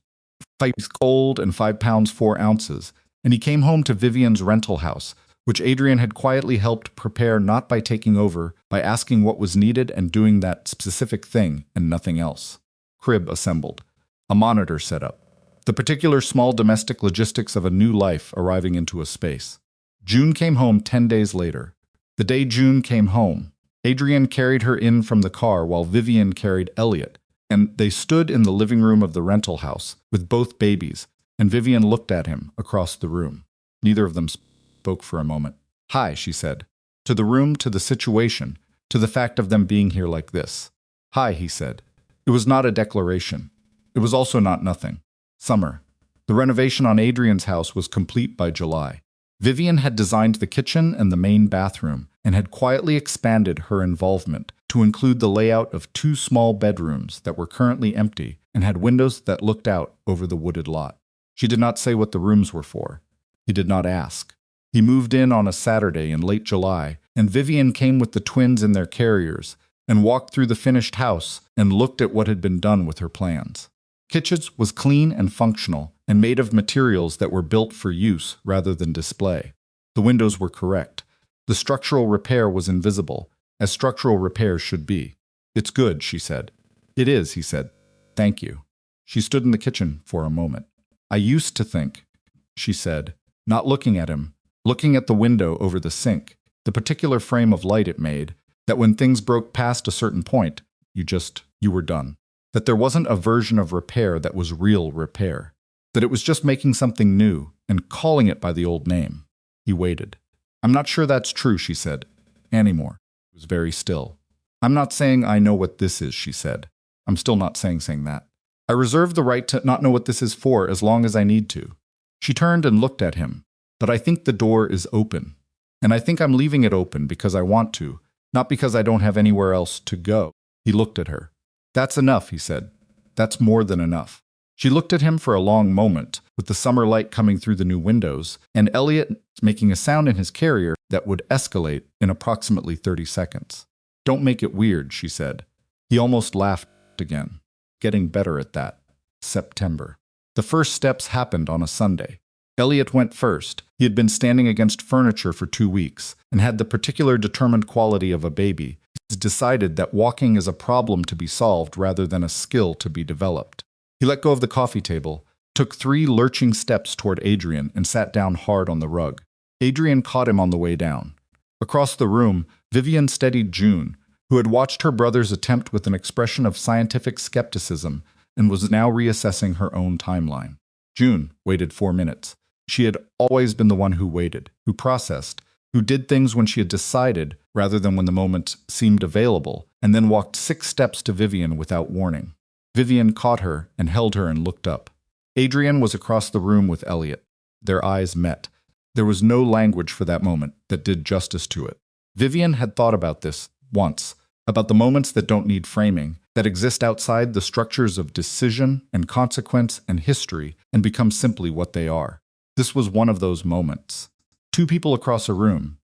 5 weeks old and 5 pounds 4 ounces, and he came home to Vivian's rental house, which Adrian had quietly helped prepare, not by taking over, by asking what was needed and doing that specific thing and nothing else. Crib assembled. A monitor set up. The particular small domestic logistics of a new life arriving into a space. June came home 10 days later. The day June came home, Adrian carried her in from the car while Vivian carried Elliot, and they stood in the living room of the rental house with both babies, and Vivian looked at him across the room. Neither of them spoke. spoke for a moment. Hi, she said. To the room, to the situation, to the fact of them being here like this. Hi, he said. It was not a declaration. It was also not nothing. Summer. The renovation on Adrian's house was complete by July. Vivian had designed the kitchen and the main bathroom and had quietly expanded her involvement to include the layout of 2 small bedrooms that were currently empty and had windows that looked out over the wooded lot. She did not say what the rooms were for. He did not ask. He moved in on a Saturday in late July, and Vivian came with the twins in their carriers and walked through the finished house and looked at what had been done with her plans. Kitchens was clean and functional and made of materials that were built for use rather than display. The windows were correct. The structural repair was invisible, as structural repairs should be. It's good, she said. It is, he said. Thank you. She stood in the kitchen for a moment. I used to think, she said, not looking at him, looking at the window over the sink, the particular frame of light it made, that when things broke past a certain point, you were done. That there wasn't a version of repair that was real repair. That it was just making something new and calling it by the old name. He waited. I'm not sure that's true, she said. Anymore. It was very still. I'm not saying I know what this is, she said. I'm still not saying that. I reserve the right to not know what this is for as long as I need to. She turned and looked at him. But I think the door is open. And I think I'm leaving it open because I want to, not because I don't have anywhere else to go. He looked at her. That's enough, he said. That's more than enough. She looked at him for a long moment, with the summer light coming through the new windows, and Elliot making a sound in his carrier that would escalate in approximately 30 seconds. Don't make it weird, she said. He almost laughed again. Getting better at that. September. The first steps happened on a Sunday. Elliot went first. He had been standing against furniture for 2 weeks, and had the particular determined quality of a baby. He decided that walking is a problem to be solved rather than a skill to be developed. He let go of the coffee table, took 3 lurching steps toward Adrian, and sat down hard on the rug. Adrian caught him on the way down. Across the room, Vivian steadied June, who had watched her brother's attempt with an expression of scientific skepticism and was now reassessing her own timeline. June waited 4 minutes. She had always been the one who waited, who processed, who did things when she had decided rather than when the moment seemed available, and then walked 6 steps to Vivian without warning. Vivian caught her and held her and looked up. Adrian was across the room with Elliot. Their eyes met. There was no language for that moment that did justice to it. Vivian had thought about this once, about the moments that don't need framing, that exist outside the structures of decision and consequence and history and become simply what they are. This was one of those moments. 2 people across a room,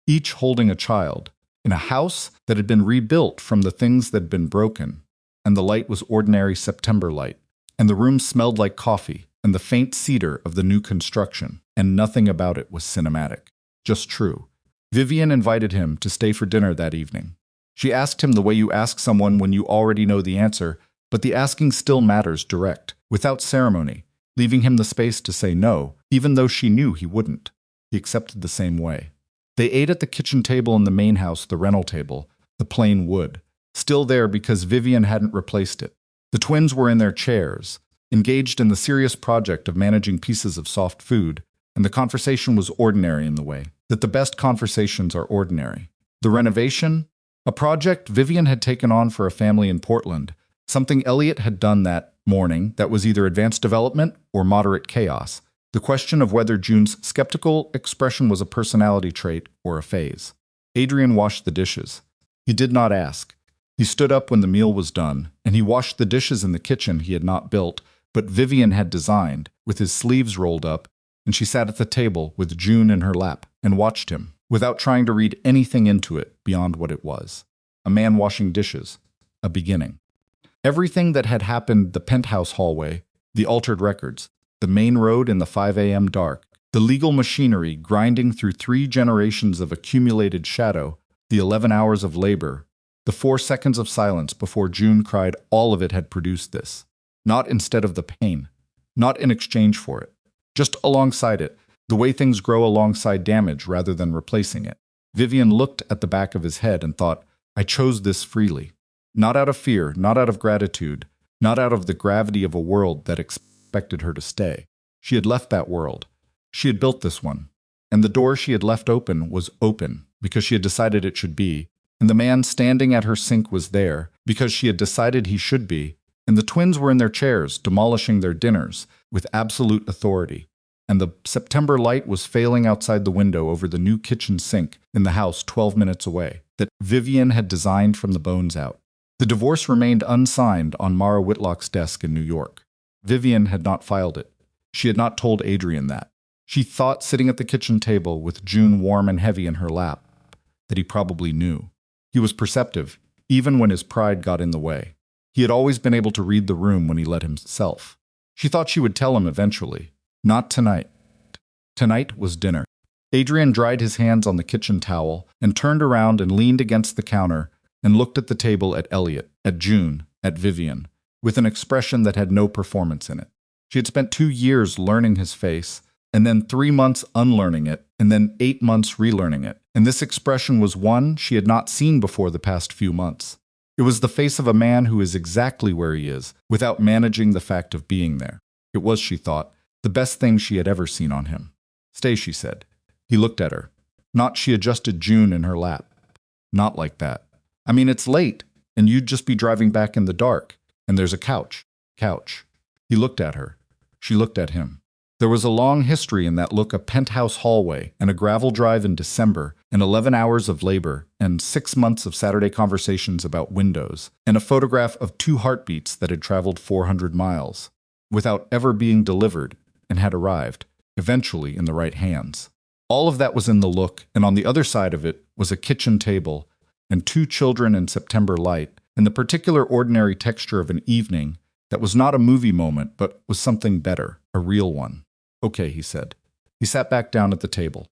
each holding a child, in a house that had been rebuilt from the things that had been broken, and the light was ordinary September light, and the room smelled like coffee and the faint cedar of the new construction, and nothing about it was cinematic, just true. Vivian invited him to stay for dinner that evening. She asked him the way you ask someone when you already know the answer, but the asking still matters direct, without ceremony, leaving him the space to say no, even though she knew he wouldn't. He accepted the same way. They ate at the kitchen table in the main house, the rental table, the plain wood, still there because Vivian hadn't replaced it. The twins were in their chairs, engaged in the serious project of managing pieces of soft food, and the conversation was ordinary in the way that the best conversations are ordinary. The renovation? A project Vivian had taken on for a family in Portland, something Elliot had done that morning that was either advanced development or moderate chaos. The question of whether June's skeptical expression was a personality trait or a phase. Adrian washed the dishes. He did not ask. He stood up when the meal was done, and he washed the dishes in the kitchen he had not built, but Vivian had designed, with his sleeves rolled up, and she sat at the table with June in her lap and watched him, without trying to read anything into it beyond what it was. A man washing dishes. A beginning. Everything that had happened, the penthouse hallway, the altered records, the main road in the 5 a.m. dark, the legal machinery grinding through 3 generations of accumulated shadow, the 11 hours of labor, the 4 seconds of silence before June cried, all of it had produced this. Not instead of the pain, not in exchange for it, just alongside it, the way things grow alongside damage rather than replacing it. Vivian looked at the back of his head and thought, I chose this freely. Not out of fear, not out of gratitude, not out of the gravity of a world that expected her to stay. She had left that world. She had built this one. and the door she had left open was open because she had decided it should be, and the man standing at her sink was there because she had decided he should be, and the twins were in their chairs demolishing their dinners with absolute authority, and the September light was failing outside the window over the new kitchen sink in the house 12 minutes away that Vivian had designed from the bones out. The divorce remained unsigned on Mara Whitlock's desk in New York. Vivian had not filed it. She had not told Adrian that. She thought, sitting at the kitchen table with June warm and heavy in her lap, that he probably knew. He was perceptive, even when his pride got in the way. He had always been able to read the room when he let himself. She thought she would tell him eventually. Not tonight. Tonight was dinner. Adrian dried his hands on the kitchen towel and turned around and leaned against the counter and looked at the table at Elliot, at June, at Vivian, with an expression that had no performance in it. She had spent 2 years learning his face, and then 3 months unlearning it, and then 8 months relearning it. And this expression was one she had not seen before the past few months. It was the face of a man who is exactly where he is, without managing the fact of being there. It was, she thought, the best thing she had ever seen on him. Stay, she said. He looked at her. Not she adjusted June in her lap. Not like that. I mean, it's late, and you'd just be driving back in the dark, and there's a couch. Couch. He looked at her. She looked at him. There was a long history in that look, a penthouse hallway, and a gravel drive in December, and 11 hours of labor, and 6 months of Saturday conversations about windows, and a photograph of 2 heartbeats that had traveled 400 miles, without ever being delivered, and had arrived, eventually in the right hands. All of that was in the look, and on the other side of it was a kitchen table, and 2 children in September light, and the particular ordinary texture of an evening that was not a movie moment, but was something better, a real one. Okay, he said. He sat back down at the table.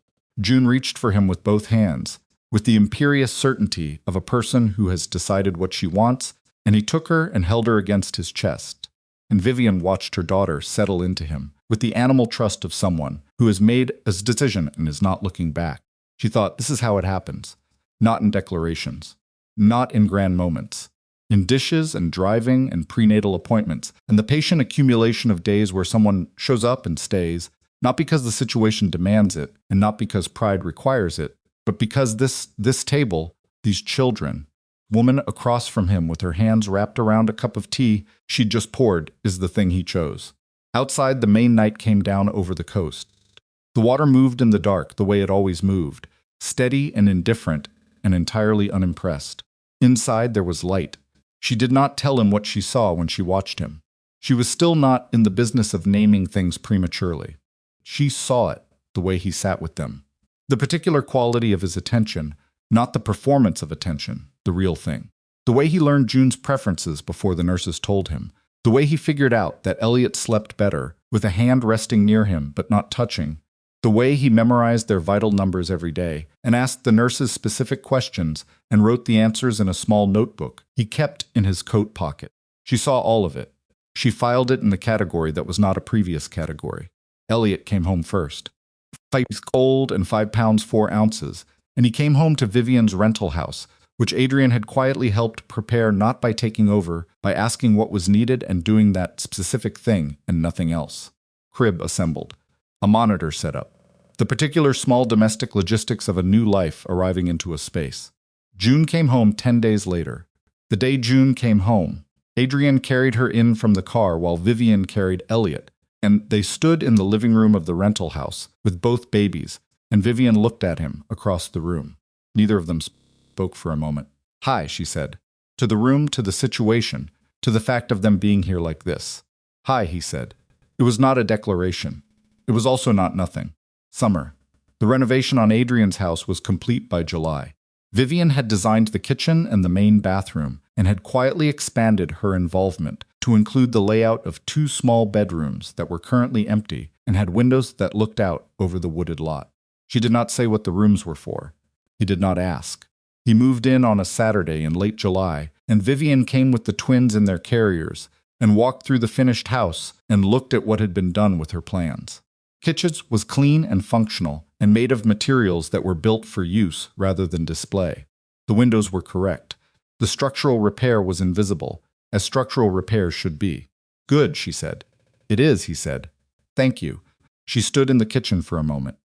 June reached for him with both hands, with the imperious certainty of a person who has decided what she wants, and he took her and held her against his chest. And Vivian watched her daughter settle into him, with the animal trust of someone who has made a decision and is not looking back. She thought, this is how it happens. Not in declarations. Not in grand moments. In dishes and driving and prenatal appointments, and the patient accumulation of days where someone shows up and stays, not because the situation demands it, and not because pride requires it, but because this table, these children, woman across from him with her hands wrapped around a cup of tea she'd just poured, is the thing he chose. Outside, the Maine night came down over the coast. The water moved in the dark the way it always moved, steady and indifferent and entirely unimpressed. Inside, there was light. She did not tell him what she saw when she watched him. She was still not in the business of naming things prematurely. She saw it, the way he sat with them. The particular quality of his attention, not the performance of attention, the real thing. The way he learned June's preferences before the nurses told him. The way he figured out that Elliot slept better, with a hand resting near him but not touching. The way he memorized their vital numbers every day and asked the nurses specific questions and wrote the answers in a small notebook he kept in his coat pocket. She saw all of it. She filed it in the category that was not a previous category. Elliot came home first. 5 cold and 5 pounds 4 ounces, and he came home to Vivian's rental house, which Adrian had quietly helped prepare, not by taking over, by asking what was needed and doing that specific thing and nothing else. Crib assembled. A monitor set up. The particular small domestic logistics of a new life arriving into a space. June came home 10 days later. The day June came home, Adrian carried her in from the car while Vivian carried Elliot, and they stood in the living room of the rental house with both babies, and Vivian looked at him across the room. Neither of them spoke for a moment. Hi, she said. To the room, to the situation, to the fact of them being here like this. Hi, he said. It was not a declaration. It was also not nothing. Summer. The renovation on Adrian's house was complete by July. Vivian had designed the kitchen and the main bathroom and had quietly expanded her involvement to include the layout of 2 small bedrooms that were currently empty and had windows that looked out over the wooded lot. She did not say what the rooms were for. He did not ask. He moved in on a Saturday in late July, and Vivian came with the twins in their carriers and walked through the finished house and looked at what had been done with her plans. Kitchens was clean and functional and made of materials that were built for use rather than display. The windows were correct. The structural repair was invisible, as structural repairs should be. Good, she said. It is, he said. Thank you. She stood in the kitchen for a moment.